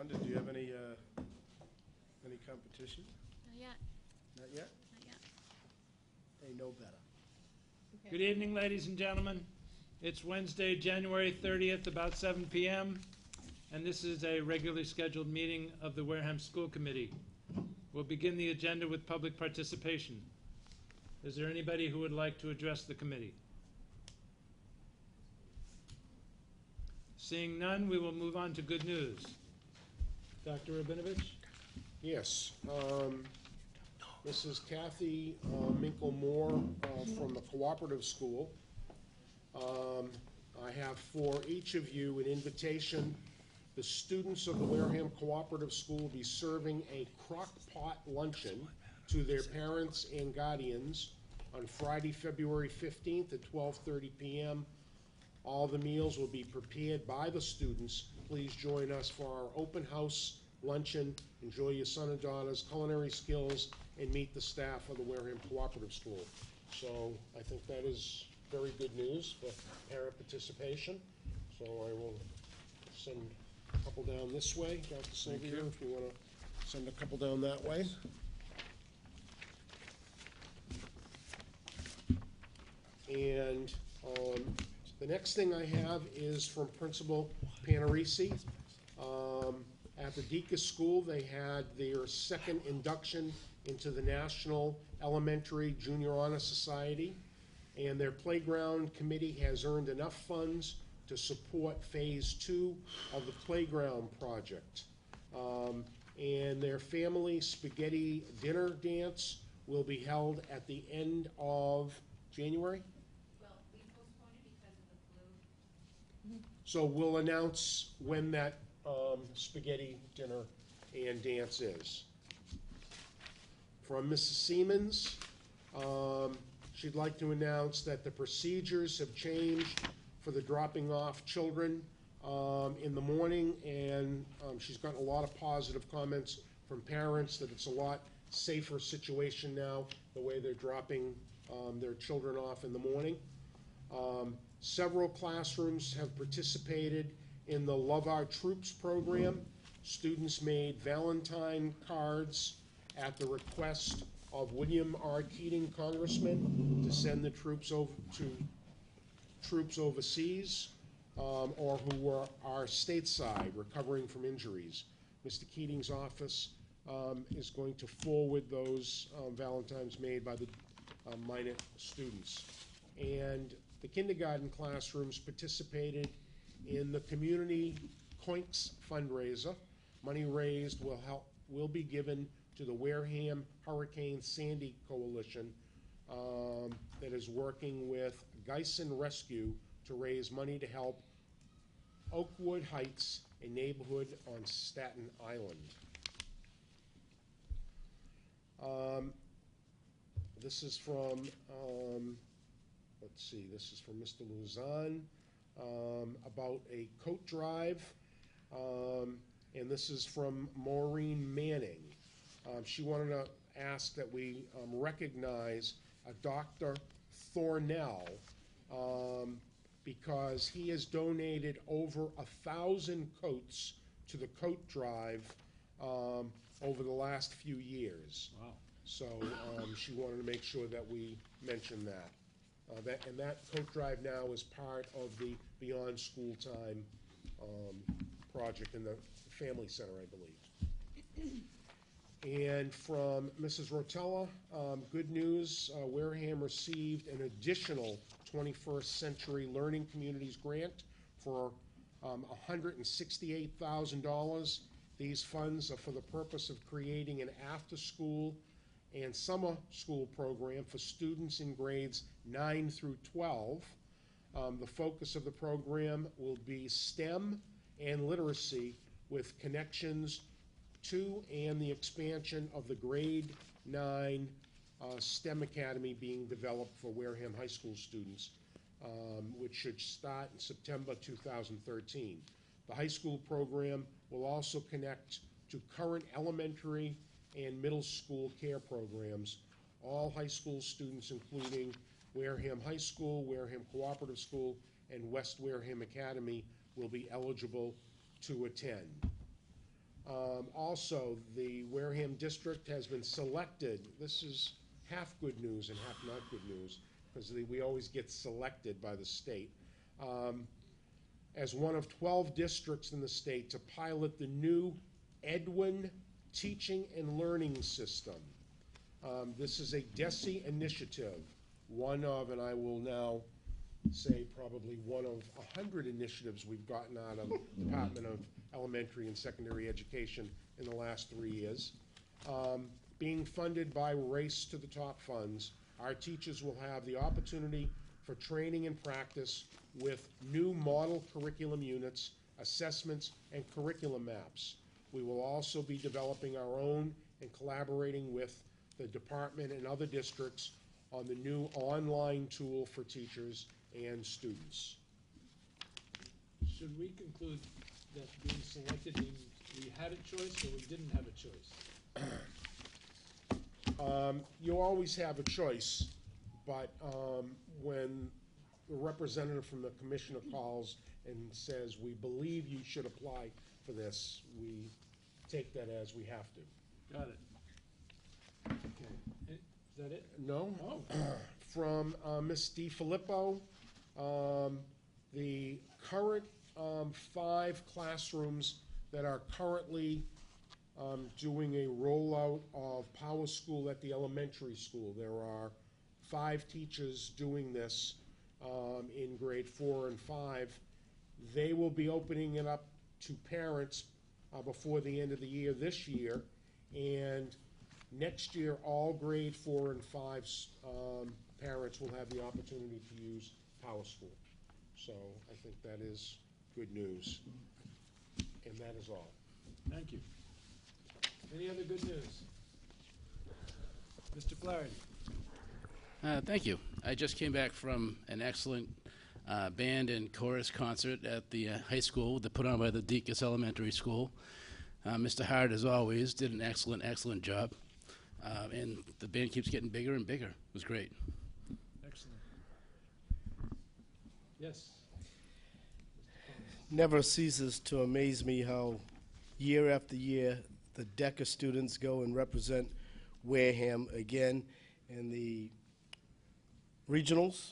Rhonda, do you have any competition? Not yet. Not yet? Not yet. They know better. Okay. Good evening, ladies and gentlemen. It's Wednesday, January 30th, about 7 p.m., and this is a regularly scheduled meeting of the Wareham School Committee. We'll begin the agenda with public participation. Is there anybody who would like to address the committee? Seeing none, we will move on to good news. Dr. Rabinovich? Yes. Mrs. Kathy Minkle-Moore from the Cooperative School. I have for each of you an invitation. The students of the Wareham Cooperative School will be serving a crock pot luncheon to their parents and guardians on Friday, February 15th at 12:30 p.m. All the meals will be prepared by the students. Please join us for our open house luncheon. Enjoy your son and daughter's culinary skills and meet the staff of the Wareham Cooperative School. So I think that is very good news for parent participation. So I will send a couple down this way. Dr. Sylvia, if you want to send a couple down that way. And the next thing I have is from Principal Panarisi. At the Deacon School, they had their second induction into the National Elementary Junior Honor Society, and their playground committee has earned enough funds to support phase 2 of the playground project. And their family spaghetti dinner dance will be held at the end of January? Well, we postponed it because of the flu. So we'll announce when that spaghetti dinner and dance is. From Mrs. Siemens, she'd like to announce that the procedures have changed for the dropping off children in the morning, and she's gotten a lot of positive comments from parents that it's a lot safer situation now, the way they're dropping their children off in the morning. Several classrooms have participated in the Love Our Troops program. Students made Valentine cards at the request of William R. Keating, Congressman, to send the troops over to troops overseas or who are stateside recovering from injuries. Mr. Keating's office is going to forward those Valentines made by the minor students. And the kindergarten classrooms participated in the Community Coinks fundraiser. Money raised will be given to the Wareham Hurricane Sandy Coalition that is working with Geisen Rescue to raise money to help Oakwood Heights, a neighborhood on Staten Island. This is from, let's see, this is from Mr. Luzon about a coat drive, and this is from Maureen Manning. She wanted to ask that we recognize a Dr. Thornell because he has donated over 1,000 coats to the coat drive over the last few years. Wow. So she wanted to make sure that we mention that. And that coat drive now is part of the Beyond School Time project in the Family Center, I believe. And from Mrs. Rotella, good news, Wareham received an additional 21st Century Learning Communities grant for $168,000. These funds are for the purpose of creating an after-school and summer school program for students in grades 9 through 12. The focus of the program will be STEM and literacy with connections to and the expansion of the grade 9 STEM Academy being developed for Wareham High School students, which should start in September 2013. The high school program will also connect to current elementary and middle school care programs. All high school students, including Wareham High School, Wareham Cooperative School, and West Wareham Academy, will be eligible to attend. Also, the Wareham District has been selected. This is half good news and half not good news, because we always get selected by the state, as one of 12 districts in the state to pilot the new Edwin Teaching and Learning System. This is a DESE initiative, one of, and I will now say probably one of 100 initiatives we've gotten out of Department of Elementary and Secondary Education in the last 3 years. Being funded by Race to the Top funds, our teachers will have the opportunity for training and practice with new model curriculum units, assessments, and curriculum maps. We will also be developing our own and collaborating with the department and other districts on the new online tool for teachers and students. Should we conclude that being selected means we had a choice or we didn't have a choice? You always have a choice, but when the representative from the commissioner calls and says, we believe you should apply for this, we take that as we have to. Got it. Okay. Is that it? No? Oh. From Ms. DiFilippo, the current 5 classrooms that are currently doing a rollout of Power School at the elementary school. There are 5 teachers doing this in grade 4 and 5. They will be opening it up to parents before the end of the year this year, and next year all grade 4 and 5 parents will have the opportunity to use Power School. So I think that is good news, and that is all. Thank you. Any other good news? Mr. Flaherty. Thank you. I just came back from an excellent band and chorus concert at the high school that put on by the Deaconess Elementary School. Mr. Hart, as always, did an excellent job. And the band keeps getting bigger and bigger. It was great. Excellent. Yes. Never ceases to amaze me how year after year the DECA students go and represent Wareham again in the regionals.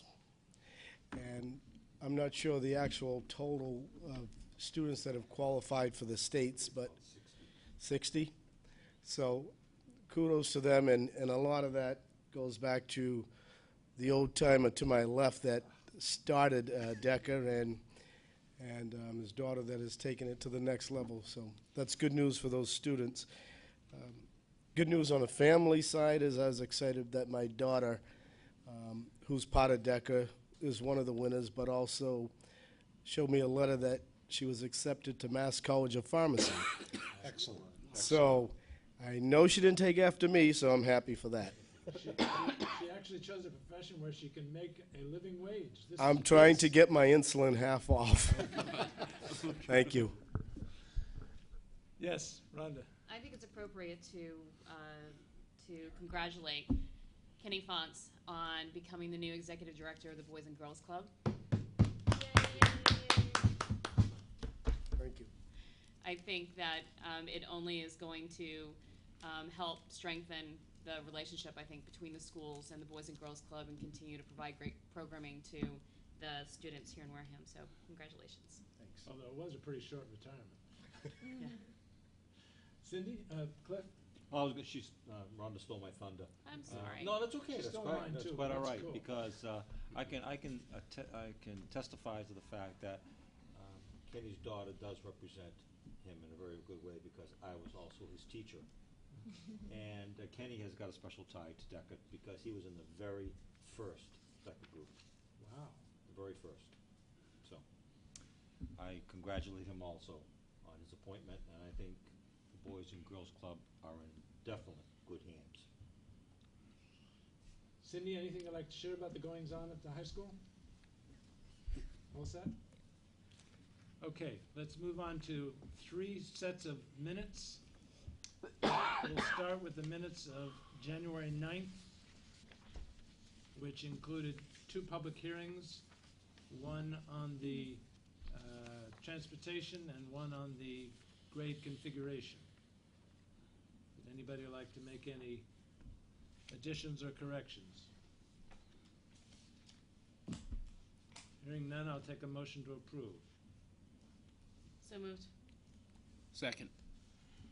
And I'm not sure the actual total of students that have qualified for the states, but 60. So kudos to them, and a lot of that goes back to the old timer to my left that started DECA, and his daughter that has taken it to the next level. So that's good news for those students. Good news on the family side is I was excited that my daughter, who's part of DECA, is one of the winners, but also showed me a letter that she was accepted to Mass College of Pharmacy. Excellent. So I know she didn't take after me, so I'm happy for that. She actually chose a profession where she can make a living wage. This I'm is trying good. to get my insulin half off. Thank you. Yes, Rhonda. I think it's appropriate to congratulate Kenny Fonts on becoming the new executive director of the Boys and Girls Club. Thank you. I think that it only is going to help strengthen the relationship, I think, between the schools and the Boys and Girls Club, and continue to provide great programming to the students here in Wareham. So congratulations. Thanks. Although it was a pretty short retirement. Cindy, Cliff? Oh, I was Rhonda stole my thunder. I'm sorry. No, that's okay. She That's stole quite, mine, that's too. quite all That's right, cool. because I can testify to the fact that Kenny's daughter does represent him in a very good way, because I was also his teacher. And Kenny has got a special tie to DECA because he was in the very first DECA group, Wow. the very first. So I congratulate him also on his appointment, and I think the Boys and Girls Club are in definitely good hands. Cindy, anything you'd like to share about the goings-on at the high school? All set? Okay, let's move on to 3 sets of minutes. We'll start with the minutes of January 9th, which included 2 public hearings, one on the transportation and one on the grade configuration. Would anybody like to make any additions or corrections? Hearing none, I'll take a motion to approve. So moved. Second.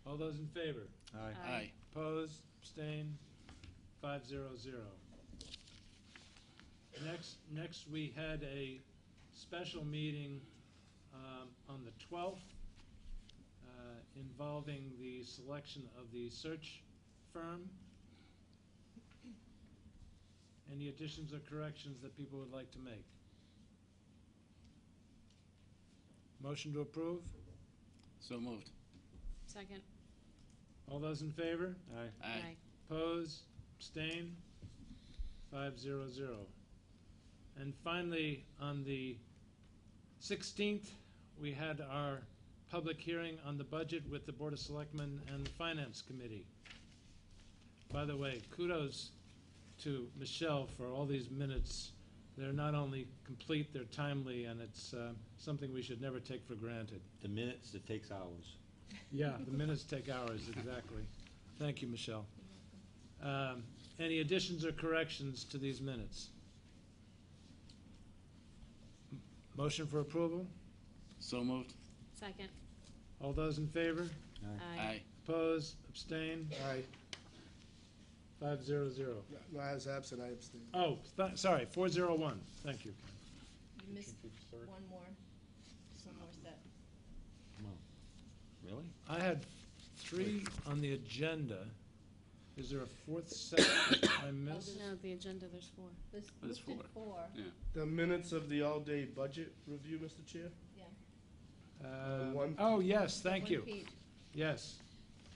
All those in favor? Aye. Opposed, abstained, 500. Next, we had a special meeting on the 12th involving the selection of the search firm. Any additions or corrections that people would like to make? Motion to approve? So moved. Second. All those in favor? Aye. Oppose, abstain, 500. And finally, on the 16th, we had our public hearing on the budget with the Board of Selectmen and the Finance Committee. By the way, kudos to Michelle for all these minutes. They're not only complete, they're timely, and it's something we should never take for granted. The minutes, it takes hours. Yeah, the minutes take hours, exactly. Thank you, Michelle. Any additions or corrections to these minutes? Motion for approval? So moved. Second. All those in favor? Aye. Opposed, abstain, Aye. 500. No, I was absent, I abstained. Oh, sorry, 401, thank you. You missed one more, some more set. Really? I had 3 on the agenda. Is there a 4th set that I missed? No, the agenda, there's 4. There's There's listed four. 4, Yeah. The minutes of the all-day budget review, Mr. Chair? yeah. One. Oh, yes, thank One you. page. Yes,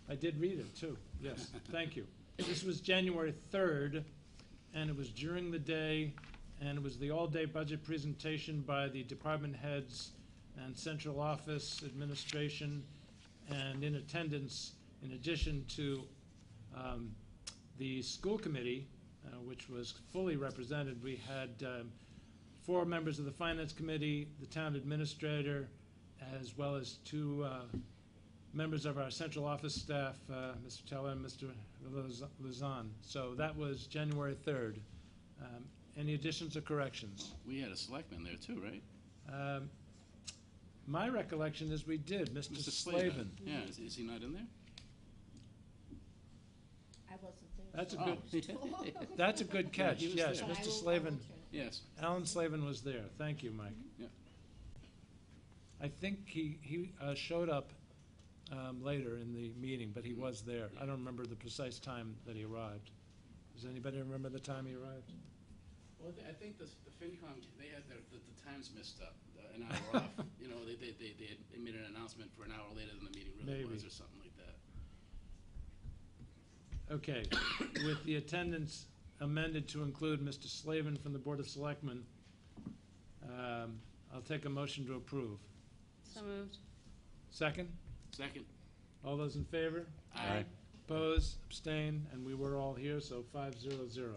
I did read it too, yes, thank you. This was January 3rd, and it was during the day, and it was the all-day budget presentation by the department heads and central office administration, and in attendance, in addition to the school committee, which was fully represented, we had 4 members of the finance committee, the town administrator, as well as 2 members of our central office staff, Mr. Teller and Mr. Luzon. So that was January 3rd. Any additions or corrections? We had a selectman there too, right? My recollection is we did, Mr. Slavin. Yeah, is he not in there? I wasn't there. That's a so good- I was told. That's a good catch, he was yes, there. But I Mr. will- Slavin. I will turn it. Yes. Alan Slavin was there. Thank you, Mike. Yeah. I think he showed up later in the meeting, but he was there. I don't remember the precise time that he arrived. Does anybody remember the time he arrived? Well, I think the FinCom, they had the times mixed up, an hour off. You know, they made an announcement for an hour later than the meeting really Maybe. was, or something like that. Okay, with the attendance amended to include Mr. Slavin from the Board of Selectmen, I'll take a motion to approve. So moved. Second? Second. All those in favor? Aye. Oppose, abstain, and we were all here, so 500.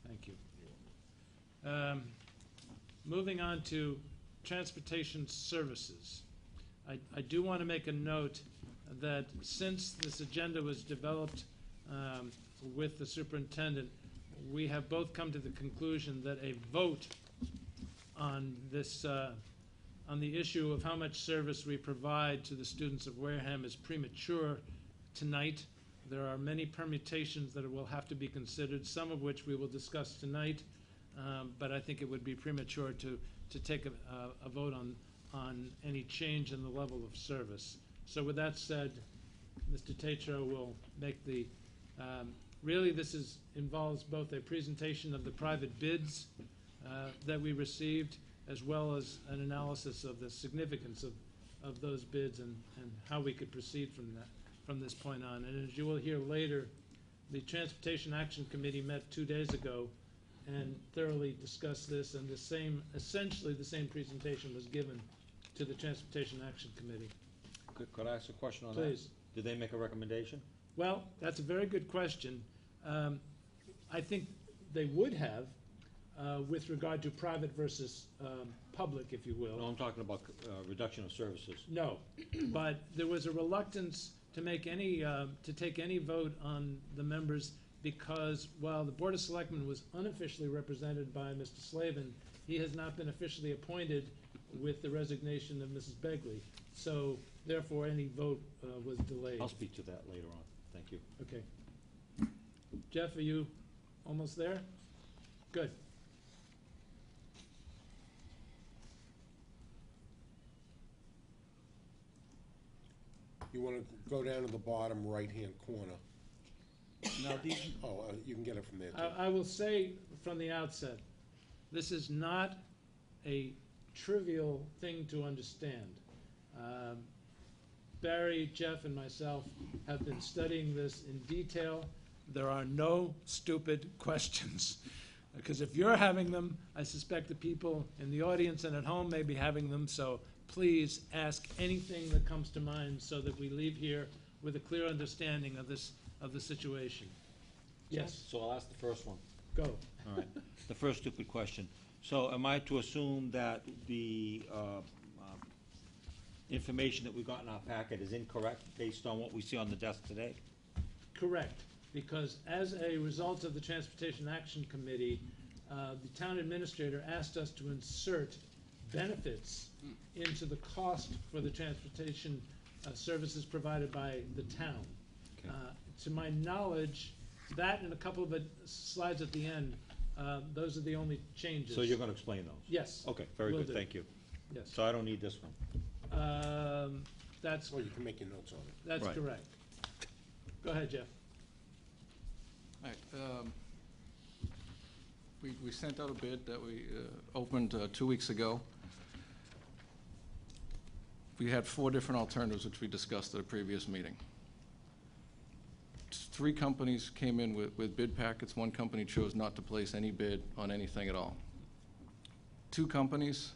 Thank you. Moving on to transportation services. I do want to make a note that since this agenda was developed with the superintendent, we have both come to the conclusion that a vote on this, on the issue of how much service we provide to the students of Wareham is premature tonight. There are many permutations that will have to be considered, some of which we will discuss tonight, but I think it would be premature to take a vote on any change in the level of service. So with that said, Mr. Tatro will make the, really this involves both a presentation of the private bids that we received, as well as an analysis of the significance of those bids and how we could proceed from this point on. And as you will hear later, the Transportation Action Committee met 2 days ago and thoroughly discussed this, and essentially the same presentation was given to the Transportation Action Committee. Could I ask a question on that? Please. Did they make a recommendation? Well, that's a very good question. I think they would have. with regard to private versus public, if you will. No, I'm talking about reduction of services. No, but there was a reluctance to make any, to take any vote on the members because while the Board of Selectmen was unofficially represented by Mr. Slavin, he has not been officially appointed with the resignation of Mrs. Begley. So therefore, any vote was delayed. I'll speak to that later on. Thank you. Okay. Jeff, are you almost there? Good. You wanna go down to the bottom right-hand corner. Now, these, Oh, you can get it from there too. I will say from the outset, this is not a trivial thing to understand. Barry, Jeff, and myself have been studying this in detail. There are no stupid questions, because if you're having them, I suspect the people in the audience and at home may be having them, so please ask anything that comes to mind so that we leave here with a clear understanding of this, of the situation. Yes, so I'll ask the first one. go. All right. The first stupid question. So am I to assume that the information that we got in our packet is incorrect based on what we see on the desk today? Correct, because as a result of the Transportation Action Committee, the town administrator asked us to insert benefits into the cost for the transportation services provided by the town. Okay. To my knowledge, that and a couple of slides at the end, those are the only changes. So you're gonna explain those? Yes. Okay, very Will good, do. thank you. Yes. So I don't need this one. That's, Well, you can make your notes on it. that's Right. correct. Go ahead, Jeff. All right, we sent out a bid that we opened 2 weeks ago. We had 4 different alternatives, which we discussed at a previous meeting. 3 companies came in with bid packets. 1 company chose not to place any bid on anything at all. 2 companies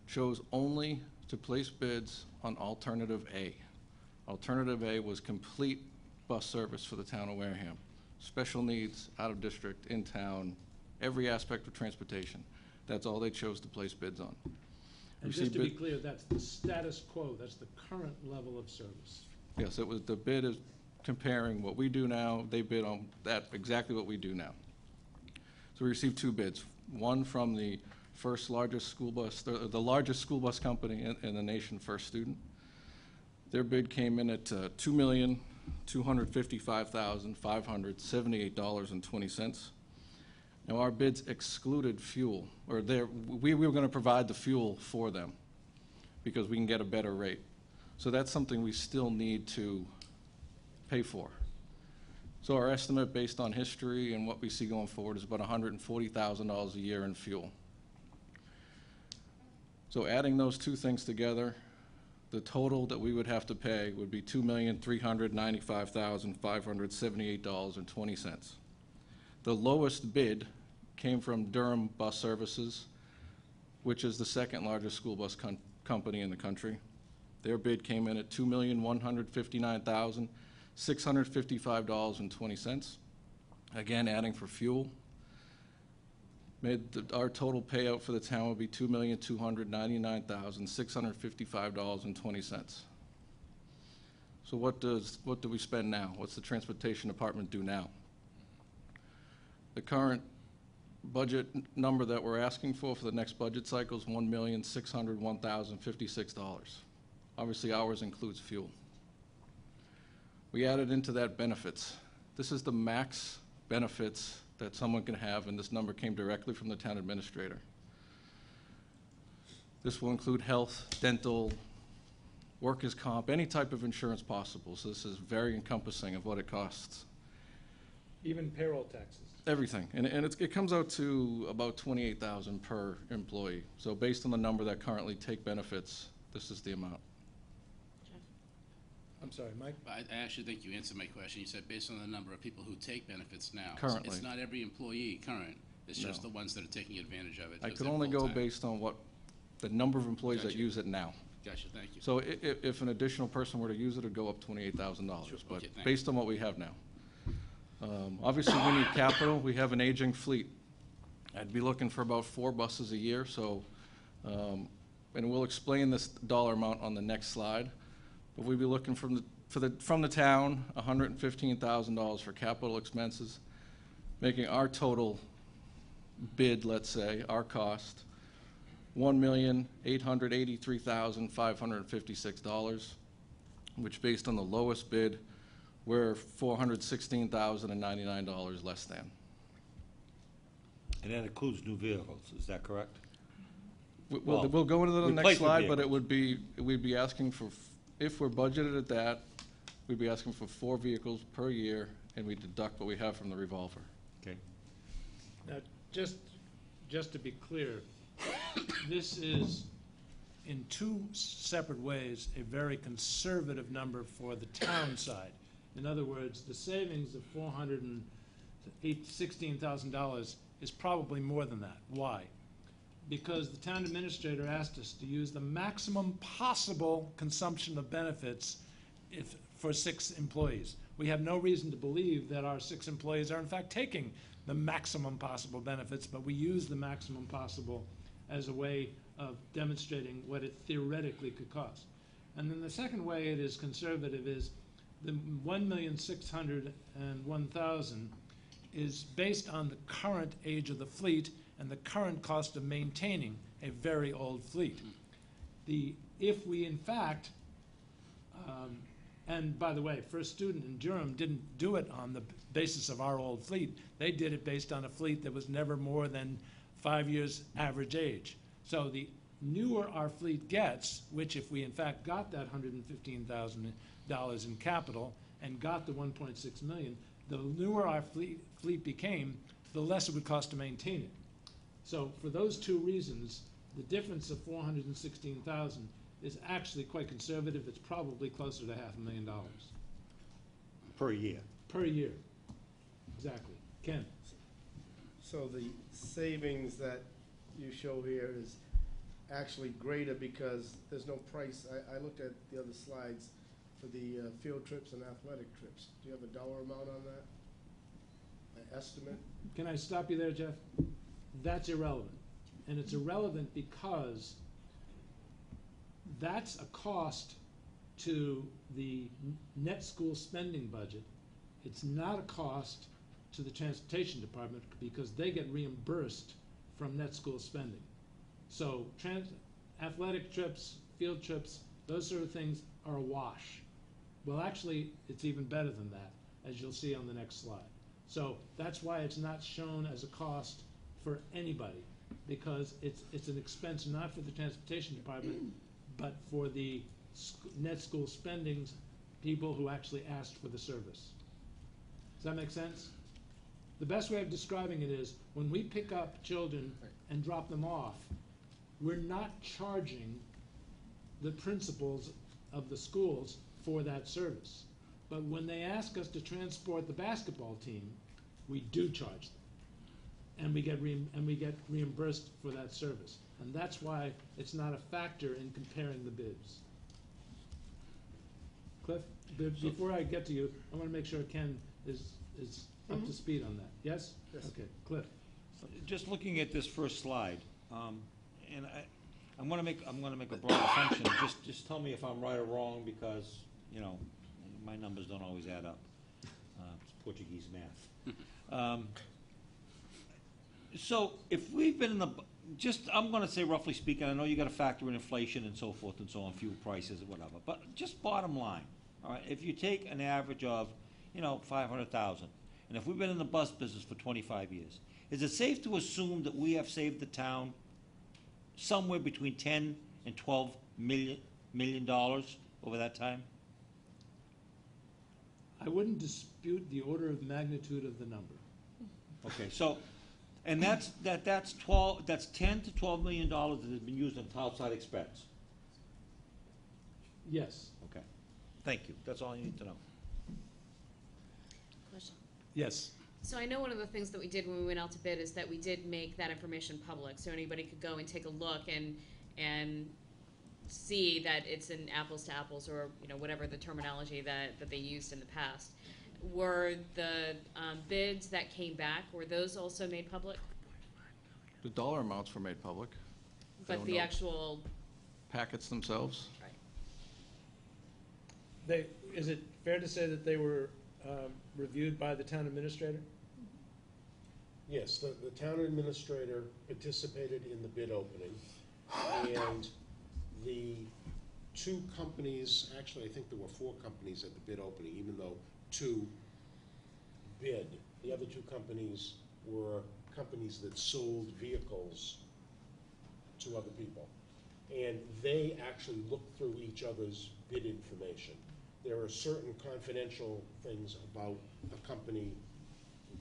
chose only to place bids on Alternative A. Alternative A was complete bus service for the town of Wareham. Special needs, out of district, in town, every aspect of transportation. That's all they chose to place bids on. And just to be clear, that's the status quo, that's the current level of service. Yes, it was, the bid is comparing what we do now, they bid on that, exactly what we do now. So we received 2 bids, one from the first largest school bus, the largest school bus company in the nation, First Student. Their bid came in at $2,255,578.20. Now, our bids excluded fuel, or we were gonna provide the fuel for them because we can get a better rate. So that's something we still need to pay for. So our estimate, based on history and what we see going forward, is about $140,000 a year in fuel. So adding those 2 things together, the total that we would have to pay would be $2,395,578.20. The lowest bid came from Durham Bus Services, which is the 2nd largest school bus company in the country. Their bid came in at $2,159,655.20. Again, adding for fuel. Our total payout for the town would be $2,299,655.20. So what do we spend now? What's the transportation department do now? The current budget number that we're asking for the next budget cycle is $1,601,056. Obviously, ours includes fuel. We added into that benefits. This is the max benefits that someone can have, and this number came directly from the town administrator. This will include health, dental, workers' comp, any type of insurance possible. So this is very encompassing of what it costs. Even payroll taxes. Everything, and it comes out to about $28,000 per employee. So based on the number that currently take benefits, this is the amount. I'm sorry, Mike? I actually think you answered my question. You said based on the number of people who take benefits now. Currently. It's not every employee current, it's just No. the ones that are taking advantage of it. I 'cause could they're only go full-time. based on what, the number of employees that Gotcha. use it now. Gotcha, thank you. So if an additional person were to use it, it'd go up $28,000, Sure, but okay, thank based on what we have now. Obviously, we need capital. We have an aging fleet. I'd be looking for about 4 buses a year, so, and we'll explain this dollar amount on the next slide. But we'd be looking from the town, $115,000 for capital expenses, making our total bid, let's say, our cost, $1,883,556, which based on the lowest bid, we're $416,099 less than. And that includes new vehicles, is that correct? We'll Well, go into the next replacement slide, but it vehicles. we'd be asking for, if we're budgeted at that, we'd be asking for 4 vehicles per year, and we deduct what we have from the revolver. Okay. Now, just to be clear, this is, in 2 separate ways, a very conservative number for the town side. In other words, the savings of $416,000 is probably more than that. Why? Because the town administrator asked us to use the maximum possible consumption of benefits for 6 employees. We have no reason to believe that our 6 employees are in fact taking the maximum possible benefits, but we use the maximum possible as a way of demonstrating what it theoretically could cost. And then the second way it is conservative is the $1,601,000 is based on the current age of the fleet and the current cost of maintaining a very old fleet. If we in fact, and by the way, First Student in Durham didn't do it on the basis of our old fleet. They did it based on a fleet that was never more than 5 years average age. So the newer our fleet gets, which if we in fact got that $115,000 in capital and got the 1.6 million, the newer our fleet became, the less it would cost to maintain it. So for those 2 reasons, the difference of 416,000 is actually quite conservative. It's probably closer to $500,000 Per year. per year. Exactly. Ken? So the savings that you show here is actually greater because there's no price. I looked at the other slides for the field trips and athletic trips. Do you have a dollar amount on that? An estimate? Can I stop you there, Jeff? That's irrelevant. And it's irrelevant because that's a cost to the net school spending budget. It's not a cost to the transportation department because they get reimbursed from net school spending. So athletic trips, field trips, those sort of things are a wash. Well, actually, it's even better than that, as you'll see on the next slide. So that's why it's not shown as a cost for anybody, because it's an expense not for the transportation department, but for the net school spendings, people who actually asked for the service. Does that make sense? The best way of describing it is when we pick up children and drop them off, we're not charging the principals of the schools for that service. But when they ask us to transport the basketball team, we do charge them. And we get reimbursed for that service. And that's why it's not a factor in comparing the bids. Cliff, before I get to you, I want to make sure Ken is up to speed on that. Yes? Yes. Okay, Cliff. Just looking at this first slide, and I'm gonna make a broad assumption. Just tell me if I'm right or wrong, because my numbers don't always add up. It's Portuguese math. So if we've been in the I'm gonna say roughly speaking, I know you got to factor in inflation and so forth and so on, fuel prices or whatever. But just bottom line, all right. If you take an average of 500,000, and if we've been in the bus business for 25 years, is it safe to assume that we have saved the town somewhere between 10 and 12 million dollars over that time? I wouldn't dispute the order of magnitude of the number. Okay, so, and that's 10 to 12 million dollars that has been used on outside expense. Yes. Okay, thank you. That's all you need to know. Question. Yes. So I know one of the things that we did when we went out to bid is that we did make that information public, so anybody could go and take a look and see that it's an apples to apples, or whatever the terminology that they used in the past. Were the bids that came back, were those also made public? The dollar amounts were made public. But don't the know. actual, Packets themselves? Is it fair to say that they were reviewed by the town administrator? Yes, the town administrator participated in the bid opening, and the two companies, actually, I think there were 4 companies at the bid opening, even though 2 bid. The other 2 companies were companies that sold vehicles to other people. And they actually looked through each other's bid information. There are certain confidential things about a company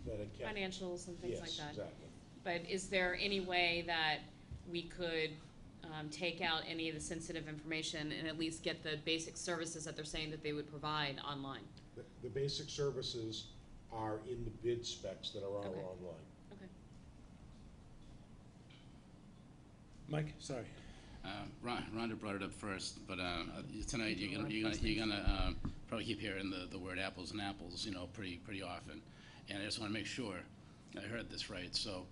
that are kept. financials and things like that. Yes, exactly. But is there any way that we could take out any of the sensitive information and at least get the basic services that they're saying that they would provide online? The basic services are in the bid specs that are all Okay. online. Okay. Mike, sorry. Rhonda brought it up first, but tonight you're gonna probably keep hearing the word apples and apples, pretty often. And I just want to make sure I heard this right. So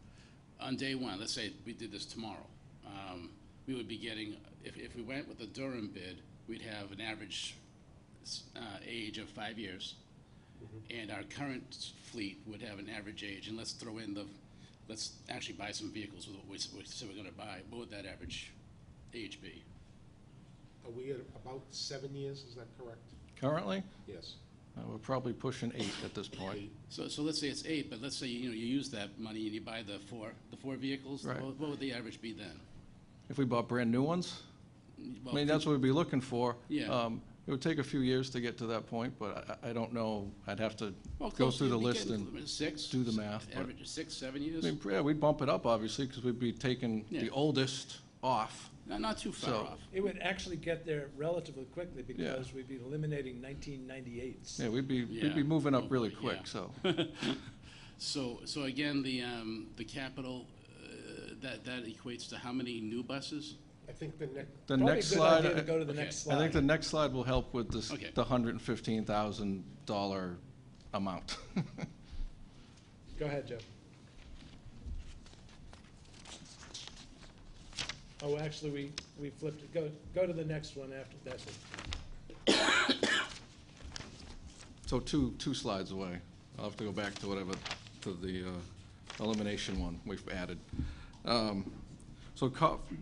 on day one, let's say we did this tomorrow, we would be getting, if we went with the Durham bid, we'd have an average age of 5 years, and our current fleet would have an average age. And let's throw in let's actually buy some vehicles with what we said we're going to buy. What would that average age be? Are we at about 7 years, is that correct? Currently, Yes. we're probably pushing 8 at this point. So let's say it's 8, but let's say you use that money and you buy the four vehicles. Right. What would the average be then? If we bought brand-new ones, Well, I mean, that's what we'd be looking for. Yeah. It would take a few years to get to that point, but I don't know. I'd have to well, go close, through the you'd be list getting and, 6, do the math, but- Average of 6, 7 years. I mean, yeah, we'd bump it up, obviously, because we'd be taking the Yeah. oldest off. Not too far So- off. It would actually get there relatively quickly because we'd be eliminating 1998s. Yeah, we'd be Yeah. moving up really Hopefully, quick, yeah. so. So again, the capital, that equates to how many new buses? I think the next, The Probably next a good slide, idea to go to the Okay. next I think the slide. next slide will help with this, Okay. the $115,000 amount. Go ahead, Joe. Oh, actually, we flipped it. Go to the next one after, that's it. So two slides away. I'll have to go back to the elimination one we've added. So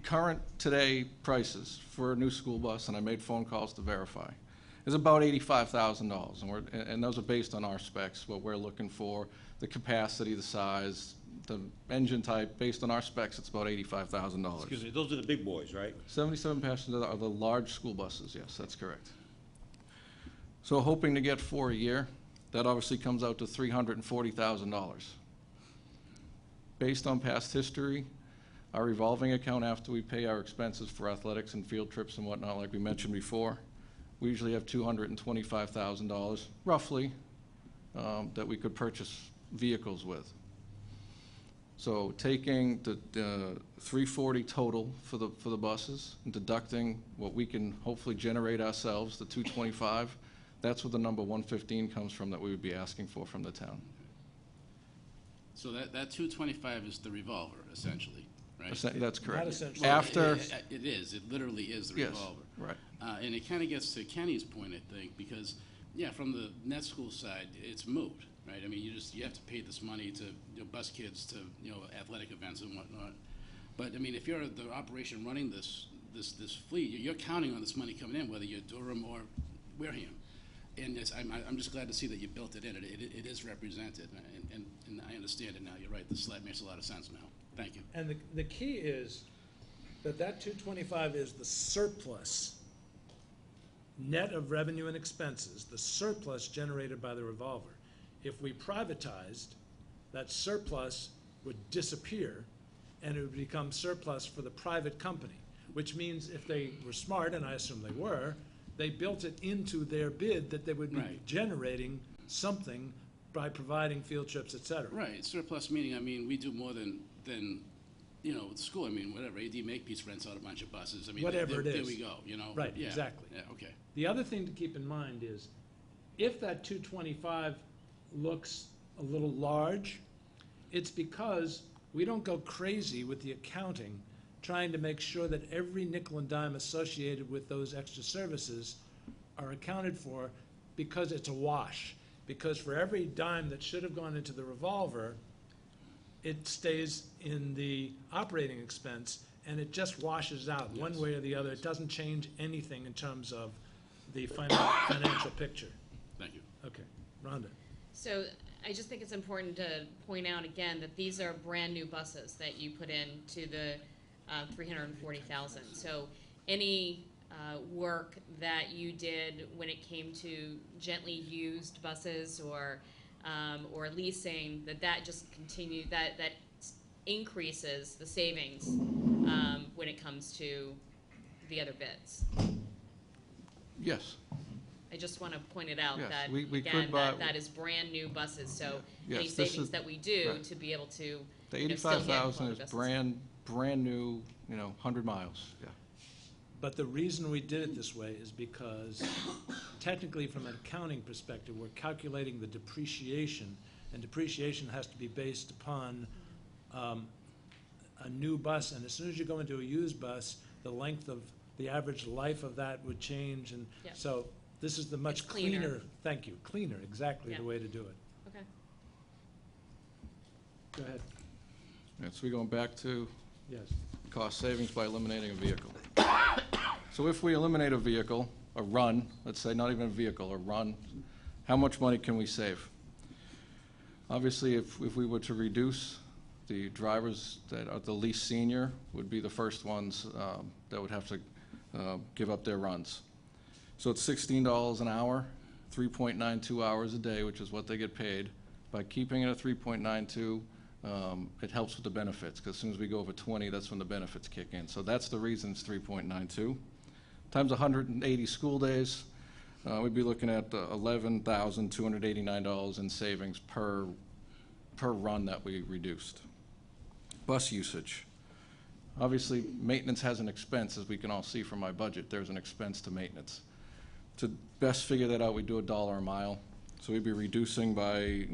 current today prices for a new school bus, and I made phone calls to verify, is about $85,000. And those are based on our specs, what we're looking for, the capacity, the size, the engine type. Based on our specs, it's about $85,000. Excuse me, those are the big boys, right? 77 passengers are the large school buses, yes, that's correct. So hoping to get 4 a year, that obviously comes out to $340,000. Based on past history, our revolving account after we pay our expenses for athletics and field trips and whatnot, like we mentioned before, we usually have $225,000, roughly, that we could purchase vehicles with. So taking the $340 total for the buses and deducting what we can hopefully generate ourselves, the $225, that's where the number 115 comes from that we would be asking for from the town. So that 225 is the revolver, essentially, right? That's correct. Not essentially. After, It is. It literally is the yes, revolver. right. And it kind of gets to Kenny's point, I think, because, yeah, from the net school side, it's moot, right? I mean, you have to pay this money to bus kids to athletic events and whatnot. But I mean, if you're the operation running this fleet, you're counting on this money coming in, whether you're Durham or Wareham. And I'm just glad to see that you built it in. It is represented, and I understand it now. You're right. This slide makes a lot of sense now. Thank you. And the key is that 225 is the surplus, net of revenue and expenses, the surplus generated by the revolver. If we privatized, that surplus would disappear, and it would become surplus for the private company, which means if they were smart, and I assume they were, they built it into their bid that they would be Right. generating something by providing field trips, et cetera. Right, surplus meaning, I mean, we do more than the school. I mean, whatever, AD Makepeace rents out a bunch of buses. I mean, Whatever it there is. we go, Right, Yeah, exactly. Yeah, okay. The other thing to keep in mind is, if that 225 looks a little large, it's because we don't go crazy with the accounting, trying to make sure that every nickel and dime associated with those extra services are accounted for, because it's a wash. Because for every dime that should have gone into the revolver, it stays in the operating expense, and it just washes out one way or the other. It doesn't change anything in terms of the financial picture. Thank you. Okay, Rhonda? So I just think it's important to point out again that these are brand-new buses that you put into the 340,000. So any work that you did when it came to gently used buses or leasing, that just continue, that increases the savings when it comes to the other bids. Yes. I just want to point it out Yes, that, we again, could buy- that is brand-new buses, so Yes, any this savings is- that we do right. to be able to, The you know, still hit 85,000 is buses. brand new, 100 miles, yeah. But the reason we did it this way is because technically, from an accounting perspective, we're calculating the depreciation, and depreciation has to be based upon a new bus, and as soon as you go into a used bus, the length of, the average life of that would change, and Yep. so this is the much It's cleaner. cleaner, thank you, cleaner, exactly the Yep. way to do it. Okay. Go ahead. Yeah, so we're going back to Yes. cost savings by eliminating a vehicle. So if we eliminate a vehicle, a run, let's say not even a vehicle, a run, how much money can we save? Obviously, if we were to reduce, the drivers that are the least senior would be the first ones that would have to give up their runs. So it's $16 an hour, 3.92 hours a day, which is what they get paid. By keeping it at 3.92, it helps with the benefits, because as soon as we go over 20, that's when the benefits kick in. So that's the reason it's 3.92. Times 180 school days, we'd be looking at $11,289 in savings per run that we reduced. Bus usage. Obviously, maintenance has an expense, as we can all see from my budget. There's an expense to maintenance. To best figure that out, we do $1 a mile. So we'd be reducing by,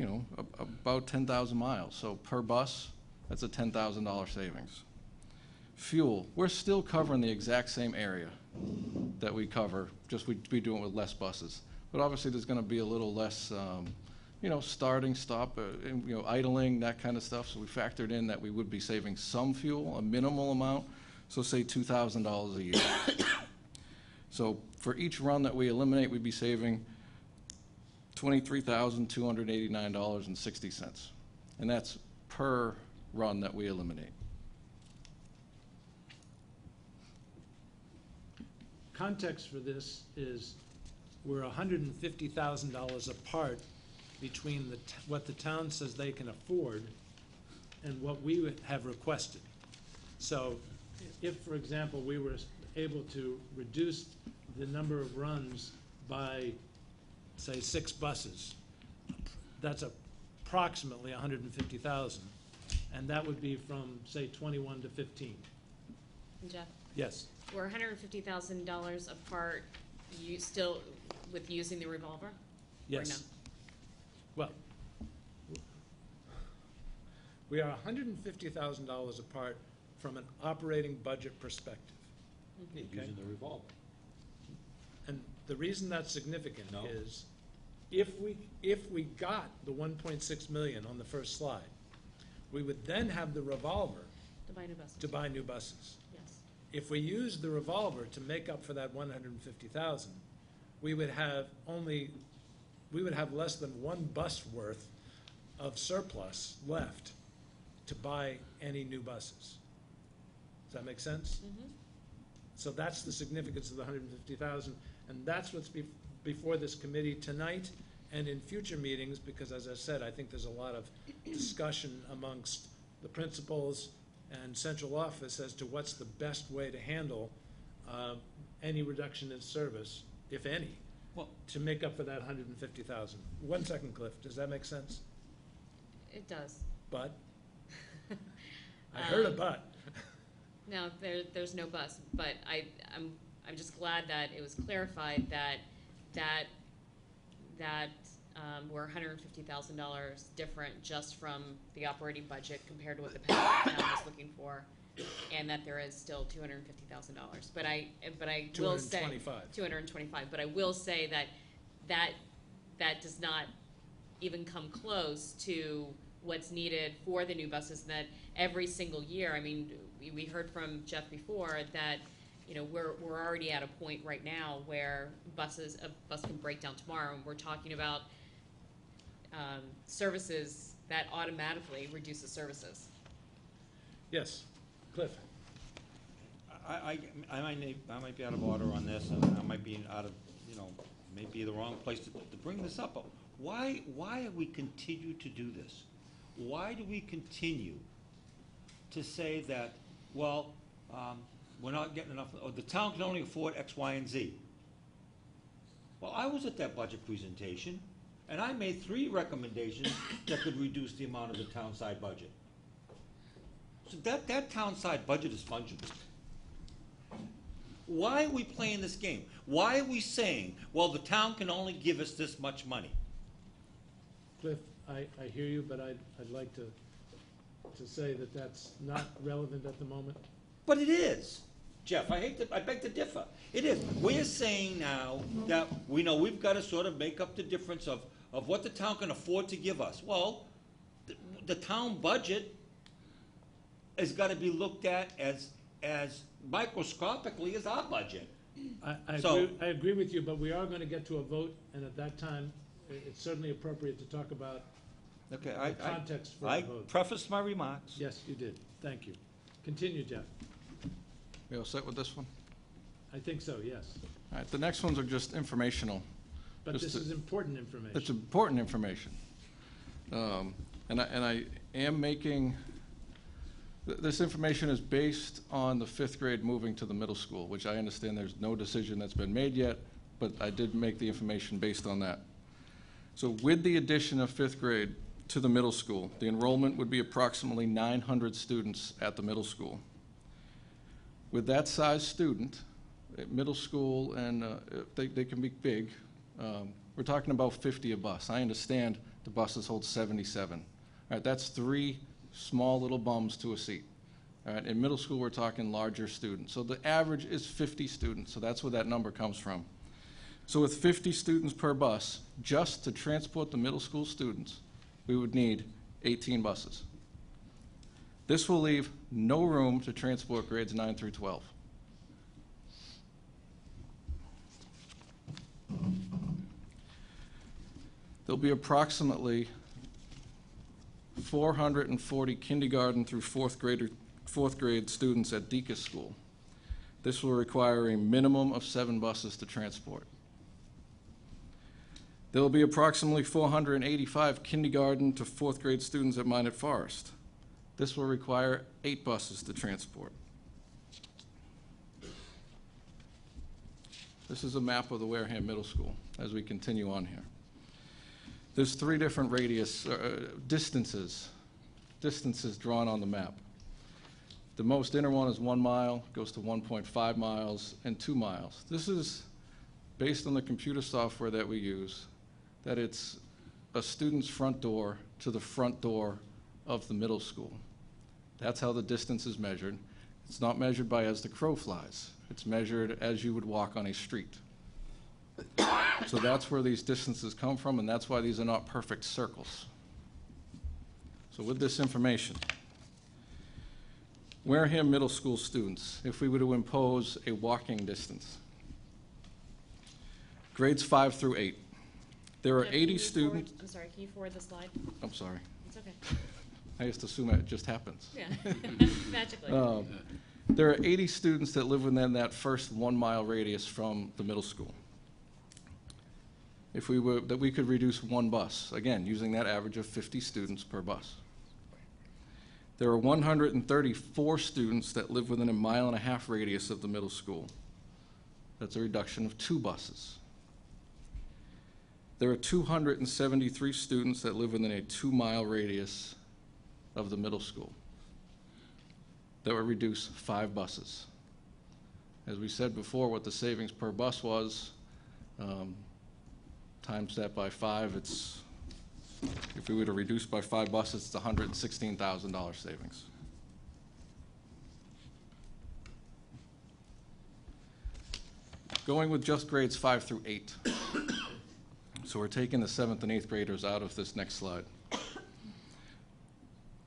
about 10,000 miles. So per bus, that's a $10,000 savings. Fuel, we're still covering the exact same area that we cover, just we'd be doing it with less buses. But obviously, there's going to be a little less, starting, stop, idling, that kind of stuff. So we factored in that we would be saving some fuel, a minimal amount, so say $2,000 a year. So for each run that we eliminate, we'd be saving $23,289.60. And that's per run that we eliminate. Context for this is we're $150,000 apart between what the town says they can afford and what we would have requested. So if, for example, we were able to reduce the number of runs by, say, 6 buses, that's approximately 150,000, and that would be from, say, 21 to 15. Jeff, Yes. we're $150,000 apart, you still, with using the revolver? Or Yes. no? Well, we are $150,000 apart from an operating budget perspective. Yeah, Okay. using the revolver. And the reason that's significant No. is if we got the 1.6 million on the first slide, we would then have the revolver To buy new buses? to buy new buses. Yes. If we use the revolver to make up for that 150,000, we would have less than 1 bus worth of surplus left to buy any new buses. Does that make sense? Mm-hmm. So that's the significance of the 150,000, and that's what's before this committee tonight and in future meetings, because as I said, I think there's a lot of discussion amongst the principals and central office as to what's the best way to handle any reduction in service, if any, Well, to make up for that 150,000. 1 second, Cliff, does that make sense? It does. But? I heard a but. No, there's no bus, but I'm just glad that it was clarified that we're $150,000 different just from the operating budget compared to what the town was looking for, and that there is still $250,000. But I will say 225. 225. But I will say that does not even come close to what's needed for the new buses. And that every single year, I mean, we heard from Jeff before that, you know, we're already at a point right now where a bus can break down tomorrow, and we're talking about services that automatically reduces services. Yes, Cliff. I might be out of order on this, and I might be out of, maybe the wrong place to bring this up. But why have we continued to do this? Why do we continue to say that, well, we're not getting enough, or the town can only afford X, Y, and Z? Well, I was at that budget presentation, and I made 3 recommendations that could reduce the amount of the town side budget. So that town side budget is fungible. Why are we playing this game? Why are we saying, well, the town can only give us this much money? Cliff, I hear you, but I'd like to say that that's not relevant at the moment. But it is, Jeff. I beg to differ. It is. We're saying now that we've got to sort of make up the difference of what the town can afford to give us. Well, the town budget has got to be looked at as microscopically as our budget. I agree with you, but we are going to get to a vote, and at that time, it's certainly appropriate to talk about Okay, the context for I the vote. prefaced my remarks. Yes, you did. Thank you. Continue, Jeff. We all set with this one? I think so, yes. All right, the next ones are just informational. But Just this to- is important information. It's important information. And I am making, this information is based on the 5th grade moving to the middle school, which I understand there's no decision that's been made yet, but I did make the information based on that. So with the addition of 5th grade to the middle school, the enrollment would be approximately 900 students at the middle school. With that size student, at middle school, and they can be big, we're talking about 50 a bus. I understand the buses hold 77. All right, that's 3 small little bums to a seat. All right, in middle school, we're talking larger students. So the average is 50 students, so that's where that number comes from. So with 50 students per bus, just to transport the middle school students, we would need 18 buses. This will leave no room to transport grades 9 through 12. There'll be approximately 440 kindergarten through 4th grade students at Deacon's School. This will require a minimum of 7 buses to transport. There will be approximately 485 kindergarten to 4th grade students at Minot Forest. This will require 8 buses to transport. This is a map of the Wareham Middle School as we continue on here. There's 3 different distances drawn on the map. The most inner one is 1 mile, goes to 1.5 miles, and 2 miles. This is based on the computer software that we use, that it's a student's front door to the front door of the middle school. That's how the distance is measured. It's not measured by as the crow flies. It's measured as you would walk on a street. So that's where these distances come from, and that's why these are not perfect circles. So with this information, Wareham Middle School students, if we were to impose a walking distance, grades 5 through 8, there are Jeff, 80 students. I'm sorry, can you forward the slide? I'm sorry. It's okay. I just assume it just happens. Yeah, magically. There are 80 students that live within that first 1 mile radius from the middle school. If we could reduce 1 bus, again, using that average of 50 students per bus. There are 134 students that live within a 1.5 mile radius of the middle school. That's a reduction of 2 buses. There are 273 students that live within a 2 mile radius of the middle school. That would reduce 5 buses. As we said before, what the savings per bus was, times that by 5, it's, if we were to reduce by 5 buses, it's $116,000 savings. Going with just grades 5 through 8. So we're taking the 7th and 8th graders out of this next slide.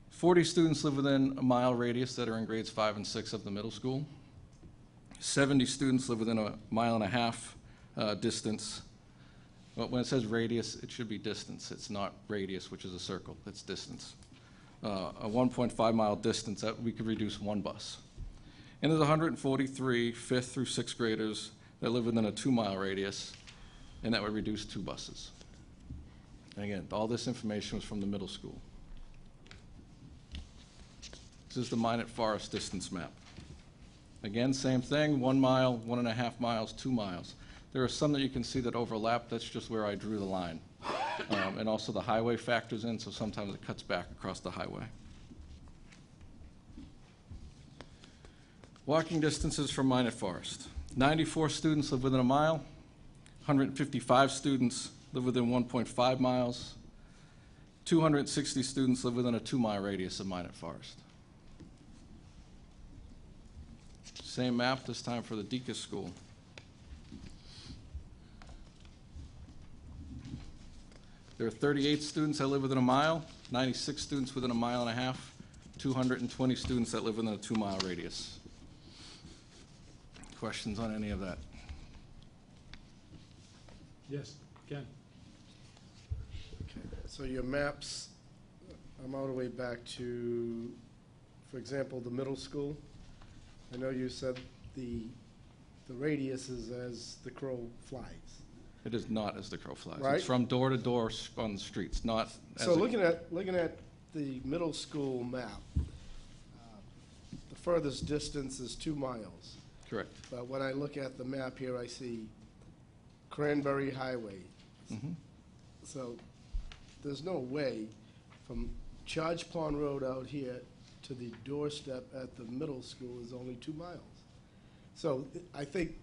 40 students live within a mile radius that are in grades 5 and 6 of the middle school. 70 students live within a 1.5 mile distance. Well, when it says radius, it should be distance. It's not radius, which is a circle. It's distance. A 1.5 mile distance, that we could reduce 1 bus. And there's 143 5th through 6th graders that live within a 2 mile radius, and that would reduce 2 buses. And again, all this information was from the middle school. This is the Minot Forest distance map. Again, same thing, 1 mile, 1.5 miles, 2 miles. There are some that you can see that overlap. That's just where I drew the line. And also the highway factors in, so sometimes it cuts back across the highway. Walking distances from Minot Forest. 94 students live within a mile. 155 students live within 1.5 miles. 260 students live within a 2 mile radius of Minot Forest. Same map, this time for the Deacon's School. There are 38 students that live within a mile, 96 students within a 1.5 miles, 220 students that live within a 2 mile radius. Questions on any of that? Yes, Ken? Okay, so your maps, I'm all the way back to, for example, the middle school. I know you said the radius is as the crow flies. It is not as the crow flies. Right. It's from door to door on the streets, not as So a- looking at the middle school map, the furthest distance is 2 miles. Correct. But when I look at the map here, I see Cranberry Highway. Mhm. So there's no way from Charge Pond Road out here to the doorstep at the middle school is only 2 miles. So I think,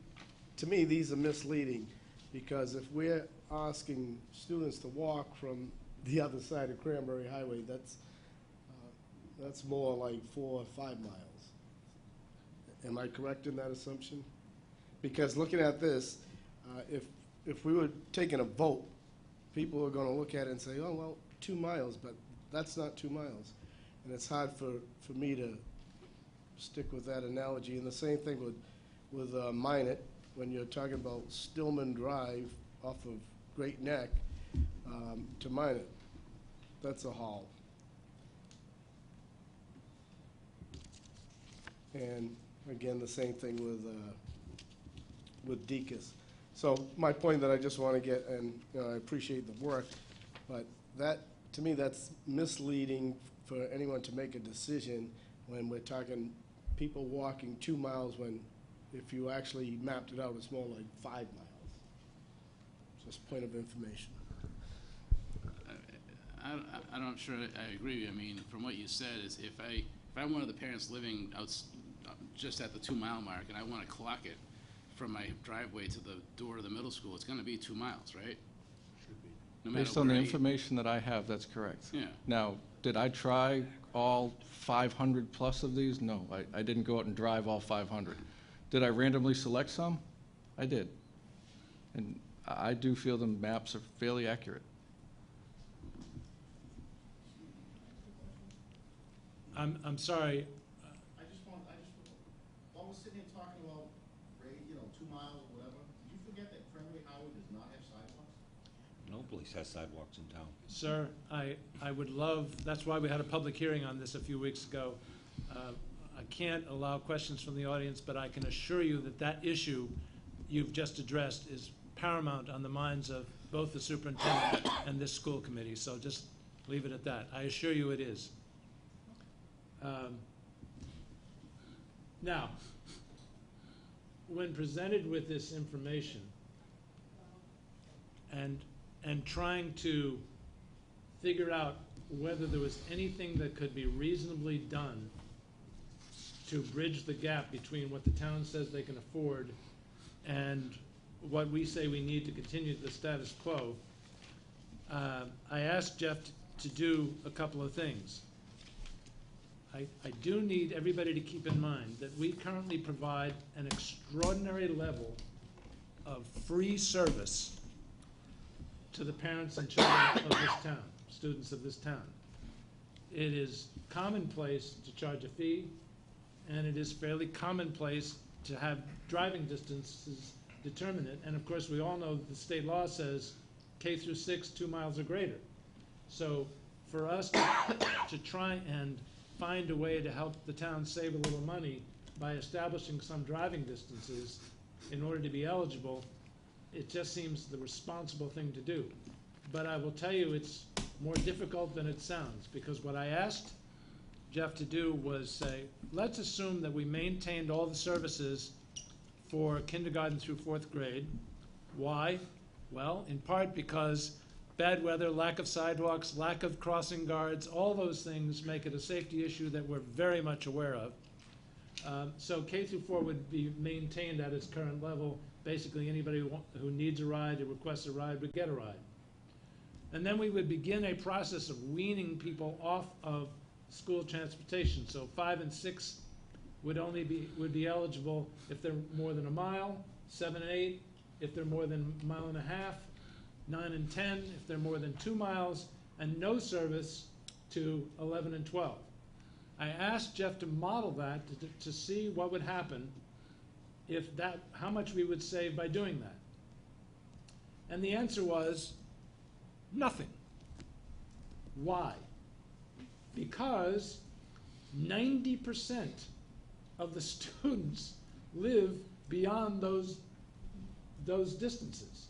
to me, these are misleading, because if we're asking students to walk from the other side of Cranberry Highway, that's more like 4 or 5 miles. Am I correct in that assumption? Because looking at this, if we were taking a vote, people are going to look at it and say, oh, well, 2 miles, but that's not 2 miles. And it's hard for me to stick with that analogy. And the same thing with Minot, when you're talking about Stillman Drive off of Great Neck to Minot. That's a haul. And again, the same thing with Deacon's. So my point that I just want to get, and I appreciate the work, but that, to me, that's misleading for anyone to make a decision when we're talking people walking 2 miles, when if you actually mapped it out, it's more like 5 miles. Just point of information. I'm not sure I agree with you. I mean, from what you said, is if I'm one of the parents living out just at the 2 mile mark and I want to clock it from my driveway to the door of the middle school, it's going to be 2 miles, right? Should be. No matter Based on the where information that I have, that's correct. Yeah. Now, did I try all 500 plus of these? No, I didn't go out and drive all 500. Did I randomly select some? I did. And I do feel the maps are fairly accurate. I'm sorry, while we're sitting here talking about, 2 miles or whatever, did you forget that Cranberry Highway does not have sidewalks? No place has sidewalks in town. sir, I would love, that's why we had a public hearing on this a few weeks ago. I can't allow questions from the audience, but I can assure you that that issue you've just addressed is paramount on the minds of both the superintendent and this school committee, so just leave it at that. I assure you it is. Now, when presented with this information and trying to figure out whether there was anything that could be reasonably done to bridge the gap between what the town says they can afford and what we say we need to continue the status quo, I asked Jeff to do a couple of things. I do need everybody to keep in mind that we currently provide an extraordinary level of free service to the parents and children of this town, students of this town. It is commonplace to charge a fee, and it is fairly commonplace to have driving distances determine it. And of course, we all know that the state law says K through 6, 2 miles or greater. So for us to try and find a way to help the town save a little money by establishing some driving distances in order to be eligible, it just seems the responsible thing to do. But I will tell you, it's more difficult than it sounds, because what I asked Jeff to do was say, let's assume that we maintained all the services for kindergarten through 4th grade. Why? Well, in part because bad weather, lack of sidewalks, lack of crossing guards, all those things make it a safety issue that we're very much aware of. So K through 4 would be maintained at its current level. Basically, anybody who needs a ride or requests a ride would get a ride. And then we would begin a process of weaning people off of school transportation. So 5 and 6 would be eligible if they're more than a mile, 7 and 8 if they're more than a mile and a half, 9 and 10 if they're more than 2 miles, and no service to 11 and 12. I asked Jeff to model that to see what would happen if that, how much we would save by doing that. And the answer was nothing. Why? Because 90% of the students live beyond those distances.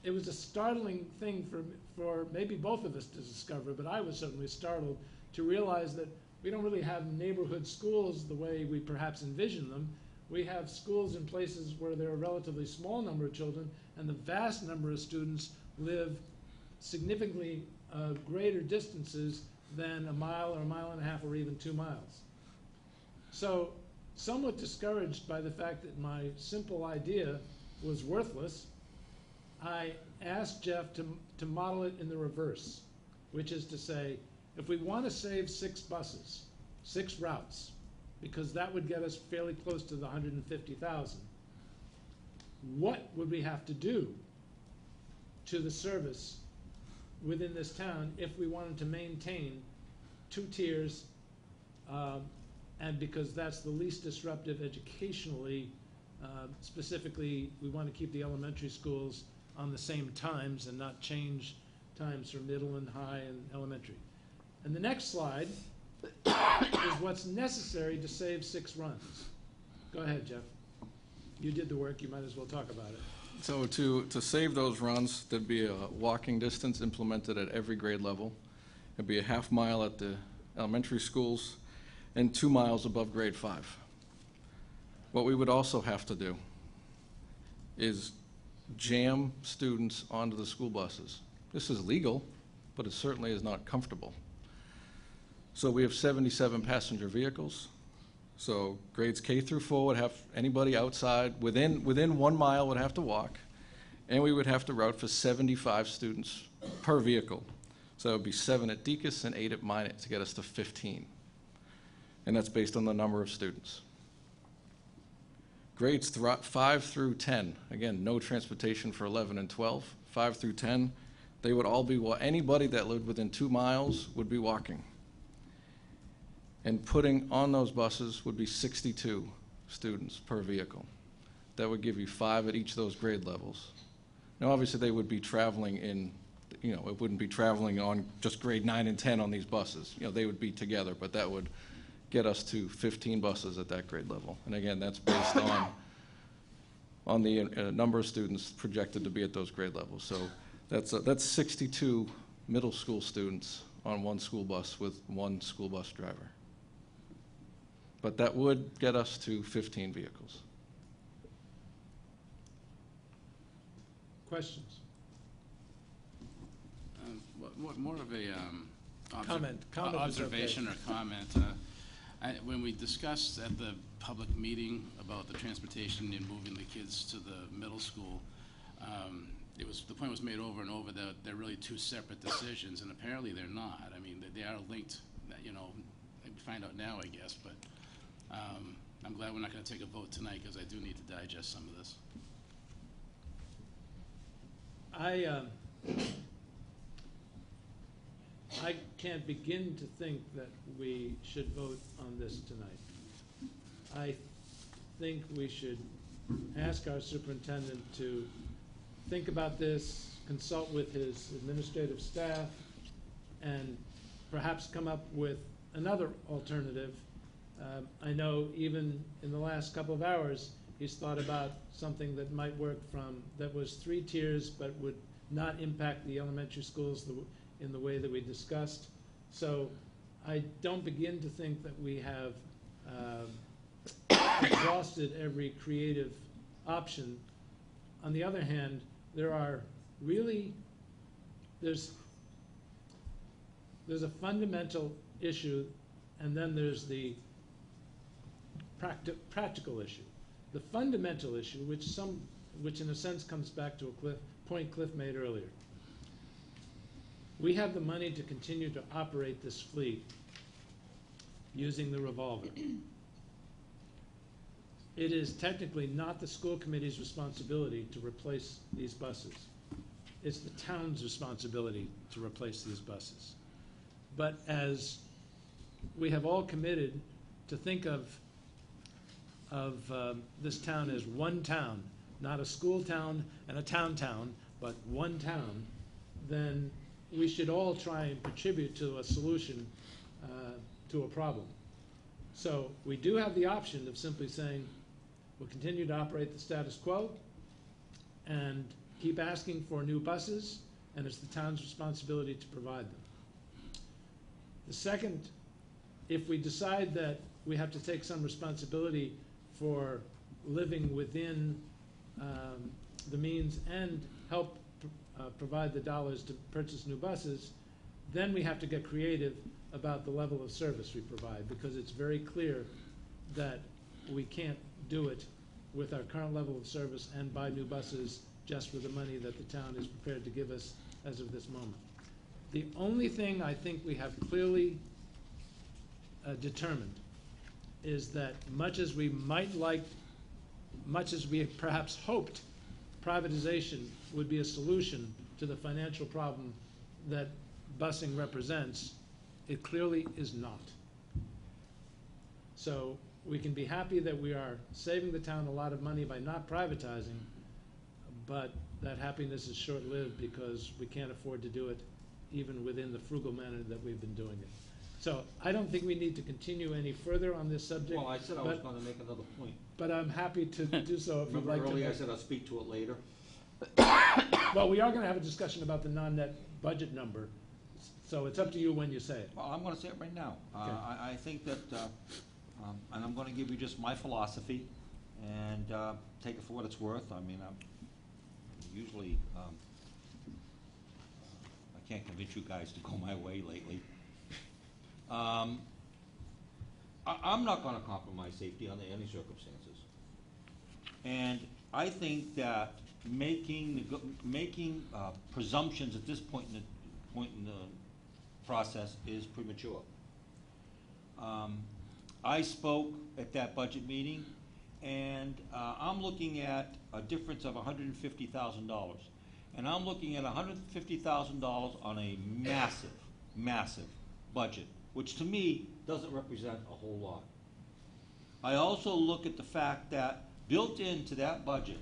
It was a startling thing for maybe both of us to discover, but I was certainly startled to realize that we don't really have neighborhood schools the way we perhaps envision them. We have schools in places where there are a relatively small number of children, and the vast number of students live significantly greater distances than a mile or a mile and a half or even 2 miles. So, somewhat discouraged by the fact that my simple idea was worthless, I asked Jeff to model it in the reverse, which is to say, if we want to save 6 buses, 6 routes, because that would get us fairly close to the 150,000, what would we have to do to the service within this town if we wanted to maintain 2 tiers, and because that's the least disruptive educationally, specifically we want to keep the elementary schools on the same times and not change times for middle and high and elementary. And the next slide is what's necessary to save 6 runs. Go ahead, Jeff. You did the work, you might as well talk about it. So to save those runs, there'd be a walking distance implemented at every grade level. It'd be a half mile at the elementary schools and 2 miles above grade 5. What we would also have to do is jam students onto the school buses. This is legal, but it certainly is not comfortable. So we have 77 passenger vehicles. So grades K through 4 would have anybody outside within 1 mile would have to walk, and we would have to route for 75 students per vehicle. So it would be 7 at Deacon's and 8 at Minot to get us to 15. And that's based on the number of students. Grades 5 through 10, again, no transportation for 11 and 12. 5 through 10, they would all be, anybody that lived within 2 miles would be walking. And putting on those buses would be 62 students per vehicle. That would give you 5 at each of those grade levels. Now, obviously, they would be traveling in, it wouldn't be traveling on just grade 9 and 10 on these buses. They would be together, but that would get us to 15 buses at that grade level. And again, that's based on the number of students projected to be at those grade levels. So that's 62 middle school students on 1 school bus with 1 school bus driver. But that would get us to 15 vehicles. Questions? More of a Comment is okay. observation or comment. When we discussed at the public meeting about the transportation and moving the kids to the middle school, The point was made over and over that they're really two separate decisions, and apparently they're not. I mean, they are linked, you know, I find out now, I guess, but I'm glad we're not going to take a vote tonight, because I do need to digest some of this. I can't begin to think that we should vote on this tonight. I think we should ask our superintendent to think about this, consult with his administrative staff, and perhaps come up with another alternative. I know even in the last couple of hours, he's thought about something that might work that was 3 tiers but would not impact the elementary schools in the way that we discussed. So I don't begin to think that we have exhausted every creative option. On the other hand, there's a fundamental issue, and then there's the practical issue. The fundamental issue, which in a sense comes back to a point Cliff made earlier. We have the money to continue to operate this fleet using the revolver. It is technically not the school committee's responsibility to replace these buses. It's the town's responsibility to replace these buses. But as we have all committed to think of this town as one town, not a school town and a town, but one town, then we should all try and contribute to a solution to a problem. So we do have the option of simply saying, we'll continue to operate the status quo and keep asking for new buses, and it's the town's responsibility to provide them. The second, if we decide that we have to take some responsibility for living within the means and help provide the dollars to purchase new buses, then we have to get creative about the level of service we provide, because it's very clear that we can't do it with our current level of service and buy new buses just with the money that the town is prepared to give us as of this moment. The only thing I think we have clearly determined is that much as we perhaps hoped privatization would be a solution to the financial problem that busing represents, it clearly is not. So we can be happy that we are saving the town a lot of money by not privatizing, but that happiness is short-lived because we can't afford to do it even within the frugal manner that we've been doing it. So I don't think we need to continue any further on this subject. Well, I said I was gonna make another point. But I'm happy to do so if you'd Remember like to. earlier I said I'll speak to it later? Well, we are gonna have a discussion about the non-net budget number, so it's up to you when you say it. Well, I'm gonna say it right now. Okay. I think that, and I'm gonna give you just my philosophy, and take it for what it's worth. I mean, I'm usually, I can't convince you guys to go my way lately. I'm not gonna compromise safety under any circumstances. And I think that making presumptions at this point in the process is premature. I spoke at that budget meeting, and I'm looking at a difference of $150,000. And I'm looking at $150,000 on a massive, massive budget, which to me doesn't represent a whole lot. I also look at the fact that built into that budget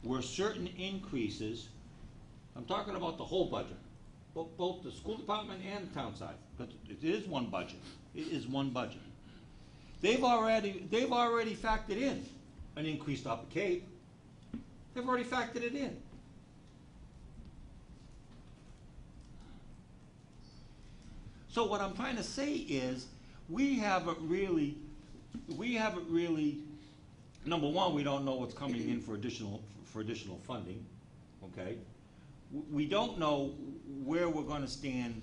were certain increases. I'm talking about the whole budget, both the school department and the town side, but it is one budget. It is one budget. They've already factored in an increased Upper Cape. They've already factored it in. So what I'm trying to say is, we haven't really, number one, we don't know what's coming in for additional funding, okay? We don't know where we're gonna stand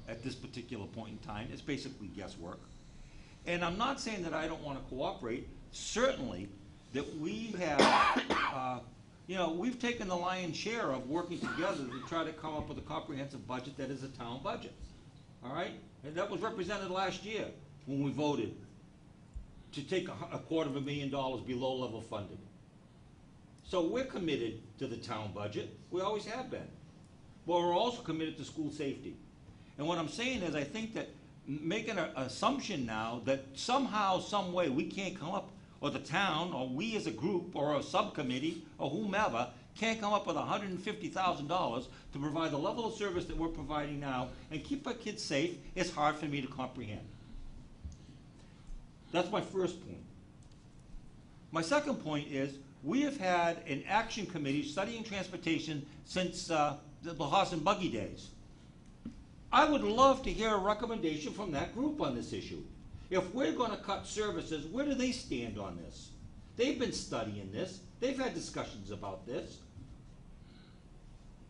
at this particular point in time. It's basically guesswork. And I'm not saying that I don't wanna cooperate. Certainly, that we have you know, we've taken the lion's share of working together to try to come up with a comprehensive budget that is a town budget. All right? And that was represented last year when we voted to take a $250,000 below level funded. So we're committed to the town budget. We always have been. But we're also committed to school safety. And what I'm saying is I think that making an assumption now that somehow, some way, we can't come up, or the town, or we as a group, or a subcommittee, or whomever, can't come up with $150,000 to provide the level of service that we're providing now and keep our kids safe, it's hard for me to comprehend. That's my first point. My second point is, we have had an action committee studying transportation since the horse and buggy days. I would love to hear a recommendation from that group on this issue. If we're gonna cut services, where do they stand on this? They've been studying this. They've had discussions about this.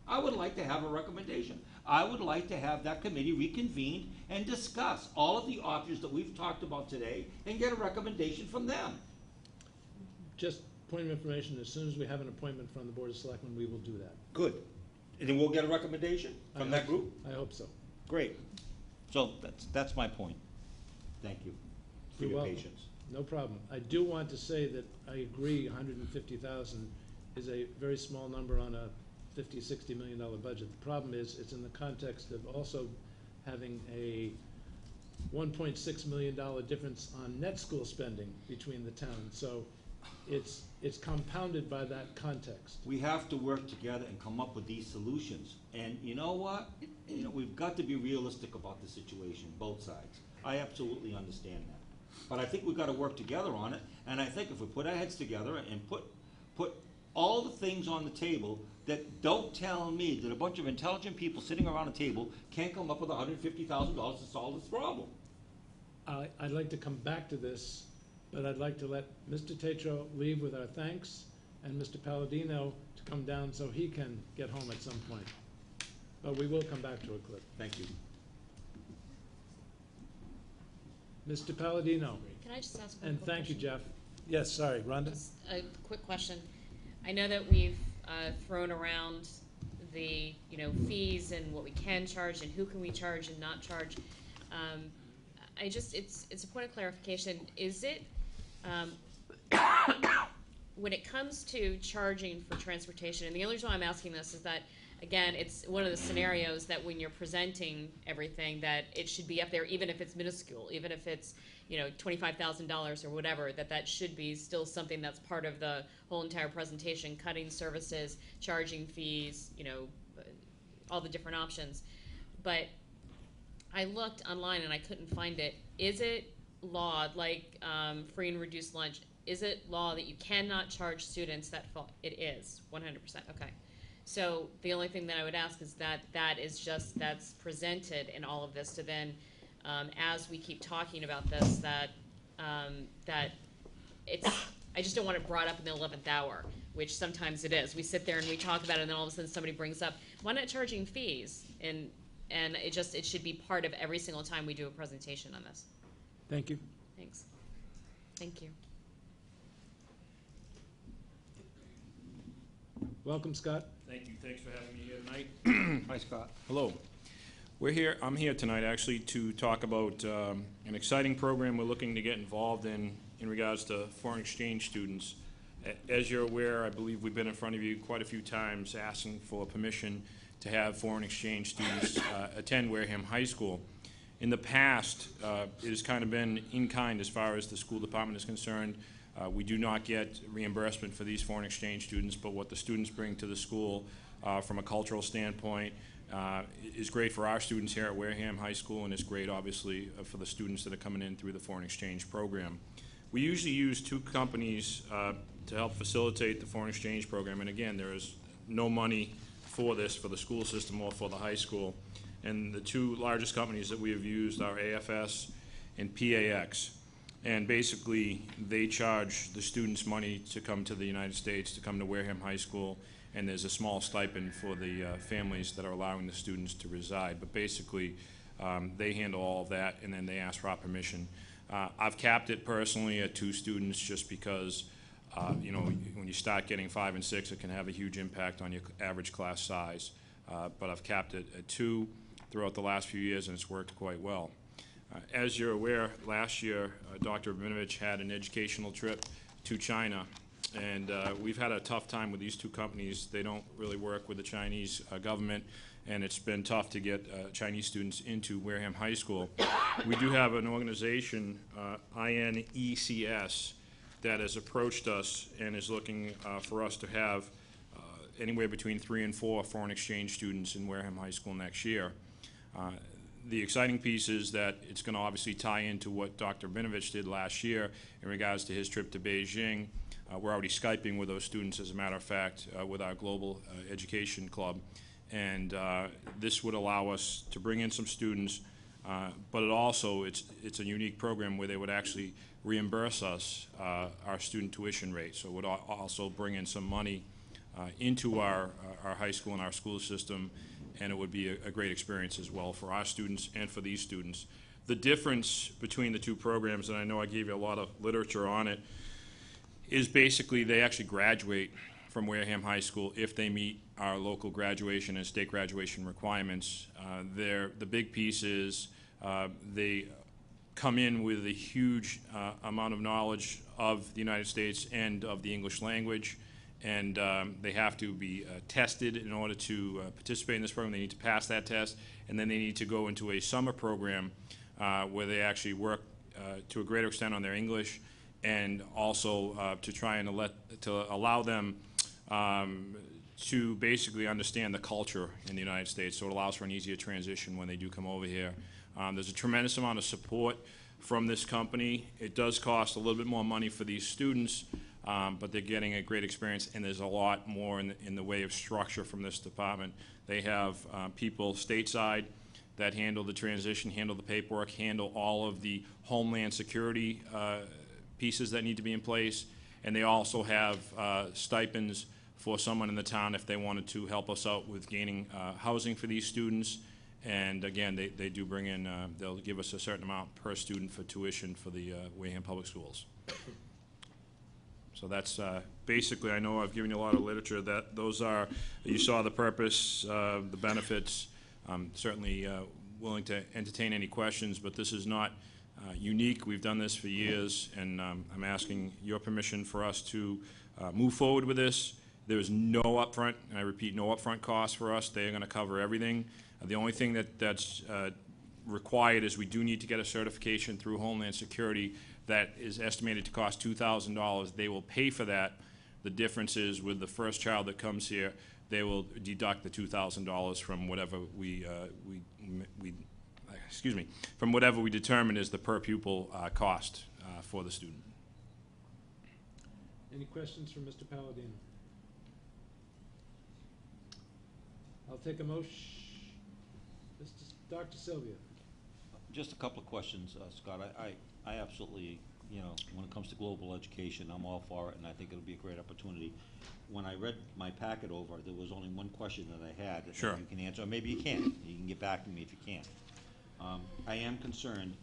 I would like to have a recommendation. I would like to have that committee reconvene and discuss all of the options that we've talked about today and get a recommendation from them. Just point of information, as soon as we have an appointment from the Board of Selectmen, we will do that. Good. And then we'll get a recommendation from that group? I hope so. Great. So that's my point. Thank you for You're your welcome. patience. No problem. I do want to say that I agree, 150,000 is a very small number on a $50, $60 million budget. The problem is, it's in the context of also having a $1.6 million difference on net school spending between the towns. So it's compounded by that context. We have to work together and come up with these solutions. And you know what? You know, we've got to be realistic about the situation, both sides. I absolutely understand that. But I think we've got to work together on it, and I think if we put our heads together and put all the things on the table that don't tell me that a bunch of intelligent people sitting around a table can't come up with $150,000 to solve this problem. I'd like to come back to this, but I'd like to let Mr. Tetro leave with our thanks and Mr. Palladino to come down so he can get home at some point. But we will come back to it, Cliff. Thank you. Mr. Palladino, Can I just ask one and quick thank you, question? Jeff. Yes, sorry, Rhonda? Just a quick question. I know that we've thrown around the, fees and what we can charge and who can we charge and not charge. It's a point of clarification. Is it, when it comes to charging for transportation, and the only reason why I'm asking this is that, again, it's one of the scenarios that when you're presenting everything, that it should be up there, even if it's minuscule, even if it's, $25,000 or whatever, that should be still something that's part of the whole entire presentation, cutting services, charging fees, all the different options. But I looked online and I couldn't find it. Is it law, like free and reduced lunch, is it law that you cannot charge students that fall? It is, 100%, okay. So the only thing that I would ask is that's presented in all of this to then, as we keep talking about this, that it's, I just don't want it brought up in the 11th hour, which sometimes it is. We sit there and we talk about it and then all of a sudden somebody brings up, why not charging fees? And it should be part of every single time we do a presentation on this. Thank you. Thanks. Thank you. Welcome, Scott. Thank you. Thanks for having me here tonight. Hi, Scott. Hello. I'm here tonight actually to talk about an exciting program we're looking to get involved in regards to foreign exchange students. As you're aware, I believe we've been in front of you quite a few times asking for permission to have foreign exchange students attend Wareham High School. In the past, it has kind of been in kind as far as the school department is concerned. We do not get reimbursement for these foreign exchange students, but what the students bring to the school from a cultural standpoint is great for our students here at Wareham High School, and it's great, obviously, for the students that are coming in through the foreign exchange program. We usually use two companies to help facilitate the foreign exchange program, and again, there is no money for this for the school system or for the high school. And the two largest companies that we have used are AFS and PAX. And basically, they charge the students money to come to the United States, to come to Wareham High School, and there's a small stipend for the families that are allowing the students to reside. But basically, they handle all of that, and then they ask for our permission. I've capped it personally at 2 students just because You know, when you start getting 5 and 6, it can have a huge impact on your average class size. But I've capped it at 2 throughout the last few years, and it's worked quite well. As you're aware, last year, Dr. Rabinovich had an educational trip to China, and we've had a tough time with these two companies. They don't really work with the Chinese government, and it's been tough to get Chinese students into Wareham High School. We do have an organization, INECS, that has approached us and is looking for us to have anywhere between 3 and 4 foreign exchange students in Wareham High School next year. The exciting piece is that it's going to obviously tie into what Dr. Rabinovich did last year in regards to his trip to Beijing. We're already Skyping with those students, as a matter of fact, with our Global Education Club. And this would allow us to bring in some students, but it's a unique program where they would actually reimburse us our student tuition rate. So it would also bring in some money into our high school and our school system, and it would be a great experience as well for our students and for these students. The difference between the two programs, and I know I gave you a lot of literature on it, is basically they actually graduate from Wareham High School if they meet our local graduation and state graduation requirements. The big piece is they come in with a huge amount of knowledge of the United States and of the English language, and they have to be tested in order to participate in this program. They need to pass that test, and then they need to go into a summer program where they actually work to a greater extent on their English, and also to try and allow them to basically understand the culture in the United States, so it allows for an easier transition when they do come over here. There's a tremendous amount of support from this company. It does cost a little bit more money for these students, but they're getting a great experience, and there's a lot more in the way of structure from this department. They have people stateside that handle the transition, handle the paperwork, handle all of the homeland security pieces that need to be in place, and they also have stipends for someone in the town if they wanted to help us out with gaining housing for these students. And again, they do bring in, they'll give us a certain amount per student for tuition for the Wareham Public Schools. So that's basically, I know I've given you a lot of literature. Those are, you saw the purpose, the benefits. I'm certainly willing to entertain any questions, but this is not unique. We've done this for years, and I'm asking your permission for us to move forward with this. There is no upfront, and I repeat, no upfront cost for us. They are going to cover everything. The only thing that's required is we do need to get a certification through Homeland Security that is estimated to cost $2,000. They will pay for that. The difference is with the first child that comes here, they will deduct the $2,000 from whatever from whatever we determine is the per pupil cost for the student. Any questions for Mr. Palladino? I'll take a motion. Dr. Sylvia. Just a couple of questions, Scott. I absolutely, when it comes to global education, I'm all for it, and I think it'll be a great opportunity. When I read my packet over, there was only one question that I had that Sure. you can answer, or maybe you can't. You can get back to me if you can't. I am concerned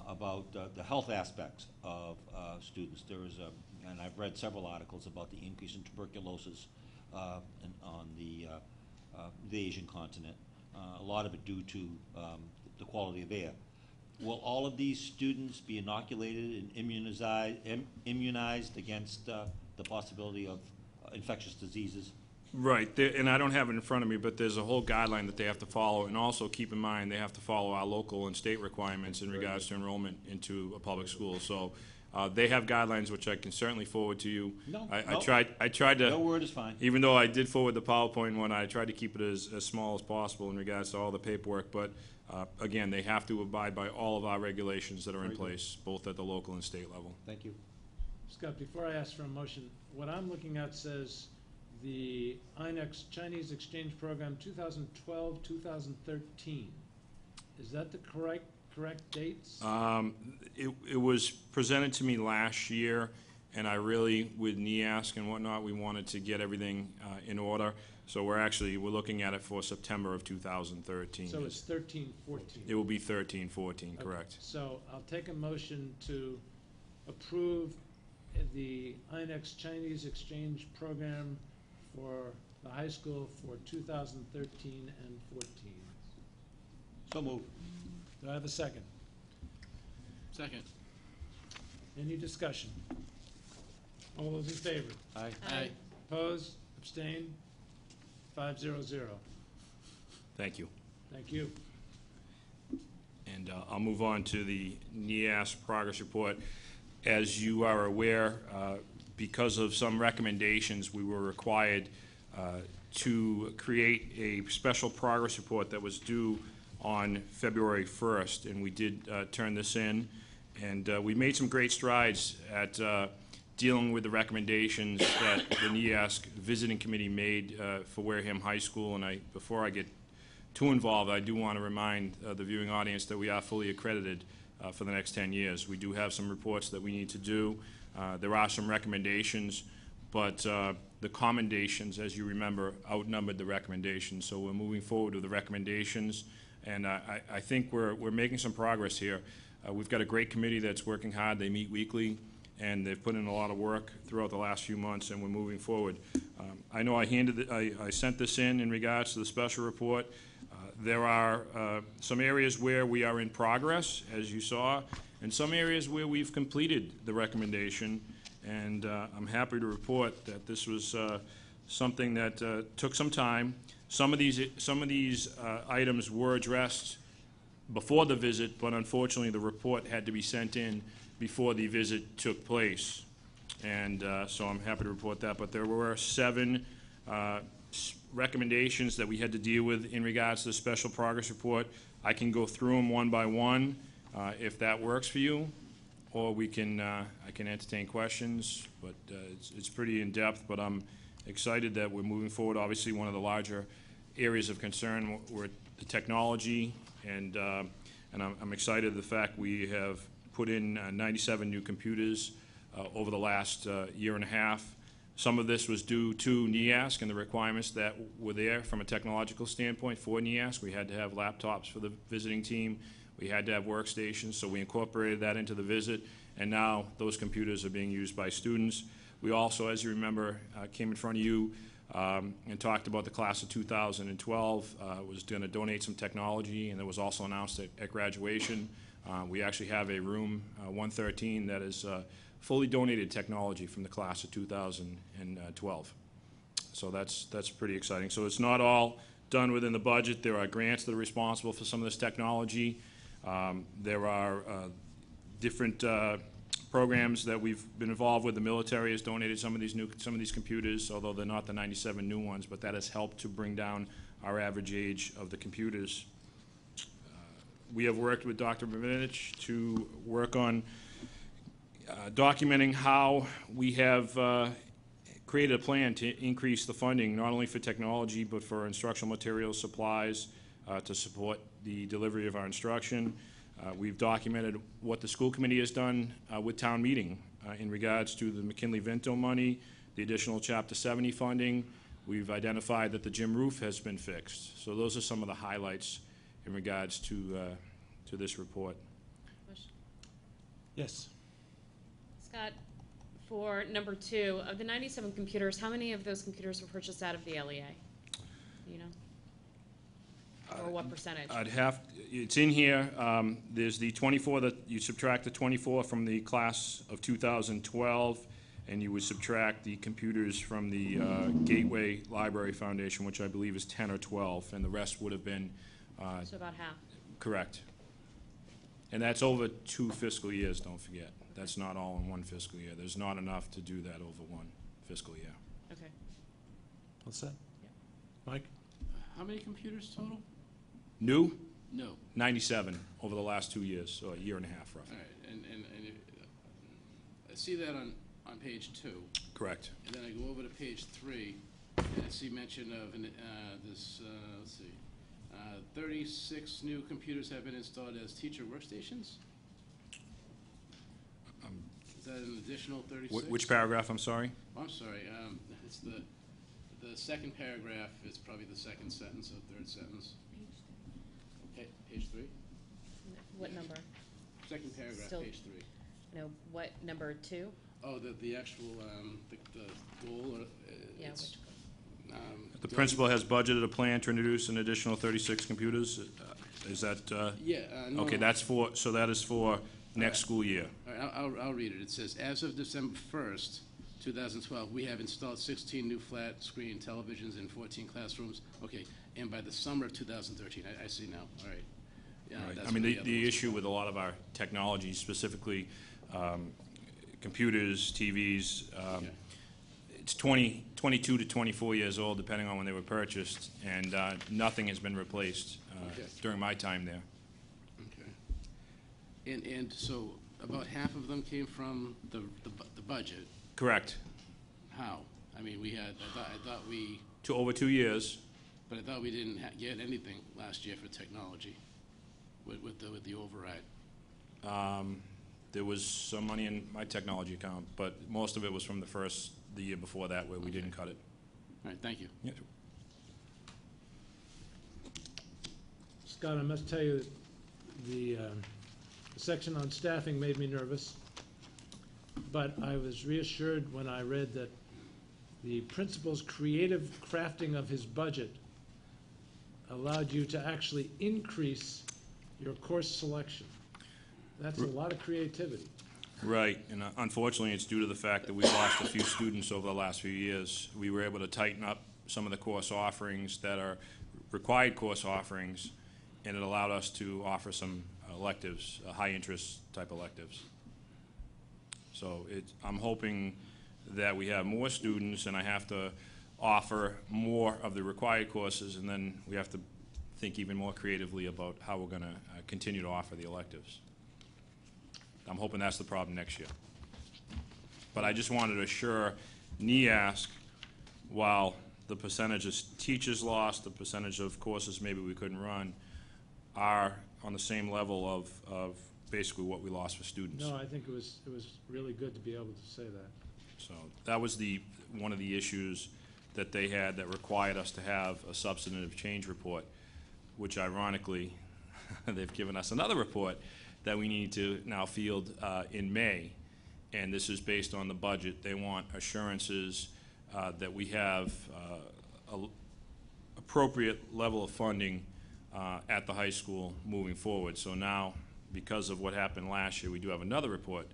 about the health aspects of students. There is and I've read several articles about the increase in tuberculosis on the Asian continent. A lot of it due to the quality of air. Will all of these students be inoculated and immunized against the possibility of infectious diseases? Right, and I don't have it in front of me, but there's a whole guideline that they have to follow, and also keep in mind they have to follow our local and state requirements in regards to enrollment into a public school. So they have guidelines which I can certainly forward to you. I tried to. No word is fine. Even though I did forward the PowerPoint one, I tried to keep it as small as possible in regards to all the paperwork. But again, they have to abide by all of our regulations that are in place, both at the local and state level. Thank you. Scott, before I ask for a motion, what I'm looking at says the INEX Chinese Exchange Program 2012-2013. Is that the correct dates? It was presented to me last year, and I really, with NEASC and whatnot, we wanted to get everything in order. So we're looking at it for September of 2013. So it's 13-14. It will be 13-14, correct. So I'll take a motion to approve the INEX Chinese Exchange Program for the high school for 2013 and 14. So moved. Do I have a second? Second. Any discussion? All those in favor? Aye. Aye. Opposed? Abstained? 500. Thank you. Thank you. And I'll move on to the NEAS progress report. As you are aware, because of some recommendations, we were required to create a special progress report that was due on February 1st, and we did turn this in. And we made some great strides at dealing with the recommendations that the NEAS visiting committee made for Wareham High School. And before I get too involved, I do want to remind the viewing audience that we are fully accredited for the next 10 years. We do have some reports that we need to do. There are some recommendations, but the commendations, as you remember, outnumbered the recommendations. So we're moving forward with the recommendations, and I think we're making some progress here. We've got a great committee that's working hard. They meet weekly, and they've put in a lot of work throughout the last few months, and we're moving forward. I know I sent this in regards to the special report. There are some areas where we are in progress, as you saw, and some areas where we've completed the recommendation. And I'm happy to report that this was something that took some time. Some of these items were addressed before the visit, but unfortunately the report had to be sent in before the visit took place. And so I'm happy to report that. But there were 7 recommendations that we had to deal with in regards to the special progress report. I can go through them one by one if that works for you, or I can entertain questions, but it's pretty in-depth, but I'm excited that we're moving forward. Obviously, one of the larger areas of concern were the technology, and I'm excited the fact we have put in 97 new computers over the last year and a half. Some of this was due to NEASC and the requirements that were there from a technological standpoint for NEASC. We had to have laptops for the visiting team. We had to have workstations, so we incorporated that into the visit, and now those computers are being used by students. We also, as you remember, came in front of you and talked about the class of 2012, was going to donate some technology, and it was also announced at graduation. We actually have a room, 113, that is fully donated technology from the class of 2012. So that's pretty exciting. So it's not all done within the budget. There are grants that are responsible for some of this technology. There are different programs that we've been involved with. The military has donated some of these computers, although they're not the 97 new ones, but that has helped to bring down our average age of the computers. We have worked with Dr. Bavinich to work on documenting how we have created a plan to increase the funding, not only for technology, but for instructional materials, supplies, to support the delivery of our instruction. We've documented what the school committee has done with town meeting in regards to the McKinley-Vento money, the additional Chapter 70 funding. We've identified that the gym roof has been fixed. So those are some of the highlights in regards to this report. Yes. Scott, for number 2, of the 97 computers, how many of those computers were purchased out of the LEA? Do you know? Or what percentage? It's in here. There's the 24 that you subtract the 24 from the class of 2012, and you would subtract the computers from the Gateway Library Foundation, which I believe is 10 or 12, and the rest would have been. So about half. Correct. And that's over 2 fiscal years, don't forget. That's not all in 1 fiscal year. There's not enough to do that over 1 fiscal year. Okay. What's that? Mike? How many computers total? New? No. 97 over the last 2 years, so a year and a half roughly. All right, and I see that on page 2. Correct. And then I go over to page 3, and I see mention of this, let's see, 36 new computers have been installed as teacher workstations? Is that an additional 36? Which paragraph, I'm sorry? Oh, I'm sorry, it's the second paragraph is probably the second sentence or third sentence. Page 3? What number? Second paragraph, Still- page 3. No, what, number 2? Oh, the actual, the goal, or, Yeah, it's, which do The I- principal has budgeted a plan to introduce an additional 36 computers. Is that, Yeah, no. okay, so that is for next school year. All right, I'll read it. It says, as of December 1st, 2012, we have installed 16 new flat-screen televisions in 14 classrooms. Okay, and by the summer of 2013, I see now, all right. Yeah, Right. that's I mean, what the other ones issue were. with a lot of our technology, specifically computers, TVs, Okay. it's 22 to 24 years old, depending on when they were purchased, and nothing has been replaced Okay. during my time there. Okay. And so about half of them came from the budget. Correct. How? I mean, I thought we, To over 2 years. but I thought we didn't get anything last year for technology with the override. There was some money in my technology account, but most of it was from the year before that, where we didn't cut it. All right, thank you. Yeah. Scott, I must tell you, the section on staffing made me nervous, but I was reassured when I read that the principal's creative crafting of his budget allowed you to actually increase your course selection. That's a lot of creativity. Right, and unfortunately, it's due to the fact that we've lost a few students over the last few years. We were able to tighten up some of the course offerings that are required course offerings, and it allowed us to offer some electives, high-interest type electives. So I'm hoping that we have more students, and I have to offer more of the required courses, and then we have to think even more creatively about how we're going to continue to offer the electives. I'm hoping that's the problem next year. But I just wanted to assure NEASC, while the percentage of teachers lost, the percentage of courses maybe we couldn't run, are on the same level of basically what we lost for students. No, I think it was really good to be able to say that. So that was one of the issues that they had that required us to have a substantive change report, which ironically, they've given us another report that we need to now field in May, and this is based on the budget. They want assurances that we have a appropriate level of funding at the high school moving forward. So now, because of what happened last year, we do have another report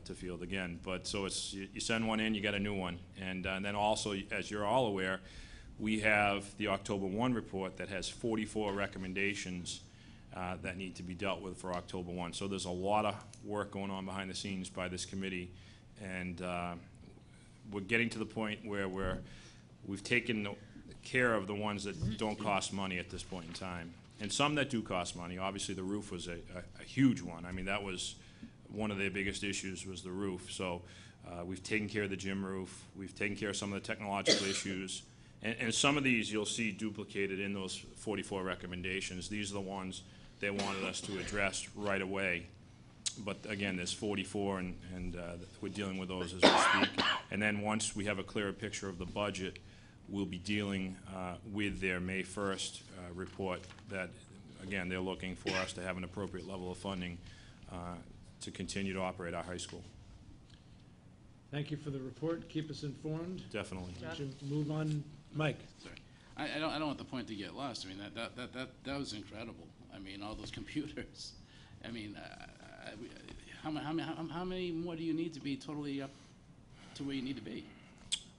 to field again. But so it's you send one in, you get a new one, and then also, as you're all aware, we have the October 1 report that has 44 recommendations that need to be dealt with for October 1. So there's a lot of work going on behind the scenes by this committee, and we're getting to the point where we've taken care of the ones that don't cost money at this point in time. And some that do cost money. Obviously, the roof was a huge one. I mean, that was one of their biggest issues, was the roof. So we've taken care of the gym roof. We've taken care of some of the technological issues. And some of these you'll see duplicated in those 44 recommendations. These are the ones they wanted us to address right away. But again, there's 44, and we're dealing with those as we speak. And then once we have a clearer picture of the budget, we'll be dealing with their May 1st report that, again, they're looking for us to have an appropriate level of funding to continue to operate our high school. Thank you for the report. Keep us informed. Definitely. We should move on. Mike? Sorry. I don't want the point to get lost. I mean, that was incredible. I mean, all those computers. I mean, how many more do you need to be totally up to where you need to be?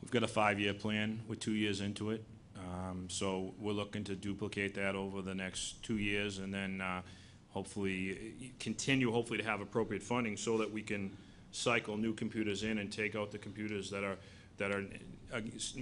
We've got a 5-year plan. We're 2 years into it. So we're looking to duplicate that over the next 2 years, and then hopefully to have appropriate funding so that we can cycle new computers in and take out the computers that are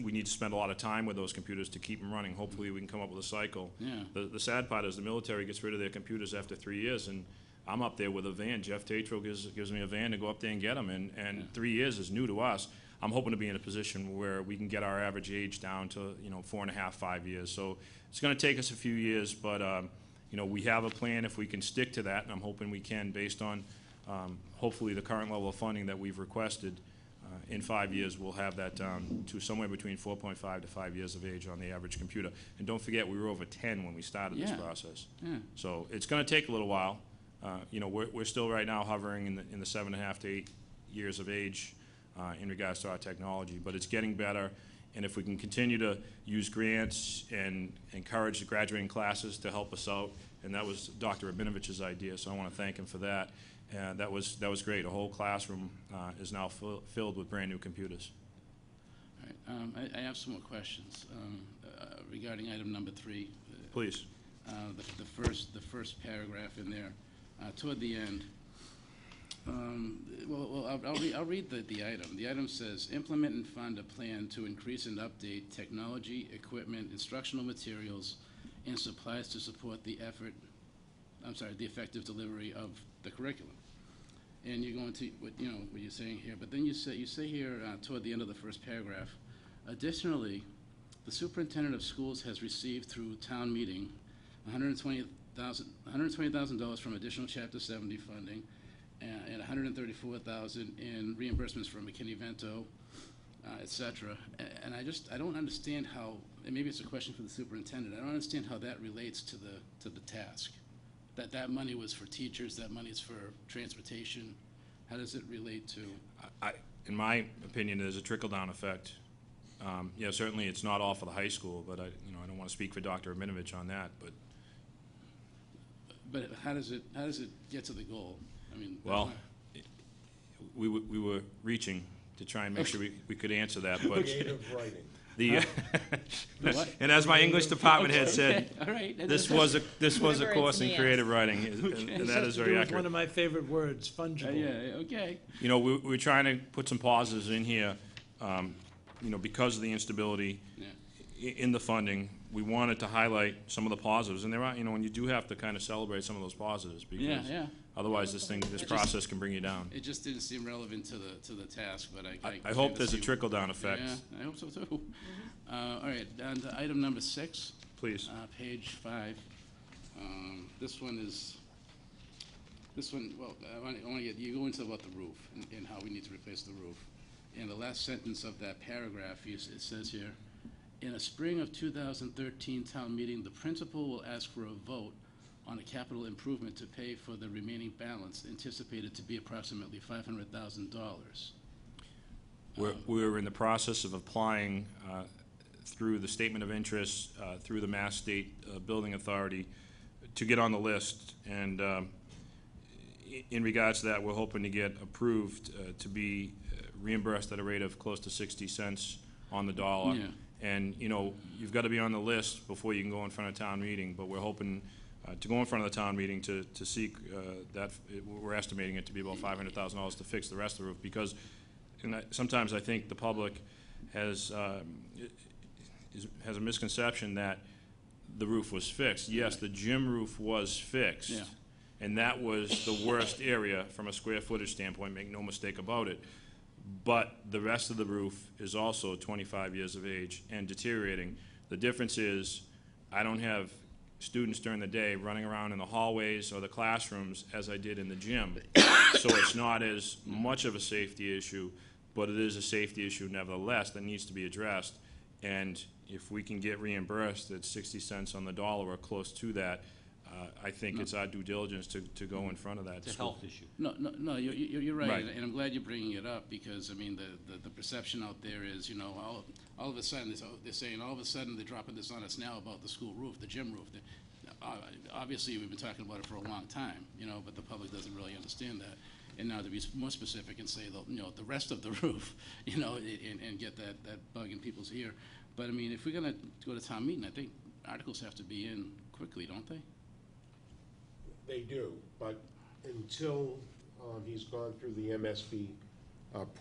we need to spend a lot of time with those computers to keep them running. Hopefully we can come up with a cycle. Yeah. The sad part is the military gets rid of their computers after 3 years, and I'm up there with a van. Jeff Tatro gives me a van to go up there and get them, and 3 years is new to us. I'm hoping to be in a position where we can get our average age down to 4.5, 5 years. So it's going to take us a few years, but we have a plan if we can stick to that, and I'm hoping we can based on hopefully the current level of funding that we've requested. In 5 years, we'll have that down to somewhere between 4.5 to 5 years of age on the average computer. And don't forget, we were over 10 when we started this process. Yeah. So it's going to take a little while. We're still right now hovering in the 7.5 to 8 years of age in regards to our technology, but it's getting better. And if we can continue to use grants and encourage the graduating classes to help us out, and that was Dr. Rabinovich's idea, so I want to thank him for that. That was great. A whole classroom is now filled with brand new computers. All right, I have some more questions regarding item number 3. Please. The first paragraph in there, toward the end. I'll read the item. The item says, implement and fund a plan to increase and update technology, equipment, instructional materials, and supplies to support the effective delivery of the curriculum. And you're going to, what you're saying here, but then you say here toward the end of the first paragraph, additionally, the superintendent of schools has received through town meeting $120,000 from additional Chapter 70 funding, and $134,000 in reimbursements from McKinney-Vento, et cetera. And I don't understand how, and maybe it's a question for the superintendent, I don't understand how that relates to the task. That money was for teachers, that money is for transportation. How does it relate to? In my opinion, there's a trickle-down effect. Yeah, certainly it's not all for the high school, but I don't want to speak for Dr. Rabinovich on that, but. But how does it get to the goal? I mean, well, we were reaching to try and make sure we could answer that, but Creative writing. And as my English department head said, all right. this was a course in yes. creative writing, and that is very accurate. One of my favorite words, fungible. Yeah, okay. We're trying to put some positives in here, because of the instability in the funding. We wanted to highlight some of the positives, and there are, and you do have to kind of celebrate some of those positives, because otherwise this process can bring you down. It just didn't seem relevant to the task, but I hope there's a trickle-down effect. Yeah, I hope so too. All right, down to item number 6. Please. Page 5. This one, well, I want to get, you go into about the roof and how we need to replace the roof. In the last sentence of that paragraph, it says here, in a spring of 2013 town meeting, the principal will ask for a vote on a capital improvement to pay for the remaining balance, anticipated to be approximately $500,000. We're in the process of applying through the statement of interest, through the Mass State Building Authority, to get on the list. And in regards to that, we're hoping to get approved to be reimbursed at a rate of close to 60 cents on the dollar. Yeah. And, you've got to be on the list before you can go in front of town meeting, but we're hoping to go in front of the town meeting to seek that. We're estimating it to be about $500,000 to fix the rest of the roof, because sometimes I think the public has a misconception that the roof was fixed. Yes, the gym roof was fixed. Yeah. And that was the worst area from a square footage standpoint, make no mistake about it. But the rest of the roof is also 25 years of age and deteriorating. The difference is I don't have students during the day running around in the hallways or the classrooms as I did in the gym. So it's not as much of a safety issue, but it is a safety issue nevertheless that needs to be addressed. And if we can get reimbursed at 60 cents on the dollar or close to that, I think it's our due diligence to go in front of that. It's a health issue. No, you're right, Right. and I'm glad you're bringing it up, because, I mean, the perception out there is, all of a sudden, they're saying, all of a sudden, they're dropping this on us now about the school roof, the gym roof. Obviously, we've been talking about it for a long time, but the public doesn't really understand that. And now to be more specific and say, the rest of the roof, and get that bug in people's ear. But, I mean, if we're going to go to town meeting, I think articles have to be in quickly, don't they? They do, but until he's gone through the MSB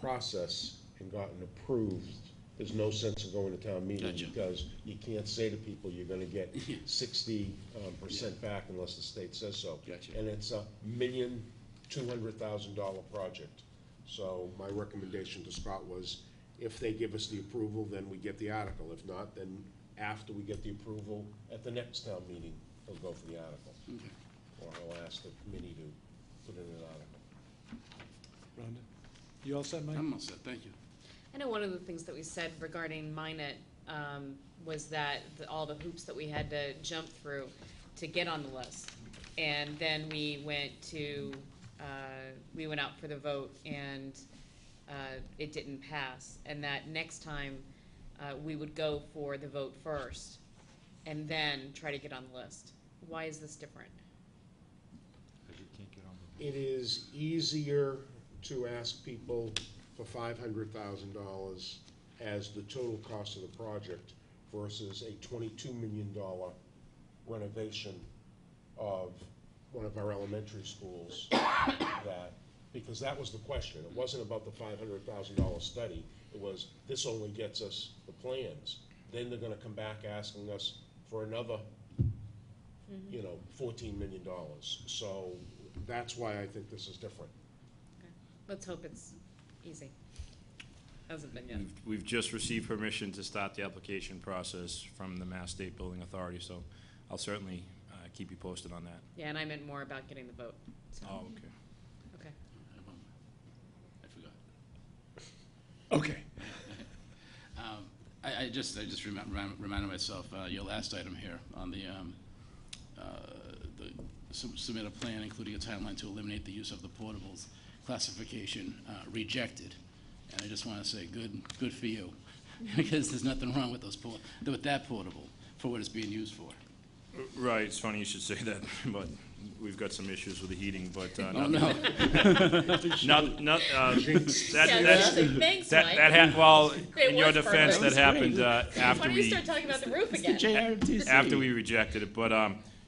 process and gotten approved, there's no sense in going to town meeting. Gotcha. Because you can't say to people you're gonna get 60% back unless the state says so. Gotcha. And it's $1,200,000 project. So my recommendation to Scott was, if they give us the approval, then we get the article. If not, then after we get the approval, at the next town meeting, he'll go for the article. Okay. Or I'll ask the committee to put in an article. Rhonda, you all set, Mike? I'm all set, thank you. I know one of the things that we said regarding Minot was that all the hoops that we had to jump through to get on the list. And then we went out for the vote, and it didn't pass, and that next time we would go for the vote first and then try to get on the list. Why is this different? Because you can't get on the. It is easier to ask people for $500,000 as the total cost of the project versus a $22 million renovation of one of our elementary schools. Because that was the question. It wasn't about the $500,000 study. It was, this only gets us the plans. Then they're gonna come back asking us for another, $14 million. So that's why I think this is different. Okay. Let's hope it's easy. Hasn't been yet. We've just received permission to start the application process from the Mass State Building Authority, so I'll certainly keep you posted on that. Yeah, and I meant more about getting the vote. So. Oh, okay. Okay. I forgot. Okay. I just reminded myself, your last item here on the submit a plan including a timeline to eliminate the use of the portables classification, rejected. And I just want to say, good for you, because there's nothing wrong with with that portable for what it's being used for. Right, it's funny you should say that, but we've got some issues with the heating, but Oh, no. Well, It in your was defense, perfect. that happened Why after don't you we, start talking about the roof again? after we rejected it, but,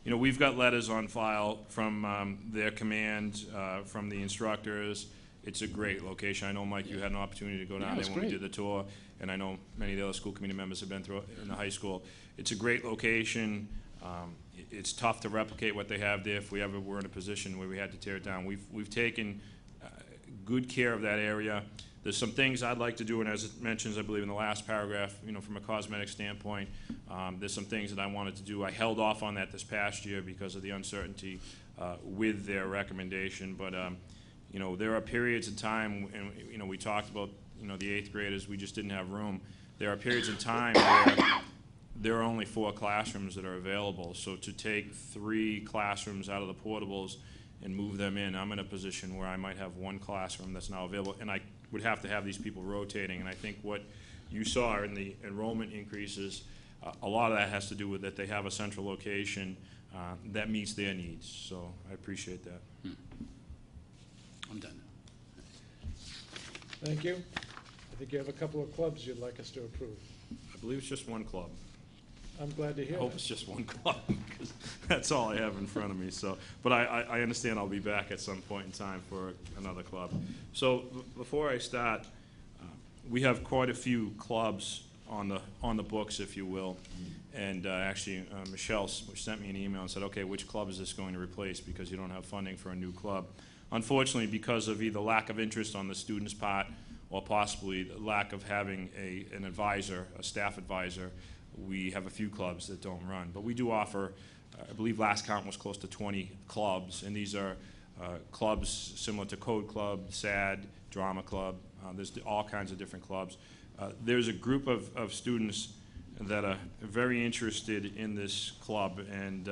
we've got letters on file from their command, from the instructors. It's a great location. I know, Mike, you had an opportunity to go down it's there when we great. did the tour, and I know many of the other school committee members have been through it in the high school. It's a great location. It's tough to replicate what they have there if we ever were in a position where we had to tear it down. We've taken good care of that area. There's some things I'd like to do, and as it mentions, I believe in the last paragraph, from a cosmetic standpoint, there's some things that I wanted to do. I held off on that this past year because of the uncertainty with their recommendation, but there are periods in time, and we talked about the 8th graders, we just didn't have room. There are periods in time where there are only 4 classrooms that are available. So to take 3 classrooms out of the portables and move them in, I'm in a position where I might have 1 classroom that's now available, and I would have to have these people rotating. And I think what you saw in the enrollment increases, a lot of that has to do with that they have a central location that meets their needs. So I appreciate that. I'm done. Thank you. I think you have a couple of clubs you'd like us to approve. I believe it's just 1 club. I'm glad to hear I hope that. it's just 1 club, because that's all I have in front of me. So, but I understand I'll be back at some point in time for another club. So before I start, we have quite a few clubs on the books, if you will. And actually, Michelle sent me an email and said, okay, which club is this going to replace, because you don't have funding for a new club. Unfortunately, because of either lack of interest on the students' part or possibly the lack of having an advisor, a staff advisor, we have a few clubs that don't run. But we do offer, I believe last count was close to 20 clubs, and these are clubs similar to Code Club, SAD, Drama Club. There's all kinds of different clubs. There's a group of students that are very interested in this club, and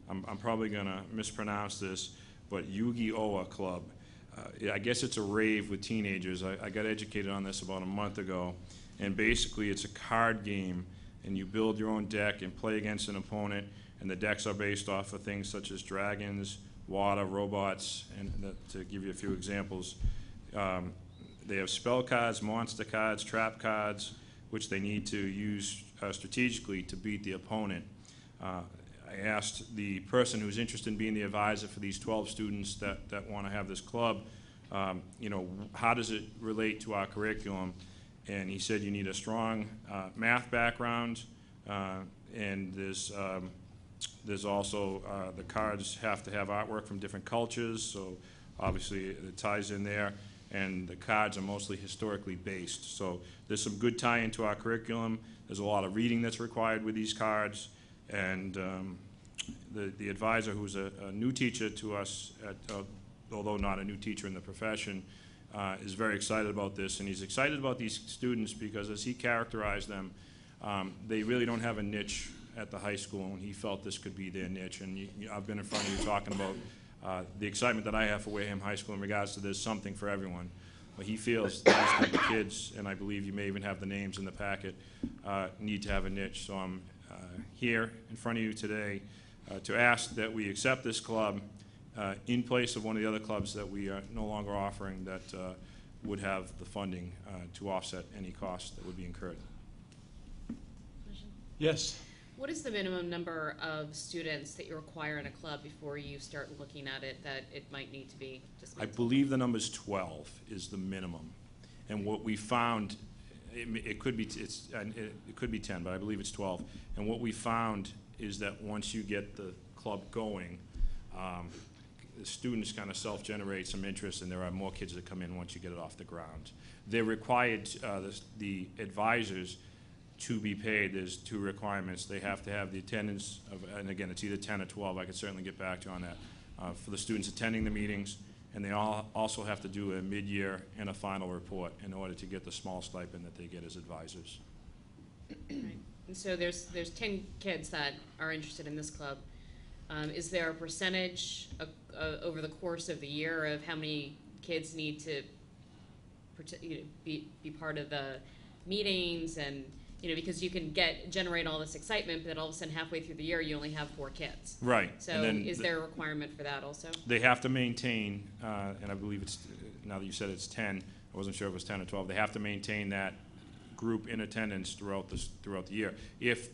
I'm probably going to mispronounce this, but Yu-Gi-Oh! Club. I guess it's a rave with teenagers. I got educated on this about a month ago, and basically it's a card game, and you build your own deck and play against an opponent, and the decks are based off of things such as dragons, water, robots, and to give you a few examples. They have spell cards, monster cards, trap cards, which they need to use strategically to beat the opponent. I asked the person who's interested in being the advisor for these 12 students that want to have this club, how does it relate to our curriculum? And he said you need a strong math background, and there's also the cards have to have artwork from different cultures, so obviously it ties in there, and the cards are mostly historically based. So there's some good tie into our curriculum. There's a lot of reading that's required with these cards, and the advisor, who's a new teacher to us, although not a new teacher in the profession, is very excited about this, and he's excited about these students because, as he characterized them, they really don't have a niche at the high school, and he felt this could be their niche. And I've been in front of you talking about the excitement that I have for Wareham High School in regards to there's something for everyone. But he feels that these group of kids, and I believe you may even have the names in the packet, need to have a niche. So I'm here in front of you today to ask that we accept this club in place of one of the other clubs that we are no longer offering that would have the funding to offset any costs that would be incurred. Yes. What is the minimum number of students that you require in a club before you start looking at it that it might need to be I dismantled? believe the number's 12 is the minimum. And what we found, it could be, it could be 10, but I believe it's 12. And what we found is that once you get the club going, the students kind of self-generate some interest, and there are more kids that come in once you get it off the ground. They're required, the advisors, to be paid. There's 2 requirements. They have to have the attendance of, and again, it's either 10 or 12. I could certainly get back to you on that. For the students attending the meetings, and they also have to do a mid-year and a final report in order to get the small stipend that they get as advisors. Right. And so there's 10 kids that are interested in this club. Is there a percentage over the course of the year of how many kids need to be part of the meetings, and because you can generate all this excitement, but then all of a sudden halfway through the year you only have 4 kids. Right. So And then is there a requirement for that also? They have to maintain, and I believe it's, now that you said it's 10, I wasn't sure if it was 10 or 12, they have to maintain that group in attendance throughout the year. If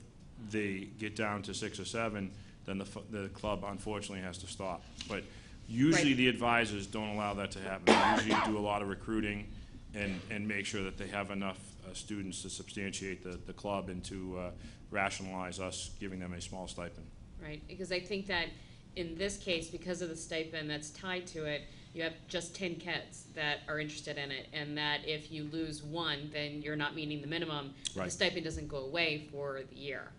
they get down to 6 or 7, then the club unfortunately has to stop. But usually Right. the advisors don't allow that to happen. They usually do a lot of recruiting and make sure that they have enough students to substantiate the club and to rationalize us giving them a small stipend. Right, because I think that in this case, because of the stipend that's tied to it, you have just 10 kids that are interested in it, and that if you lose 1, then you're not meeting the minimum. Right. The stipend doesn't go away for the year.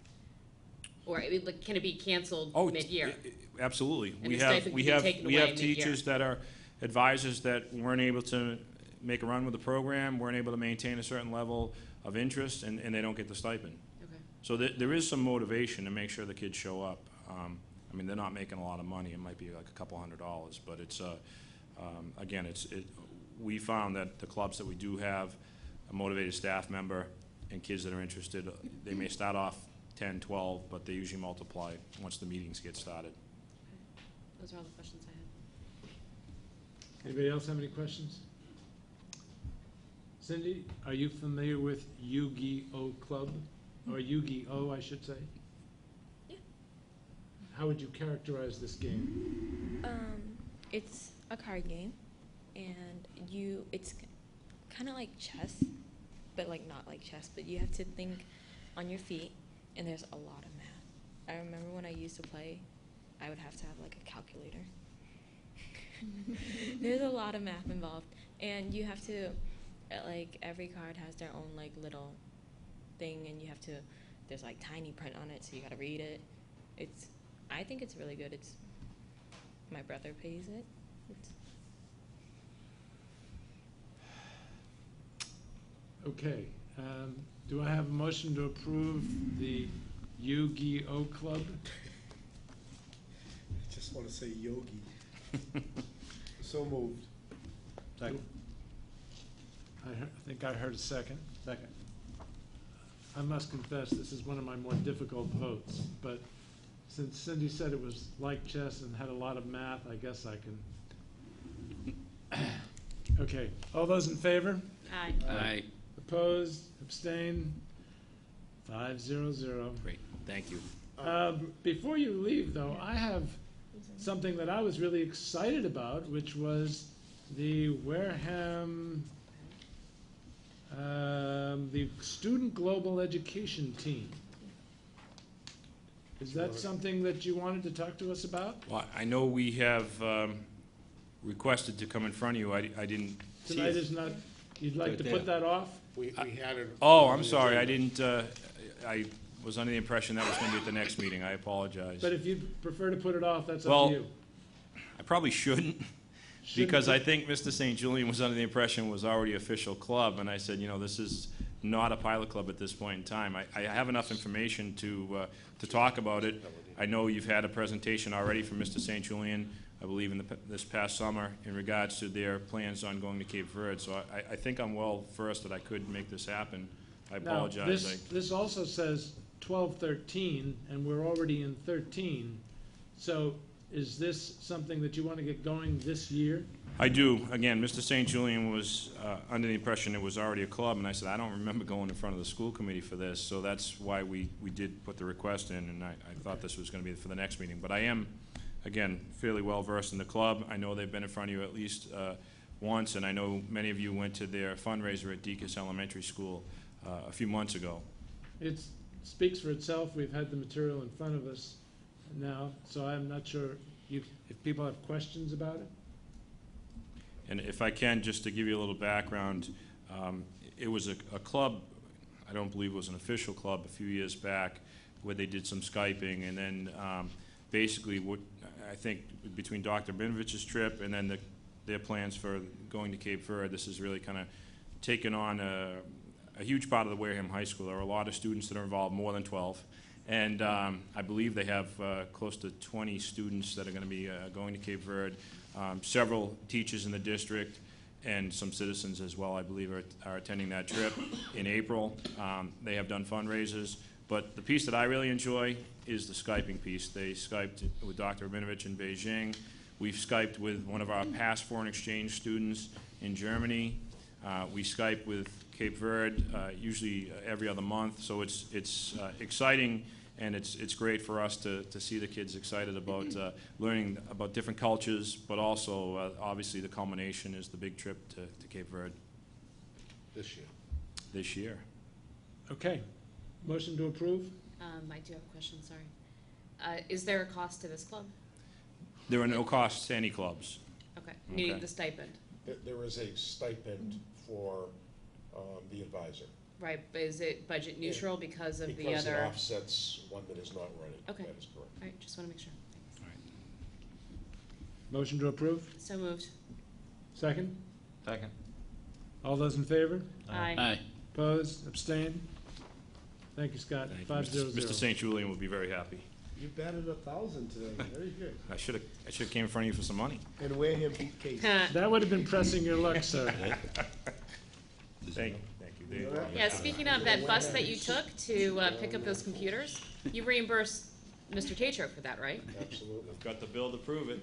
Or can it be canceled Oh, mid-year? Absolutely. And We the have, stipend we can be have, taken we away have mid-year. teachers that are advisors that weren't able to make a run with the program, weren't able to maintain a certain level of interest, and they don't get the stipend. Okay. So there is some motivation to make sure the kids show up. I mean, they're not making a lot of money. It might be like a couple $100s, but it's, again, we found that the clubs that we do have a motivated staff member and kids that are interested, they may start off 10, 12, but they usually multiply once the meetings get started. Those are all the questions I had. Anybody else have any questions? Cindy, are you familiar with Yu-Gi-Oh Club? Or Yu-Gi-Oh, I should say? Yeah. How would you characterize this game? It's a card game, and it's kind of like chess, but like not like chess, but you have to think on your feet, and there's a lot of math. I remember when I used to play, I would have to have like a calculator. There's a lot of math involved, and you have to, like, every card has their own like little thing, and you have to, there's like tiny print on it, so you gotta read it. I think it's really good. My brother pays it. Okay, do I have a motion to approve the Yu-Gi-Oh Club? I just want to say yogi. So moved. Second. I think I heard a second. Second. I must confess, this is one of my more difficult votes, but since Cindy said it was like chess and had a lot of math, I guess I can. Okay, all those in favor? Aye. Aye. Opposed, abstain, 5-0-0. Great, thank you. Before you leave, though, I have something that I was really excited about, which was the Wareham, the Student Global Education Team. Is that something that you wanted to talk to us about? Well, I know we have requested to come in front of you. I didn't see Tonight it. is not, you'd like to Good put that off? We had it. Oh, I'm sorry, I didn't, I was under the impression that was gonna be at the next meeting. I apologize. But if you'd prefer to put it off, that's up Well, to you. I probably shouldn't, because I think Mr. St. Julian was under the impression it was already official club, and I said, this is not a pilot club at this point in time. I have enough information to talk about it. I know you've had a presentation already from Mr. St. Julian. I believe, this past summer in regards to their plans on going to Cape Verde. So I think I'm well versed that I could make this happen. I Now, apologize. this also says 12-13, and we're already in 13. So is this something that you want to get going this year? I do. Again, Mr. St. Julian was under the impression it was already a club, and I said, I don't remember going in front of the school committee for this, so that's why we did put the request in, and I thought this was going to be for the next meeting. But I am, again, fairly well-versed in the club. I know they've been in front of you at least once, and I know many of you went to their fundraiser at Deacon's Elementary School a few months ago. It speaks for itself. We've had the material in front of us now, so I'm not sure if people have questions about it. And if I can, just to give you a little background, it was a club, I don't believe it was an official club, a few years back, where they did some Skyping, and then basically what I think between Dr. Binovich's trip and then their plans for going to Cape Verde, this has really kind of taken on a huge part of the Wareham High School. There are a lot of students that are involved, more than 12. And I believe they have close to 20 students that are going to be going to Cape Verde. Several teachers in the district and some citizens as well, I believe, are attending that trip in April. They have done fundraisers. But the piece that I really enjoy is the Skyping piece. They Skyped with Dr. Rabinovich in Beijing. We've Skyped with one of our past foreign exchange students in Germany. We Skype with Cape Verde usually every other month. So it's exciting, and it's great for us to see the kids excited about learning about different cultures, but also obviously the culmination is the big trip to Cape Verde This year. this year. Okay. Motion to approve? I do have a question, sorry. Is there a cost to this club? There are no costs to any clubs. Okay, meaning Okay. the stipend, There is a stipend for the advisor. right, but is it budget neutral because of the Because it other? offsets one that is not running. Okay. That is correct. All right, just want to make sure. Thanks. Motion to approve? So moved. Second? Second. All those in favor? Aye. Aye. Opposed? Abstained? Thank you, Scott. Thank you. 500. Mr. St. Julian will be very happy. You batted 1,000 today, very good. I should have came in front of you for some money. And Wareham beat Case. That would have been pressing your luck, sir. Thank you. There you go. Yeah, speaking of that bus that you took to pick up those computers, you reimbursed Mr. Tatro for that, right? Absolutely. I've got the bill to prove it.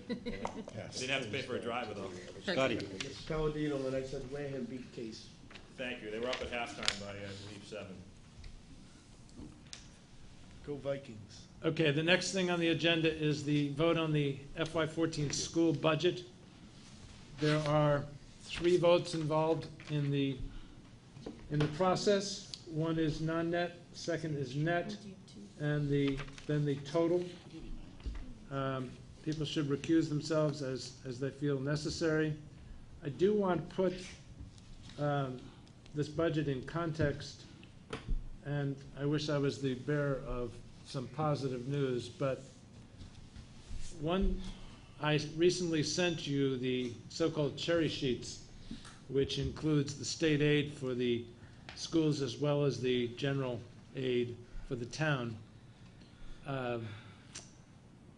Yes. Didn't have to pay for a driver, though. Scotty. It's Palladino, and I said Wareham beat Case. Thank you. They were up at halftime by, I believe, 7. Go Vikings. Okay, the next thing on the agenda is the vote on the FY14 school budget. There are 3 votes involved in the process. One is non-net, second is net, and then the total. People should recuse themselves as they feel necessary. I do want to put this budget in context, and I wish I was the bearer of some positive news, but I recently sent you the so-called cherry sheets, which includes the state aid for the schools as well as the general aid for the town.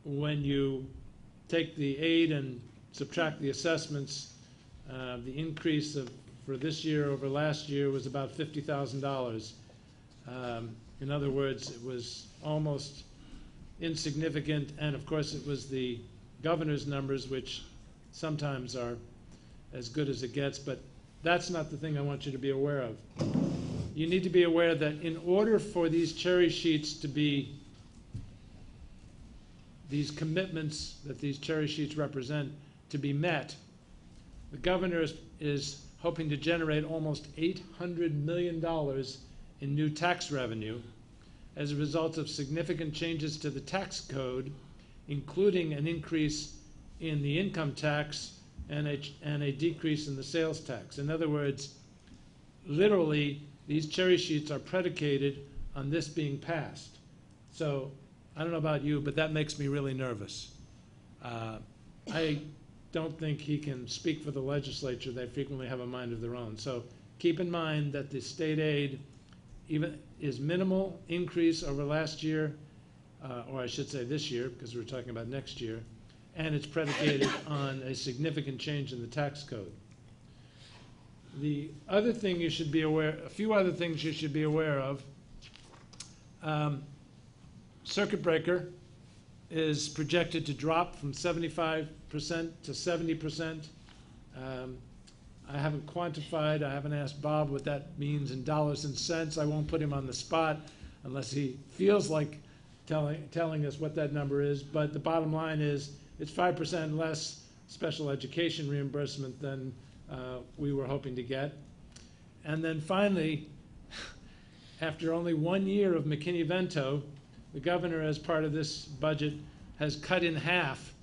When you take the aid and subtract the assessments, the increase for this year over last year was about $50,000. In other words, it was almost insignificant, and of course it was the governor's numbers, which sometimes are as good as it gets, but that's not the thing I want you to be aware of. You need to be aware that in order for these cherry sheets to be, these commitments that these cherry sheets represent to be met, the governor is hoping to generate almost $800 million in new tax revenue as a result of significant changes to the tax code, including an increase in the income tax and a decrease in the sales tax. In other words, literally, these cherry sheets are predicated on this being passed. So I don't know about you, but that makes me really nervous. I don't think he can speak for the legislature. They frequently have a mind of their own. So keep in mind that the state aid even is minimal increase over last year, or I should say this year, because we're talking about next year. and it's predicated on a significant change in the tax code. The other thing you should be aware, a few other things you should be aware of. Circuit breaker is projected to drop from 75% to 70%. I haven't quantified, I haven't asked Bob what that means in dollars and cents. I won't put him on the spot unless he feels like telling us what that number is. But the bottom line is it's 5% less special education reimbursement than we were hoping to get. And then finally, after only 1 year of McKinney-Vento, the governor, as part of this budget, has cut in half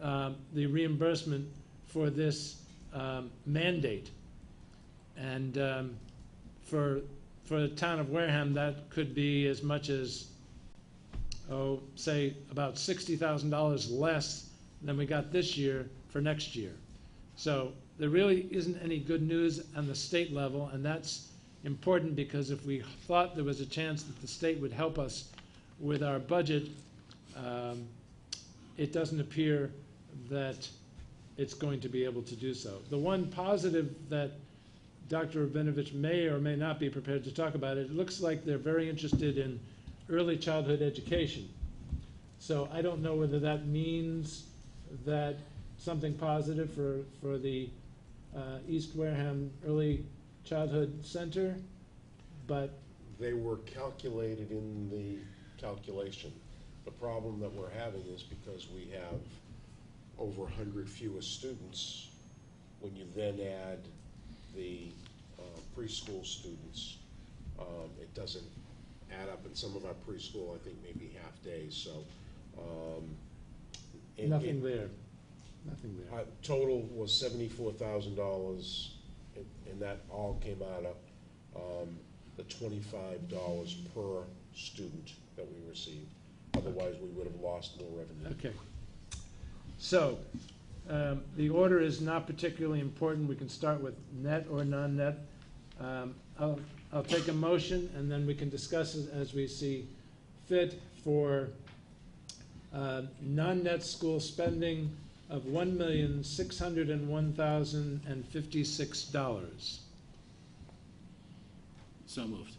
the reimbursement for this mandate. And for the town of Wareham, that could be as much as, say, about $60,000 less than we got this year for next year. So there really isn't any good news on the state level, and that's important because if we thought there was a chance that the state would help us with our budget, it doesn't appear that it's going to be able to do so. The one positive that Dr. Rabinovich may or may not be prepared to talk about, it looks like they're very interested in early childhood education. So I don't know whether that means that something positive for the East Wareham Early Childhood Center, but They were calculated in the calculation. The problem that we're having is because we have over 100 fewer students, when you then add the preschool students, it doesn't add up. In some of our preschool, I think maybe half days, so. nothing there. Nothing there. Total was $74,000, and that all came out of the $25 per student that we received. Otherwise, we would have lost more revenue. Okay. So, the order is not particularly important. We can start with net or non-net. I'll take a motion, and then we can discuss it as we see fit for non-net school spending of $1,601,056. So moved.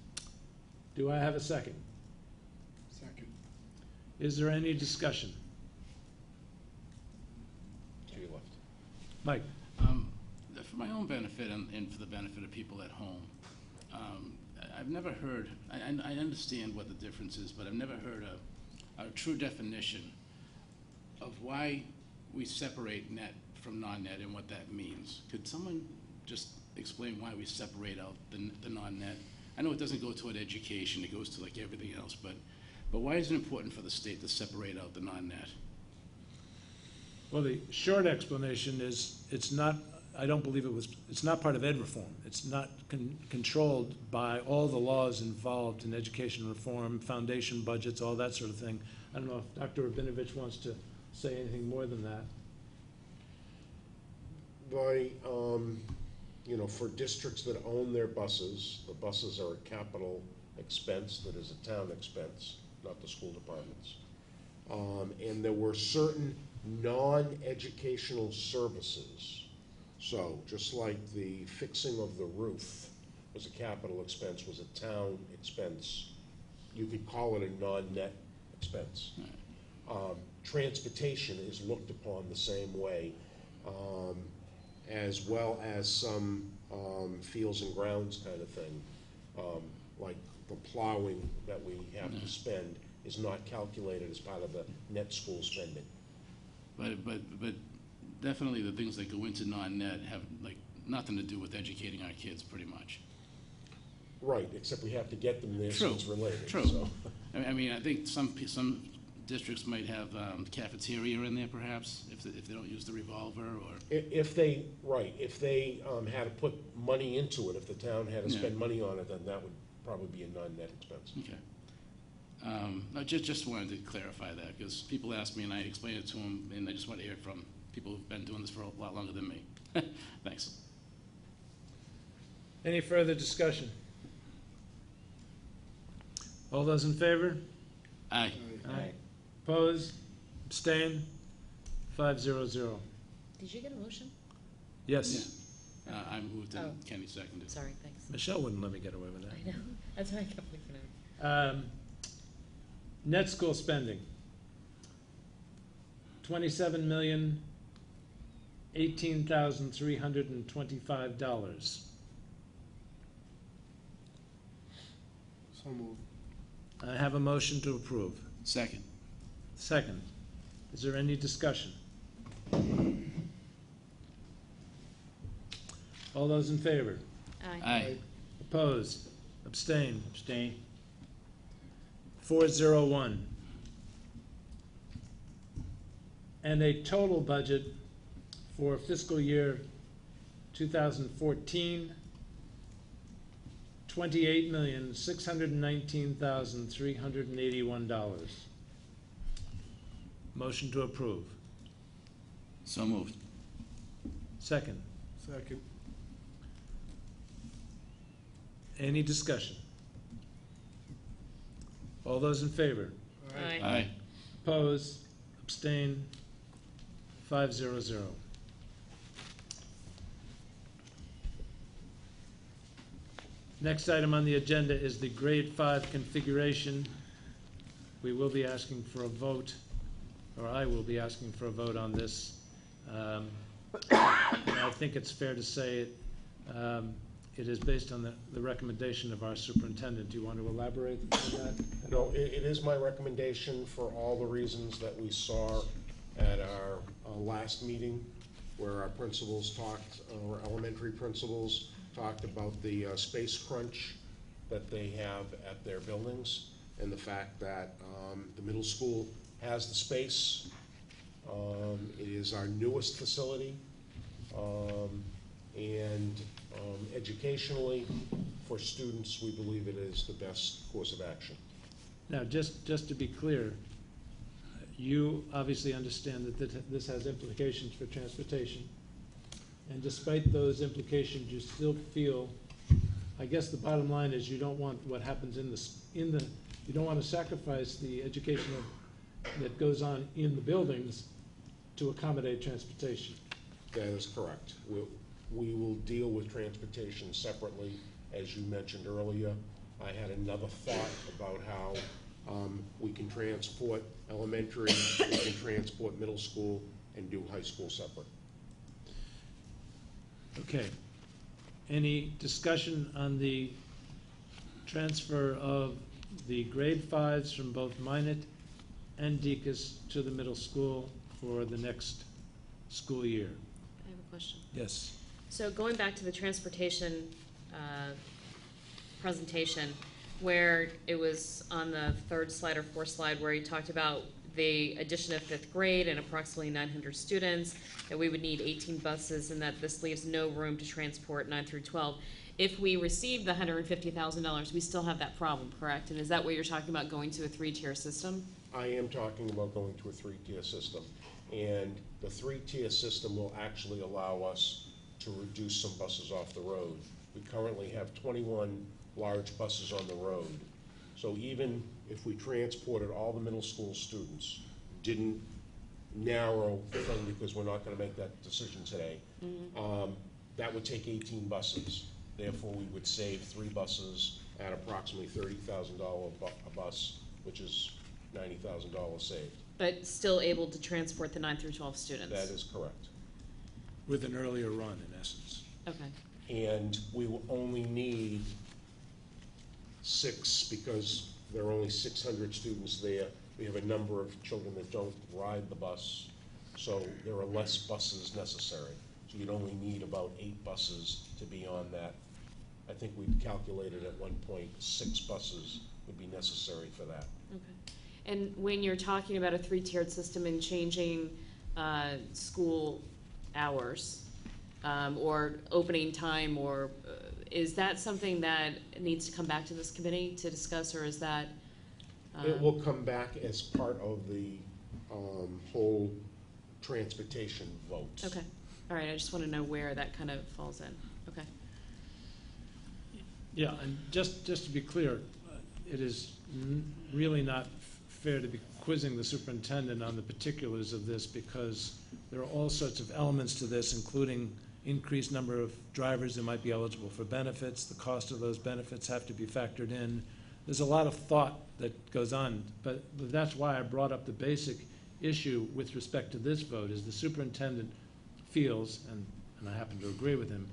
Do I have a second? Second. Is there any discussion? To your left. Mike? For my own benefit and for the benefit of people at home, I've never heard, I understand what the difference is, but I've never heard a true definition of why we separate net from non-net and what that means. Could someone just explain why we separate out the non-net? I know it doesn't go toward education, it goes to like everything else, but why is it important for the state to separate out the non-net? Well, the short explanation is it's not, I don't believe it's not part of ed reform. It's not controlled by all the laws involved in education reform, foundation budgets, all that sort of thing. I don't know if Dr. Rabinovich wants to say anything more than that. By, for districts that own their buses, the buses are a capital expense that is a town expense, not the school departments. And there were certain non-educational services. So just like the fixing of the roof was a capital expense, was a town expense, you could call it a non-net expense. Transportation is looked upon the same way, as well as some fields and grounds kind of thing, like the plowing that we have to spend is not calculated as part of the net school spending. But definitely the things that go into non-net have like nothing to do with educating our kids, pretty much. Right, except we have to get them there so it's related. True. So. I mean, I think some districts might have cafeteria in there, perhaps, if they don't use the revolver, or. If they had to put money into it, if the town had to spend money on it, then that would probably be a non-net expense. Okay. I just wanted to clarify that, because people ask me and I explain it to them, and I just want to hear it from people who've been doing this for a lot longer than me. Thanks. Any further discussion? All those in favor? Aye. Aye. Opposed? Abstain? 500. Did you get a motion? Yes. I moved Oh. and Kenny seconded. Sorry, thanks. Michelle wouldn't let me get away with that. I know, that's why I kept looking at it. Net school spending, $27,018,325. So moved. I have a motion to approve. Second. Second, is there any discussion? All those in favor? Aye. Opposed? Abstain? Abstain. 401. And a total budget for fiscal year 2014, $28,619,381. Motion to approve. So moved. Second. Second. Any discussion? All those in favor? Aye. Oppose? Abstain? 500. Next item on the agenda is the grade 5 configuration. We will be asking for a vote, or I will be asking for a vote on this. And I think it's fair to say it is based on the recommendation of our superintendent. Do you want to elaborate on that? No, it is my recommendation for all the reasons that we saw at our last meeting, where our principals talked, our elementary principals talked about the space crunch that they have at their buildings, and the fact that the middle school has the space. It is our newest facility, and educationally, for students, we believe it is the best course of action. Now, just to be clear, you obviously understand that this has implications for transportation. And despite those implications, you still feel, I guess the bottom line is you don't want what happens you don't want to sacrifice the education that goes on in the buildings to accommodate transportation. That is correct. We will deal with transportation separately, as you mentioned earlier. I had another thought about how we can transport elementary, we can transport middle school, and do high school separate. Okay. Any discussion on the transfer of the grade 5s from both Minot and Deacon's to the middle school for the next school year? I have a question. Yes. So going back to the transportation presentation, where it was on the third slide or fourth slide, where you talked about the addition of 5th grade and approximately 900 students, that we would need 18 buses, and that this leaves no room to transport 9 through 12. If we receive the $150,000, we still have that problem, correct? And is that what you're talking about, going to a 3-tier system? I am talking about going to a 3-tier system. And the 3-tier system will actually allow us to reduce some buses off the road. We currently have 21 large buses on the road. So even if we transported all the middle school students, didn't narrow the thing because we're not gonna make that decision today, that would take 18 buses. Therefore, we would save 3 buses at approximately $30,000 a bus, which is $90,000 saved. But still able to transport the 9 through 12 students? That is correct. With an earlier run, in essence. Okay. And we will only need 6 because there are only 600 students there. We have a number of children that don't ride the bus, so there are less buses necessary. So you'd only need about 8 buses to be on that. I think we've calculated at one point 6 buses would be necessary for that. Okay. And when you're talking about a 3-tiered system and changing school hours or opening time, or is that something that needs to come back to this committee to discuss, or is that? It will come back as part of the whole transportation vote. Okay. All right. I just want to know where that kind of falls in. Okay. Yeah, and just to be clear, it is really not fair to be quizzing the superintendent on the particulars of this, because there are all sorts of elements to this, including increased number of drivers that might be eligible for benefits. The cost of those benefits have to be factored in. There's a lot of thought that goes on, but that's why I brought up the basic issue with respect to this vote, is the superintendent feels, and I happen to agree with him,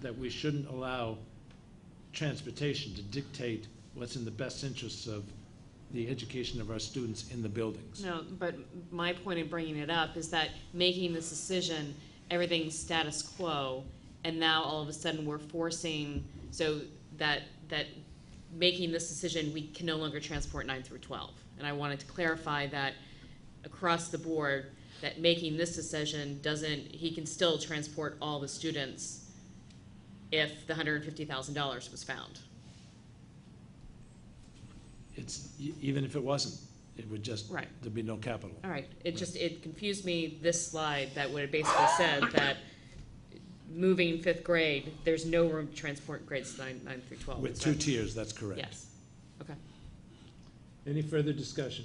that we shouldn't allow transportation to dictate what's in the best interests of the education of our students in the buildings. No, but my point in bringing it up is that making this decision, everything's status quo, and now all of a sudden we're forcing, so that making this decision, we can no longer transport 9 through 12. And I wanted to clarify that across the board, that making this decision doesn't, he can still transport all the students if the $150,000 was found. It's, even if it wasn't, it would just, Right. there'd be no capital. All right, it confused me, this slide, that would have basically said that moving fifth grade, there's no room to transport grades 9 through 12. With Is two that- tiers, that's correct. Yes, okay. Any further discussion?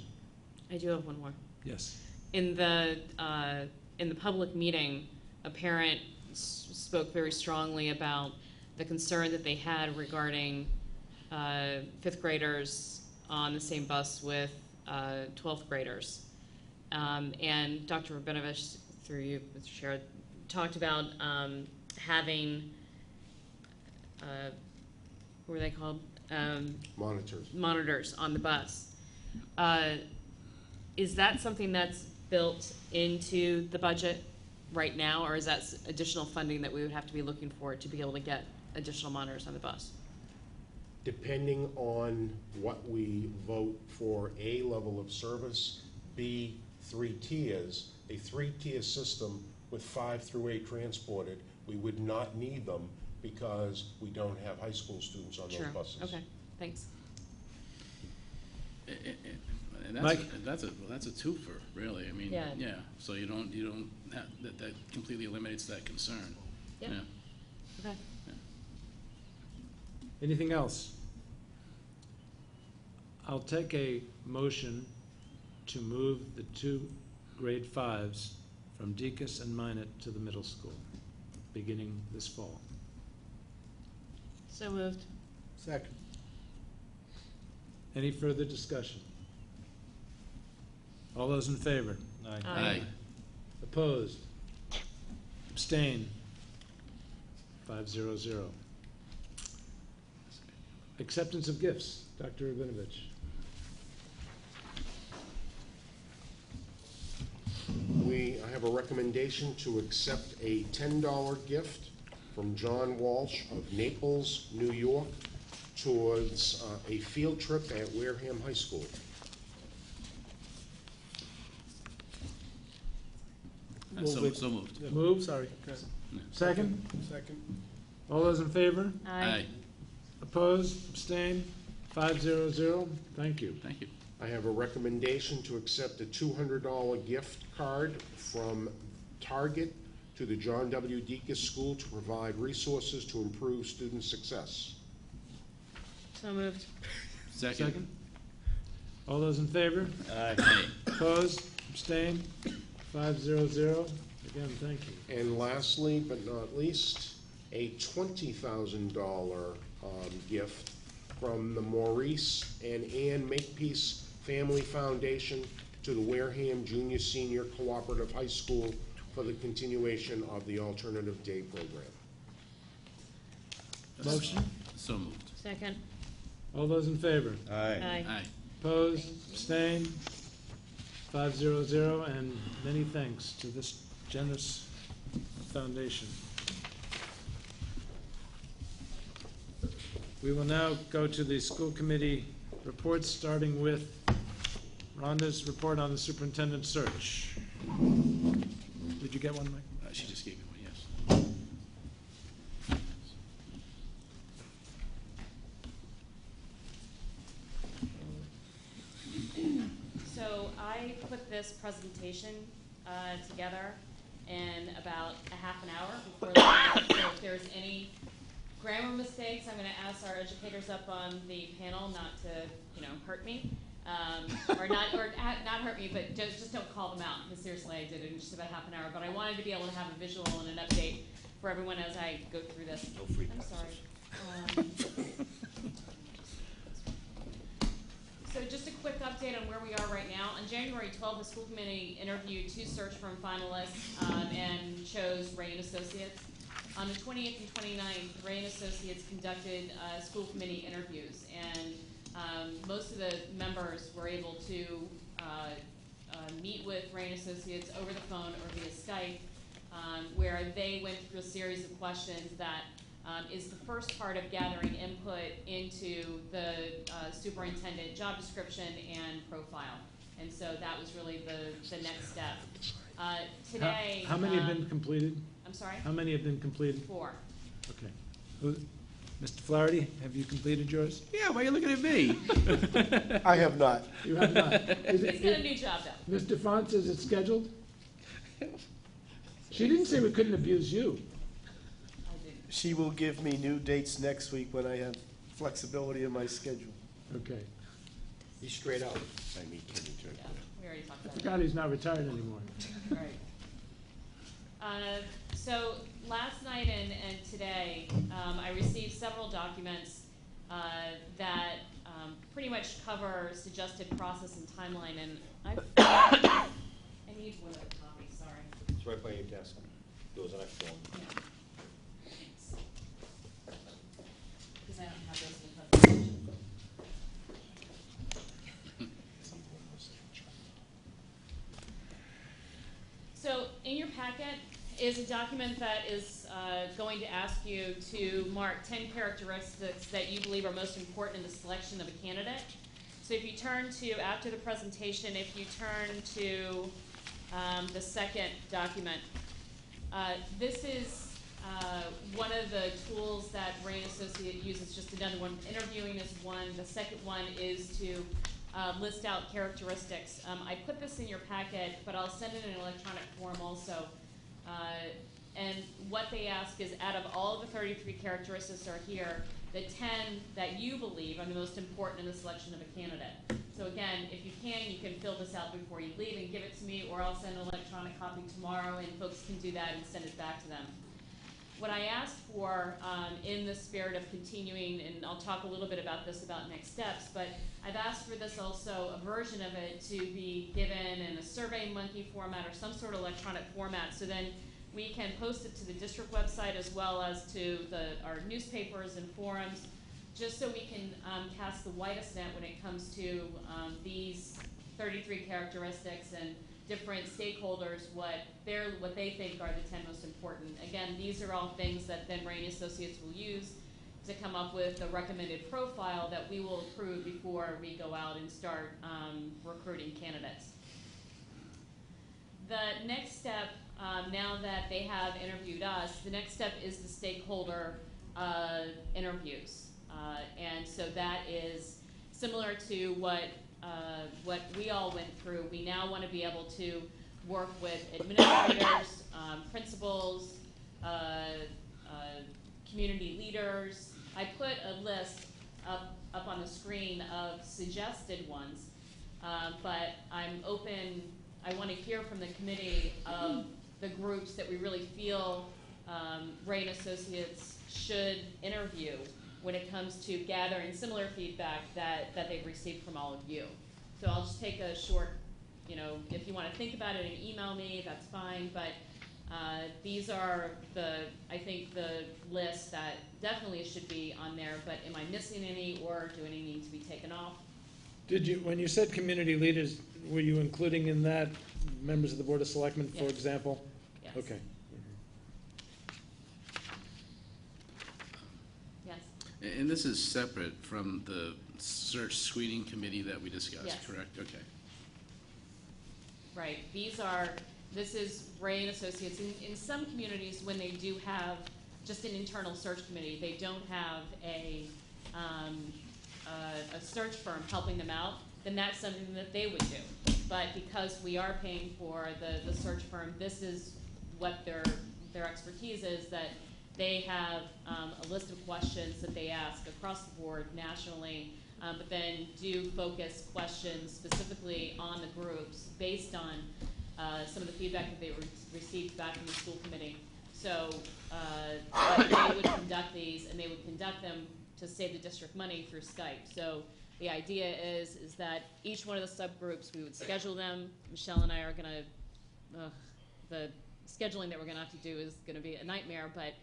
I do have one more. Yes. In the public meeting, a parent spoke very strongly about the concern that they had regarding fifth graders on the same bus with 12th graders. And Dr. Rabinovich, through you, Mr. Chair, talked about having, what were they called? Monitors on the bus. Is that something that's built into the budget right now, or is that additional funding that we would have to be looking for to be able to get additional monitors on the bus? Depending on what we vote for A, level of service, B, 3 tiers, a 3-tier system with 5 through 8 transported, we would not need them because we don't have high school students on those Sure. buses. Okay, thanks. And Mike? that's a twofer, really. I mean, Yeah. yeah. So you don't have, that completely eliminates that concern. Yep. Yeah. Okay. Anything else? I'll take a motion to move the 2 grade 5s from Deacon's and Minot to the middle school, beginning this fall. So moved. Second. Any further discussion? All those in favor? Aye. Opposed? Abstain? 500. Acceptance of gifts, Dr. Rabinovich. I have a recommendation to accept a $10 gift from John Walsh of Naples, New York, towards a field trip at Wareham High School. So moved. Move, sorry. Second? Second. All those in favor? Aye. Opposed? Abstain? 500. Thank you. Thank you. I have a recommendation to accept a $200 gift card from Target to the John W. Deacon School to provide resources to improve student success. So moved. Second? All those in favor? Aye. Opposed? Abstain? 500. Again, thank you. And lastly, but not least, a $20,000 gift from the Maurice and Ann Makepeace Family Foundation to the Wareham Junior Senior Cooperative High School for the continuation of the alternative day program. Motion? So moved. Second. All those in favor? Aye. Aye. Opposed? Abstain? 500. And many thanks to this generous foundation. We will now go to the school committee reports, starting with Rhonda's report on the superintendent search. Did you get one, Mike? She just gave me one, yes. So I put this presentation together in about a half an hour before the meeting. So if there's any grammar mistakes, I'm going to ask our educators up on the panel not to, hurt me. not hurt me, but just don't call them out, because seriously, I did it in just about half an hour, but I wanted to be able to have a visual and an update for everyone as I go through this. No free I'm passes. sorry. So just a quick update on where we are right now. On January 12th, the school committee interviewed 2 search firm finalists and chose Ray & Associates. On the 28th and 29th, Ray & Associates conducted school committee interviews, and most of the members were able to meet with Ray & Associates over the phone or via Skype, where they went through a series of questions that is the first part of gathering input into the superintendent job description and profile. And so that was really the next step. Today. How many have been completed? I'm sorry? How many have been completed? 4. Okay. Mr. Flaherty, have you completed yours? Yeah, why are you looking at me? I have not. You have not. He's got a new job, though. Mr. Font, is it scheduled? She didn't say we couldn't abuse you. I did. She will give me new dates next week when I have flexibility in my schedule. Okay. He's straight out. I mean, Kenny, too. Yeah, we already talked I about it. forgot he's not retired anymore. Right. So last night and today, I received several documents that pretty much cover suggested process and timeline, and I need one other copy, sorry. It's right by your desk. There was an extra one. Yeah. Thanks. Because I don't have those in the presentation. So in your packet is a document that is going to ask you to mark 10 characteristics that you believe are most important in the selection of a candidate. So if you turn to, after the presentation, if you turn to the second document, this is one of the tools that Ray & Associate uses, just another one. Interviewing is one. The second one is to list out characteristics. I put this in your packet, but I'll send it in an electronic form also. And what they ask is, out of all the 33 characteristics are here, the 10 that you believe are the most important in the selection of a candidate. So again, if you can fill this out before you leave and give it to me, or I'll send an electronic copy tomorrow, and folks can do that and send it back to them. What I asked for, in the spirit of continuing, and I'll talk a little bit about this about next steps, but I've asked for this also, a version of it, to be given in a SurveyMonkey format or some sort of electronic format, so then we can post it to the district website as well as to our newspapers and forums, just so we can cast the widest net when it comes to these 33 characteristics and different stakeholders, what they think are the 10 most important. Again, these are all things that then Ray & Associates will use to come up with a recommended profile that we will approve before we go out and start recruiting candidates. The next step, now that they have interviewed us, the next step is the stakeholder interviews. And so that is similar to what we all went through. We now want to be able to work with administrators, principals, community leaders. I put a list up on the screen of suggested ones, but I'm open. I want to hear from the committee of the groups that we really feel Ray & Associates should interview when it comes to gathering similar feedback that they've received from all of you. So I'll just take a short, if you want to think about it and email me, that's fine, but these are I think the list that definitely should be on there, but am I missing any, or do any need to be taken off? When you said community leaders, were you including in that members of the Board of Selectmen, for Yes. example? Yes. Okay. Yes. And this is separate from the search screening committee that we discussed, Yes. correct? Okay. Right. This is Ray & Associates. In some communities, when they do have just an internal search committee, they don't have a search firm helping them out, then that's something that they would do. But because we are paying for the search firm, this is what their expertise is, that they have a list of questions that they ask across the board nationally but then do focus questions specifically on the groups based on some of the feedback that they received back from the school committee. So they would conduct these, and they would conduct them to save the district money through Skype. So the idea is that each one of the subgroups, we would schedule them. Michelle and I are gonna, the scheduling that we're gonna have to do is gonna be a nightmare, but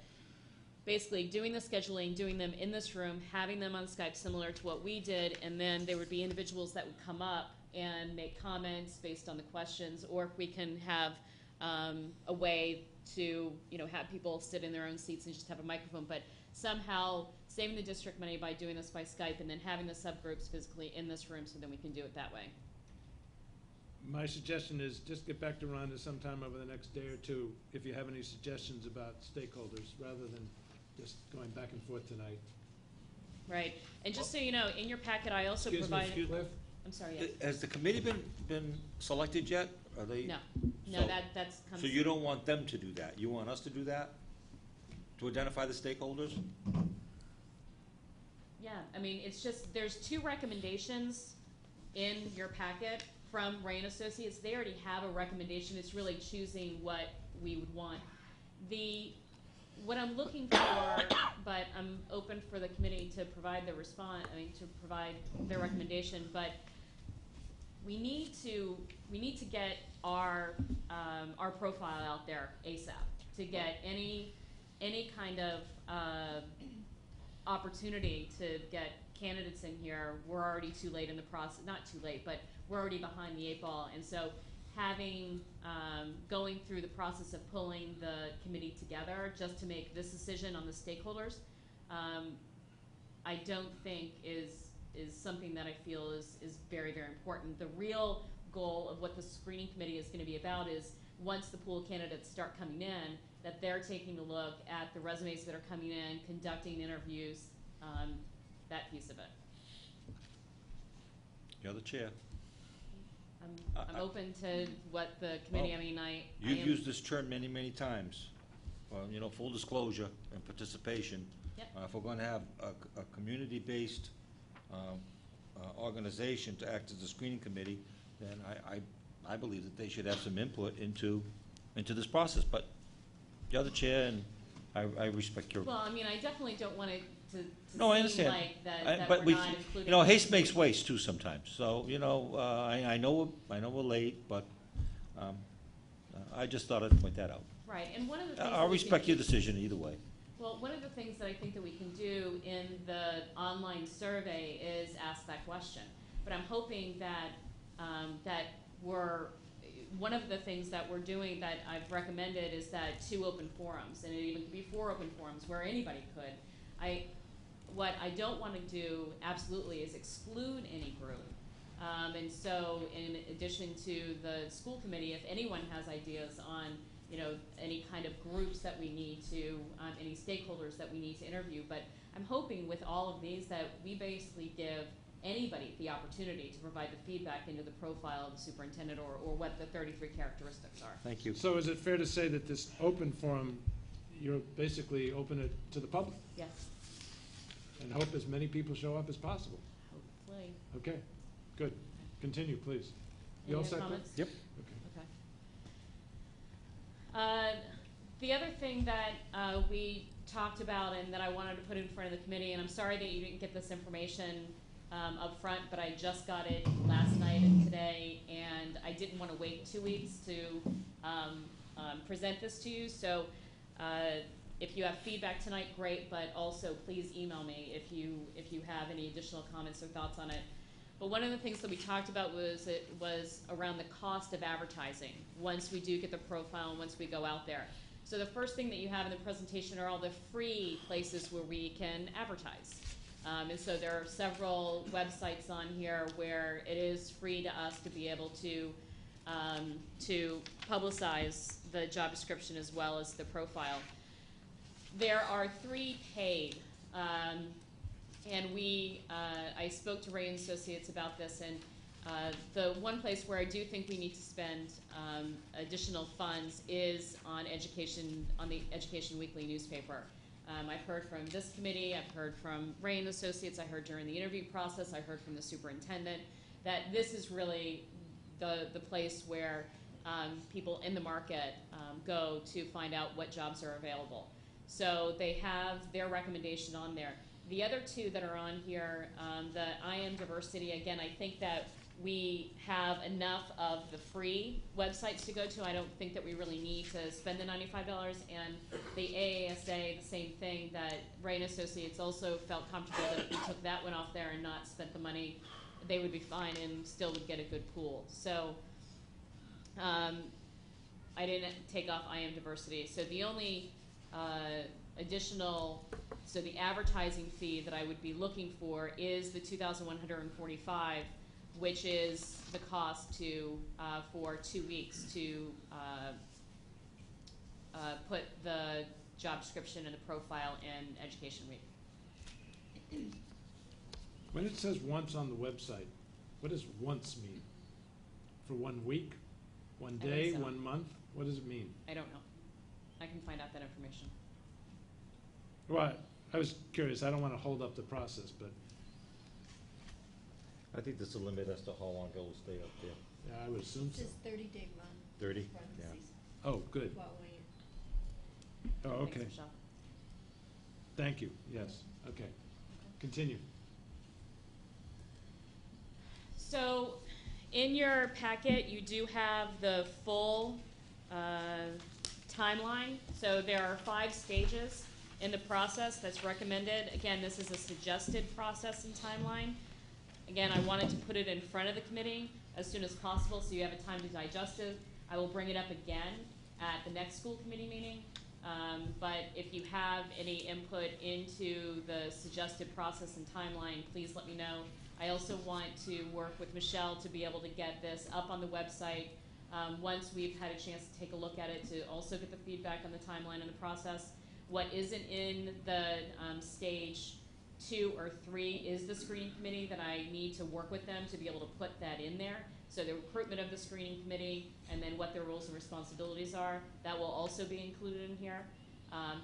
basically doing the scheduling, doing them in this room, having them on Skype similar to what we did, and then there would be individuals that would come up and make comments based on the questions, or if we can have a way to, have people sit in their own seats and just have a microphone, but somehow saving the district money by doing this by Skype and then having the subgroups physically in this room so then we can do it that way. My suggestion is just get back to Rhonda sometime over the next day or two if you have any suggestions about stakeholders, rather than just going back and forth tonight. Right, and just so you know, in your packet I also Excuse me, provided. Cliff? I'm sorry, yes. Has the committee been selected yet? Are they? No, So- that's comes. So you don't want them to do that? You want us to do that? To identify the stakeholders? Yeah, I mean, it's just, there's 2 recommendations in your packet from Ray and Associates. They already have a recommendation. It's really choosing what we would want. What I'm looking for, but I'm open for the committee to provide the to provide their recommendation, but we need to get our profile out there ASAP to get any kind of opportunity to get candidates in here. We're already too late in the process, not too late, but we're already behind the 8 ball, and so having going through the process of pulling the committee together just to make this decision on the stakeholders, I don't think is something that I feel is very, very important. The real goal of what the screening committee is going to be about is once the pool of candidates start coming in, that they're taking a look at the resumes that are coming in, conducting interviews, that piece of it. You're the chair. I'm open to what the committee, You've used this term many, many times. Well, full disclosure and participation. Yep. If we're gonna have a community-based organization to act as a screening committee, then I believe that they should have some input into this process. But you're the chair, and I respect your. Well, I definitely don't want it to No, I seem understand. like that But we're not including. haste makes waste too sometimes. So, I know we're late, but I just thought I'd point that out. Right, and one of the things. I'll that we can respect your do- decision either way. Well, one of the things that I think that we can do in the online survey is ask that question. But I'm hoping that, one of the things that we're doing that I've recommended is that 2 open forums, and it even could be 4 open forums where anybody could. What I don't want to do absolutely is exclude any group. And so in addition to the school committee, if anyone has ideas on any kind of groups that we need to, any stakeholders that we need to interview. But I'm hoping with all of these that we basically give anybody the opportunity to provide the feedback into the profile of the superintendent or what the 33 characteristics are. Thank you. So is it fair to say that this open forum, you're basically open it to the public, Yes, and hope as many people show up as possible? hopefully. Okay, good. Continue, please. Any You all other set, Cliff? comments? Yep. Okay. Okay. The other thing that we talked about and that I wanted to put in front of the committee, and I'm sorry that you didn't get this information up front, but I just got it last night and today, and I didn't want to wait 2 weeks to present this to you. So if you have feedback tonight, great, but also please email me if you have any additional comments or thoughts on it. But one of the things that we talked about was around the cost of advertising once we do get the profile and once we go out there. So the first thing that you have in the presentation are all the free places where we can advertise. And so there are several websites on here where it is free to us to be able to publicize the job description as well as the profile. There are 3 paid. And I spoke to Ray and Associates about this, and the one place where I do think we need to spend additional funds is on the Education Weekly newspaper. I've heard from this committee, I've heard from Ray and Associates, I heard during the interview process, I heard from the superintendent, that this is really the place where people in the market go to find out what jobs are available. So they have their recommendation on there. The other two that are on here, the I Am Diversity, again, I think that we have enough of the free websites to go to. I don't think that we really need to spend the $95. And the AASA, the same thing, that Ray and Associates also felt comfortable that if we took that one off there and not spent the money, they would be fine and still would get a good pool. So I didn't take off I Am Diversity. So the only additional, so the advertising fee that I would be looking for is the $2,145, which is the cost to for 2 weeks to put the job description and the profile in Education Week. When it says once on the website, what does once mean? For 1 week? 1 I think day? so. 1 month? What does it mean? I don't know. I can find out that information. Well, I was curious. I don't want to hold up the process, but I think there's a limit as to how long it'll stay up there. yeah, I would assume so. Just 30-day run. 30? Yeah. Parentheses, Oh, good. following it. Oh, Thanks, okay. Michelle. Thank you. Yes. Okay. Continue. So, in your packet, you do have the full timeline. So there are 5 stages in the process that's recommended. Again, this is a suggested process and timeline. Again, I wanted to put it in front of the committee as soon as possible so you have a time to digest it. I will bring it up again at the next school committee meeting. But if you have any input into the suggested process and timeline, please let me know. I also want to work with Michelle to be able to get this up on the website once we've had a chance to take a look at it, to also get the feedback on the timeline and the process. What isn't in the stage 2 or 3 is the screening committee that I need to work with them to be able to put that in there. So the recruitment of the screening committee and then what their roles and responsibilities are, that will also be included in here.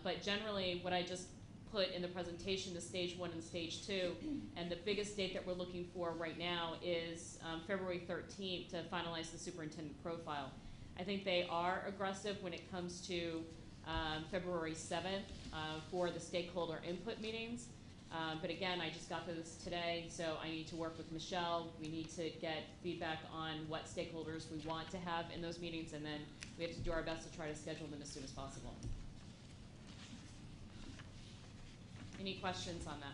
But generally, what I just put in the presentation is stage 1 and stage 2, and the biggest date that we're looking for right now is February 13th to finalize the superintendent profile. I think they are aggressive when it comes to February 7th for the stakeholder input meetings. But again, I just got this today, so I need to work with Michelle. We need to get feedback on what stakeholders we want to have in those meetings, and then we have to do our best to try to schedule them as soon as possible. Any questions on that?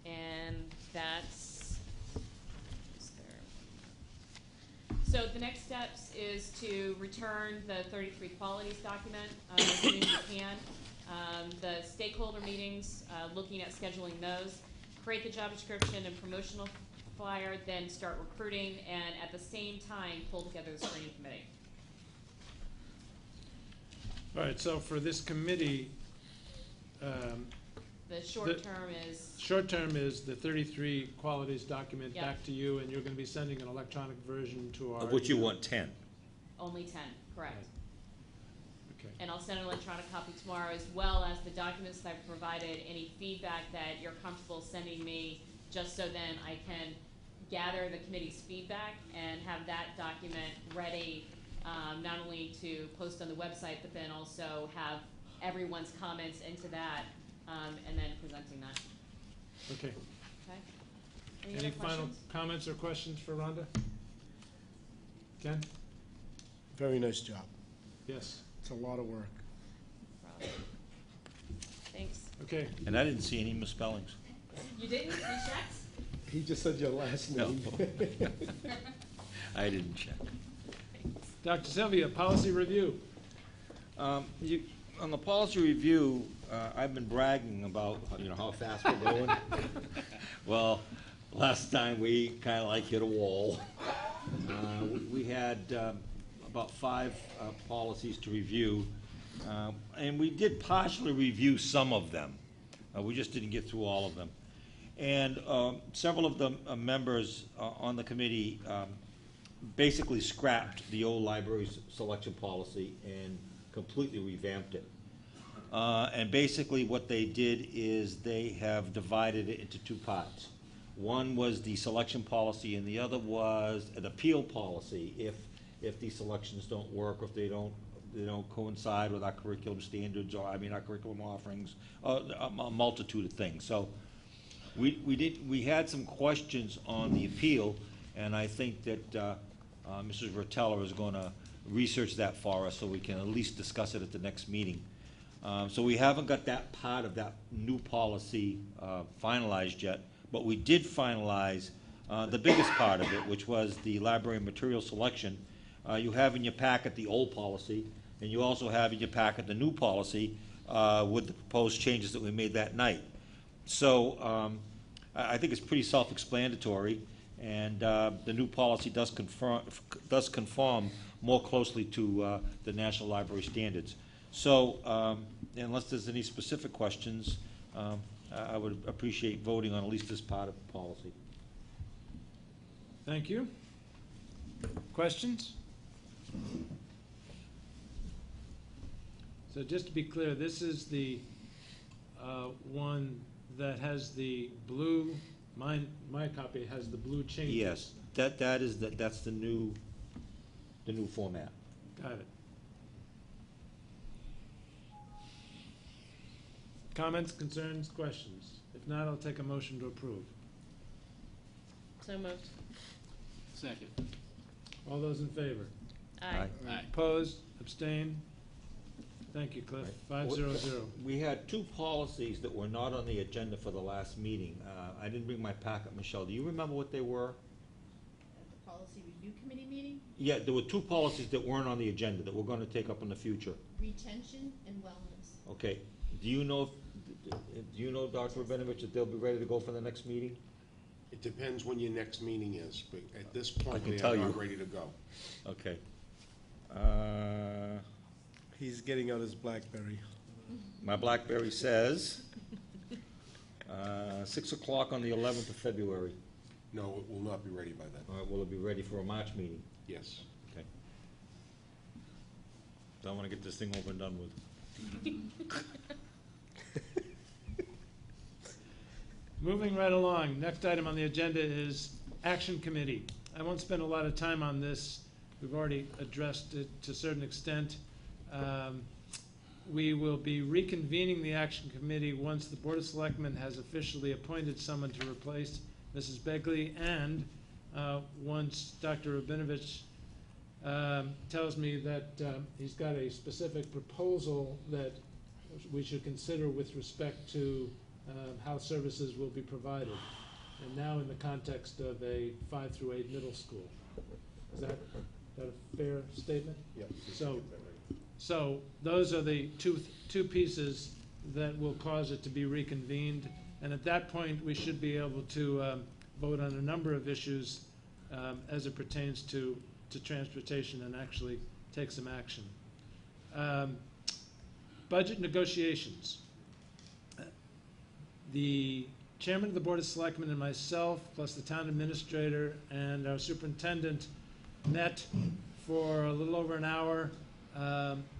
And that's there. So the next steps is to return the 33 qualities document as soon as you can. The stakeholder meetings, looking at scheduling those, create the job description and promotional flyer, then start recruiting, and at the same time pull together the screening committee. All right, so for this committee, The short term is, short term is the 33 qualities document Yep. back to you, and you're going to be sending an electronic version to our. Of which you want 10. only 10, correct. Okay. And I'll send an electronic copy tomorrow, as well as the documents that I've provided, any feedback that you're comfortable sending me, just so then I can gather the committee's feedback and have that document ready, not only to post on the website, but then also have everyone's comments into that, and then presenting that. Okay. Okay? Any Any other final questions? comments or questions for Rhonda? Ken? Very nice job. Yes. It's a lot of work. Thanks. Okay. And I didn't see any misspellings. You didn't? You checked? He just said your last No. name. I didn't check. Dr. Sylvia, policy review. On the policy review, I've been bragging about, how fast we're going. Well, last time we kind of like hit a wall. We had about 5 policies to review, and we did partially review some of them. We just didn't get through all of them. And several of the members on the committee basically scrapped the old library's selection policy and completely revamped it. And basically what they did is they have divided it into two parts. One was the selection policy and the other was an appeal policy if these selections don't work, or if they don't coincide with our curriculum standards, or, our curriculum offerings, a multitude of things. So we had some questions on the appeal, and I think that Mrs. Rotella is going to research that for us so we can at least discuss it at the next meeting. So we haven't got that part of that new policy finalized yet, but we did finalize the biggest part of it, which was the library material selection. You have in your packet the old policy, and you also have in your packet the new policy with the proposed changes that we made that night. So I think it's pretty self-explanatory, and the new policy does conform more closely to the National Library Standards. So unless there's any specific questions, I would appreciate voting on at least this part of the policy. Thank you. Questions? So just to be clear, this is the one that has the blue, my copy has the blue changes. Yes, that's the new format. Got it. Comments, concerns, questions? If not, I'll take a motion to approve. So moved. Second. All those in favor? Aye. Aye. Opposed? Abstained? Thank you, Cliff. 500. We had two policies that were not on the agenda for the last meeting. I didn't bring my packet, Michelle. Do you remember what they were? At the policy review committee meeting, Yeah, there were two policies that weren't on the agenda that we're gonna take up in the future. retention and wellness. Okay, do you know, Dr. Rabinovich, that they'll be ready to go for the next meeting? It depends when your next meeting is, but at this point, can they tell are not you. ready to go. Okay. He's getting out his BlackBerry. My BlackBerry says 6 o'clock on the 11th of February. No, it will not be ready by then. All right, will it be ready for a March meeting? Yes. Okay. So I want to get this thing over and done with. Moving right along, next item on the agenda is Action Committee. I won't spend a lot of time on this. We've already addressed it to a certain extent. We will be reconvening the Action Committee once the Board of Selectmen has officially appointed someone to replace Mrs. Begley, and once Dr. Rabinovich tells me that he's got a specific proposal that we should consider with respect to how services will be provided, and now in the context of a 5 through 8 middle school. Is that a fair statement? Yep. So those are the two pieces that will cause it to be reconvened, and at that point, we should be able to vote on a number of issues as it pertains to transportation and actually take some action. Budget negotiations. The chairman of the Board of Selectmen and myself, plus the town administrator and our superintendent, met for a little over an hour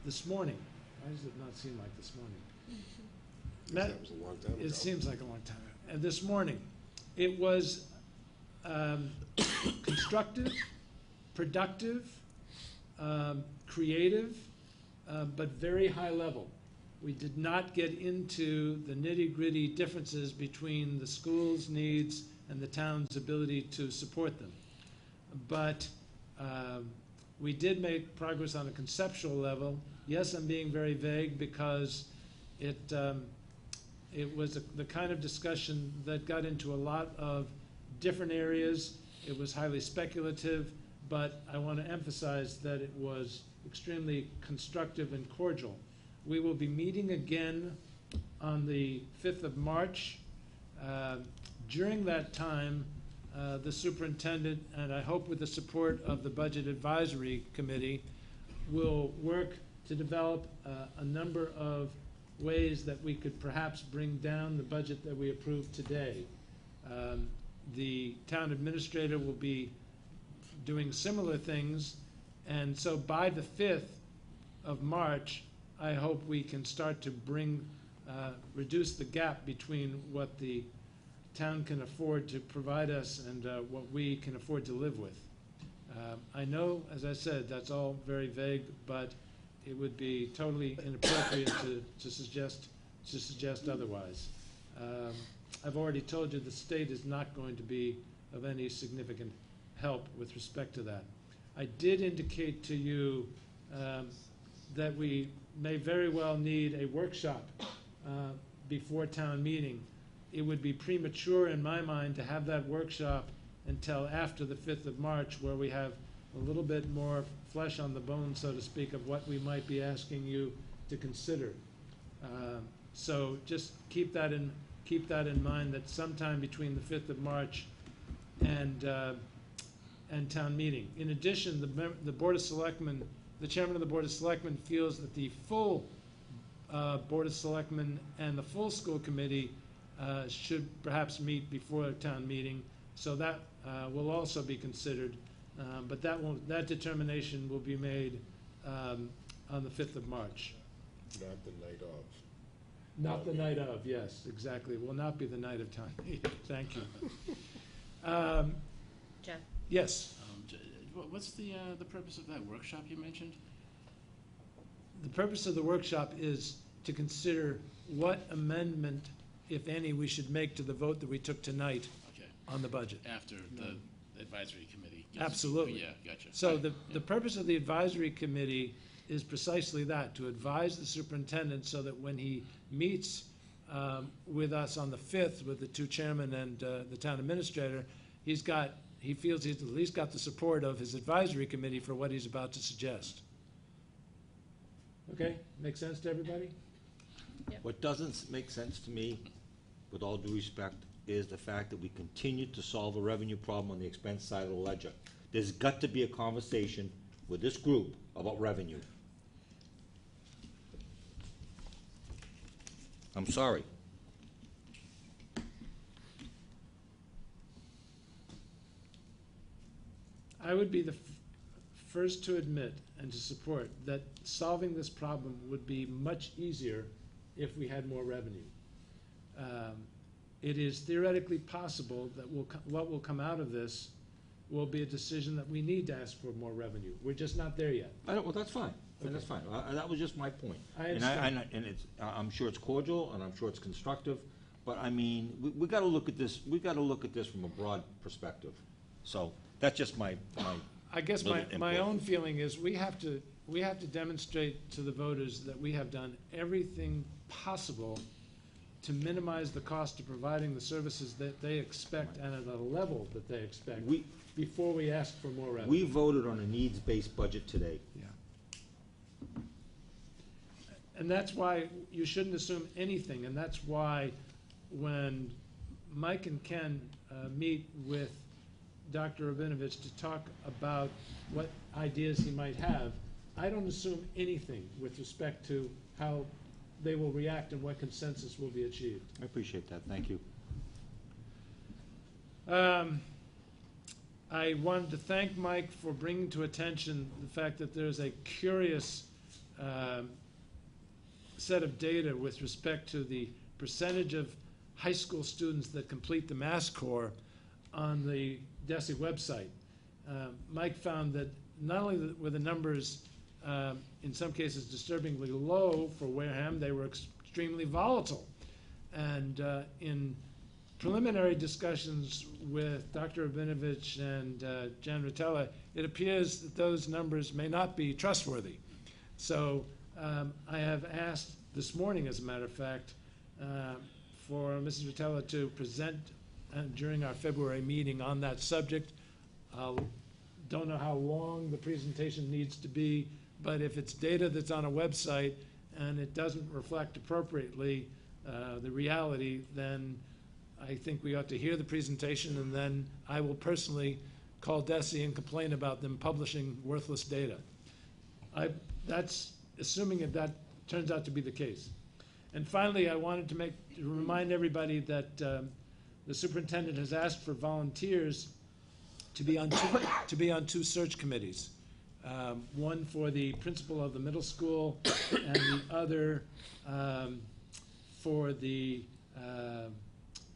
this morning. Why does it not seem like this morning? That was a long time ago. It seems like a long time. And this morning, it was constructive, productive, creative, but very high level. We did not get into the nitty-gritty differences between the school's needs and the town's ability to support them. But we did make progress on a conceptual level. Yes, I'm being very vague because it was the kind of discussion that got into a lot of different areas. It was highly speculative, but I want to emphasize that it was extremely constructive and cordial. We will be meeting again on the 5th of March. During that time, the superintendent, and I hope with the support of the Budget Advisory Committee, will work to develop a number of ways that we could perhaps bring down the budget that we approved today. The town administrator will be doing similar things. And so by the 5th of March, I hope we can start to reduce the gap between what the town can afford to provide us and what we can afford to live with. I know, as I said, that's all very vague, but it would be totally inappropriate to suggest otherwise. I've already told you the state is not going to be of any significant help with respect to that. I did indicate to you that we may very well need a workshop before town meeting. It would be premature in my mind to have that workshop until after the 5th of March, where we have a little bit more flesh on the bone, so to speak, of what we might be asking you to consider. So just keep that in mind, that sometime between the 5th of March and town meeting. In addition, the Board of Selectmen, the chairman of the Board of Selectmen feels that the full Board of Selectmen and the full school committee should perhaps meet before a town meeting, so that will also be considered. But that determination will be made on the 5th of March. Not the night of. Not the night of, yes, exactly. It will not be the night of town meeting. Thank you. Jeff? Yes. What's the purpose of that workshop you mentioned? The purpose of the workshop is to consider what amendment, if any, we should make to the vote that we took tonight Okay, on the budget. after the advisory committee. gets- Absolutely. Yeah, gotcha. So Right, the purpose of the advisory committee is precisely that, to advise the superintendent so that when he meets with us on the 5th, with the two chairmen and the town administrator, he feels he's at least got the support of his advisory committee for what he's about to suggest. Okay, make sense to everybody? What doesn't make sense to me, with all due respect, is the fact that we continue to solve a revenue problem on the expense side of the ledger. There's got to be a conversation with this group about revenue. I'm sorry. I would be the first to admit and to support that solving this problem would be much easier if we had more revenue. It is theoretically possible that what will come out of this will be a decision that we need to ask for more revenue. We're just not there yet. Well, that's fine. That's fine. That was just my point. I And understand. and it's, I'm sure it's cordial, and I'm sure it's constructive, but I mean, we gotta look at this, from a broad perspective. So, that's just my I guess my little input. own feeling is we have to demonstrate to the voters that we have done everything possible to minimize the cost of providing the services that they expect and at a level that they expect before we ask for more revenue. We voted on a needs-based budget today. And that's why you shouldn't assume anything, and that's why when Mike and Ken meet with Dr. Rabinovich to talk about what ideas he might have, I don't assume anything with respect to how they will react and what consensus will be achieved. I appreciate that, thank you. I wanted to thank Mike for bringing to attention the fact that there's a curious set of data with respect to the percentage of high school students that complete the Mass Core on the DESI website. Mike found that not only were the numbers in some cases disturbingly low for Wareham, they were extremely volatile. And in preliminary discussions with Dr. Rabinovich and Jan Rotella, it appears that those numbers may not be trustworthy. So I have asked this morning, as a matter of fact, for Mrs. Rotella to present during our February meeting on that subject. Don't know how long the presentation needs to be, but if it's data that's on a website and it doesn't reflect appropriately the reality, then I think we ought to hear the presentation, and then I will personally call DESI and complain about them publishing worthless data. That's assuming that turns out to be the case. And finally, I wanted to remind everybody that the superintendent has asked for volunteers to be on two search committees. One for the principal of the middle school and the other for the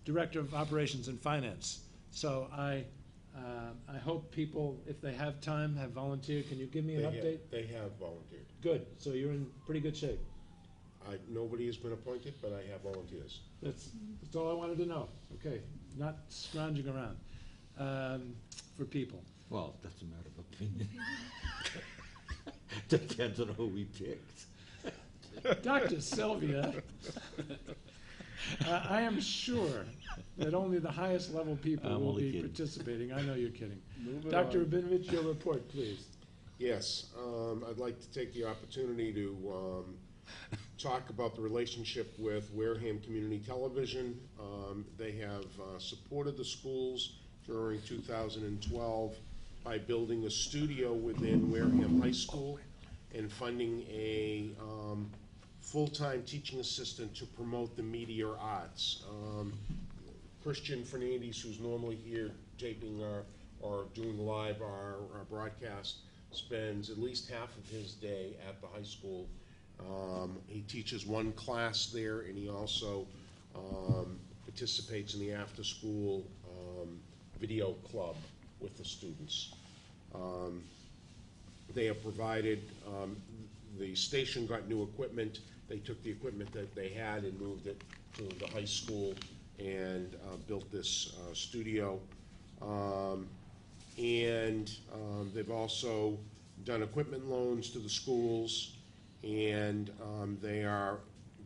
Director of Operations and Finance. So I hope people, if they have time, have volunteered. Can you give me an update? They have volunteered. Good, so you're in pretty good shape. Nobody has been appointed, but I have volunteers. That's all I wanted to know. Okay, not scrounging around for people. Well, that's a matter of opinion. Depends on who we picked. Dr. Sylvia, I am sure that only the highest level people I'm will only be kidding. participating. I know you're kidding. Moving Dr. on. Rabinovich, your report, please. Yes, I'd like to take the opportunity to talk about the relationship with Wareham Community Television. They have supported the schools during 2012 by building a studio within Wareham High School and funding a full-time teaching assistant to promote the media arts. Christian Fernandez, who's normally here taping or doing live our broadcast, spends at least half of his day at the high school. He teaches one class there, and he also participates in the after-school video club with the students. They have provided, the station got new equipment. They took the equipment that they had and moved it to the high school and built this studio. They've also done equipment loans to the schools, and they are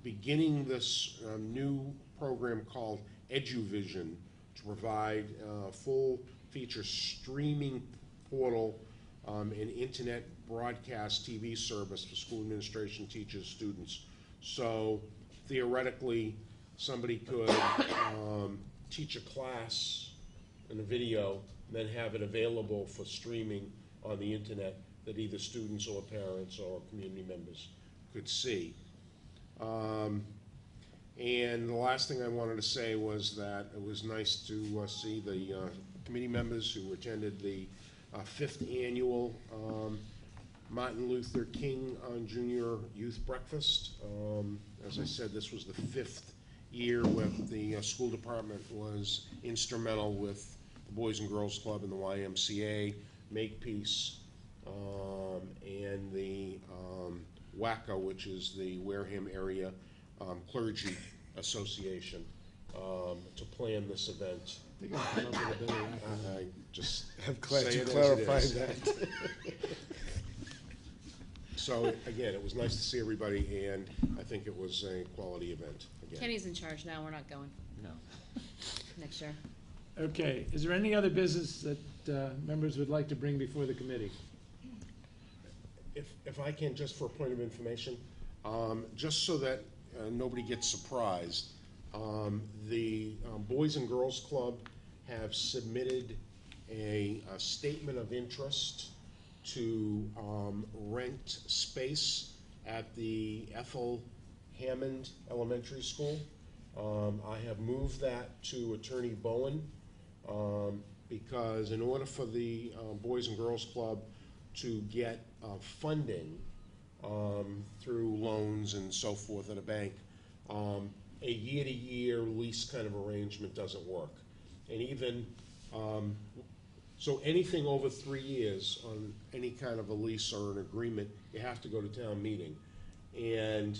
beginning this new program called EduVision to provide a full-feature streaming portal and internet broadcast TV service for school administration, teachers, students. So theoretically, somebody could teach a class in a video, and then have it available for streaming on the internet that either students or parents or community members could see. And the last thing I wanted to say was that it was nice to see the committee members who attended the 5th annual Martin Luther King Jr. Youth Breakfast. As I said, this was the 5th year where the school department was instrumental with the Boys and Girls Club and the YMCA, Makepeace, and the WACA, which is the Wareham Area Clergy Association, to plan this event. They're gonna come up with a better acronym. I just I'm glad say you it as it clarified is. that. So, again, it was nice to see everybody, and I think it was a quality event, again. Kenny's in charge now, we're not going No. next year. Okay, is there any other business that members would like to bring before the committee? If I can, just for a point of information, just so that nobody gets surprised, the Boys and Girls Club have submitted a statement of interest to rent space at the Ethel Hammond Elementary School. I have moved that to Attorney Bowen because in order for the Boys and Girls Club to get funding through loans and so forth at a bank, a year-to-year lease kind of arrangement doesn't work. And even, so anything over 3 years on any kind of a lease or an agreement, you have to go to town meeting. And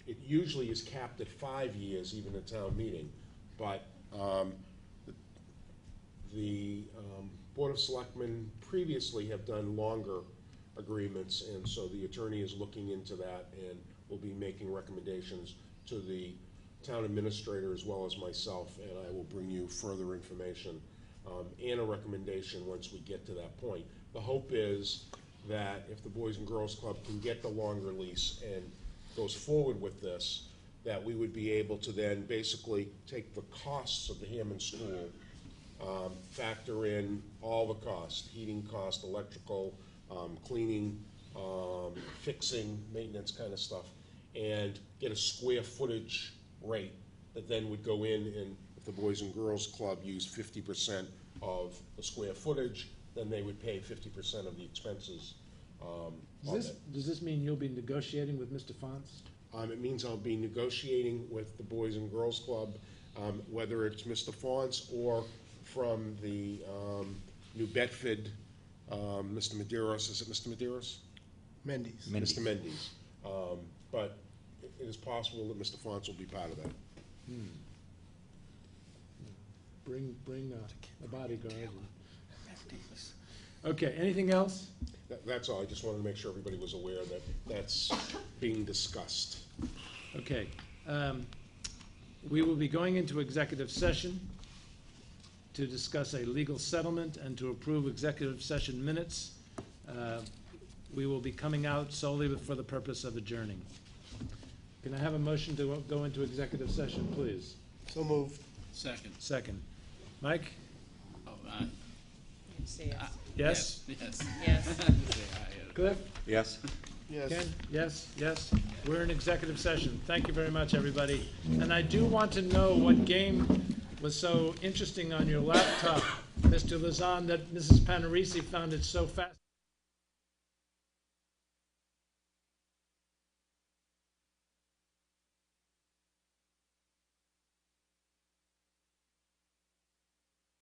it usually is capped at 5 years, even at town meeting. But the Board of Selectmen previously have done longer agreements, and so the attorney is looking into that and will be making recommendations to the town administrator as well as myself, and I will bring you further information and a recommendation once we get to that point. The hope is that if the Boys and Girls Club can get the longer lease and goes forward with this, that we would be able to then basically take the costs of the Hammond School, factor in all the costs, heating cost, electrical, cleaning, fixing, maintenance kind of stuff, and get a square footage rate that then would go in, and if the Boys and Girls Club used 50% of the square footage, then they would pay 50% of the expenses on Does this mean you'll be negotiating with Mr. Fonz? It means I'll be negotiating with the Boys and Girls Club, whether it's Mr. Fonz or from the New Bedford, Mr. Medeiros. Is it Mr. Medeiros? Mendes. Mr. Mendes. But it is possible that Mr. Fonz will be part of that. Bring a bodyguard. Okay, anything else? That's all. I just wanted to make sure everybody was aware that that's being discussed. Okay. We will be going into executive session to discuss a legal settlement and to approve executive session minutes. We will be coming out solely for the purpose of adjourning. Can I have a motion to go into executive session, please? So moved. Second. Second. Mike? Oh, Say Yes? yes. Yes. Yes. Say aye, yeah. Cliff? Yes? Yes. Ken? Yes, yes. We're in executive session. Thank you very much, everybody. And I do want to know what game was so interesting on your laptop, Mr. Lazan, that Mrs. Panarisi found it so fascinating.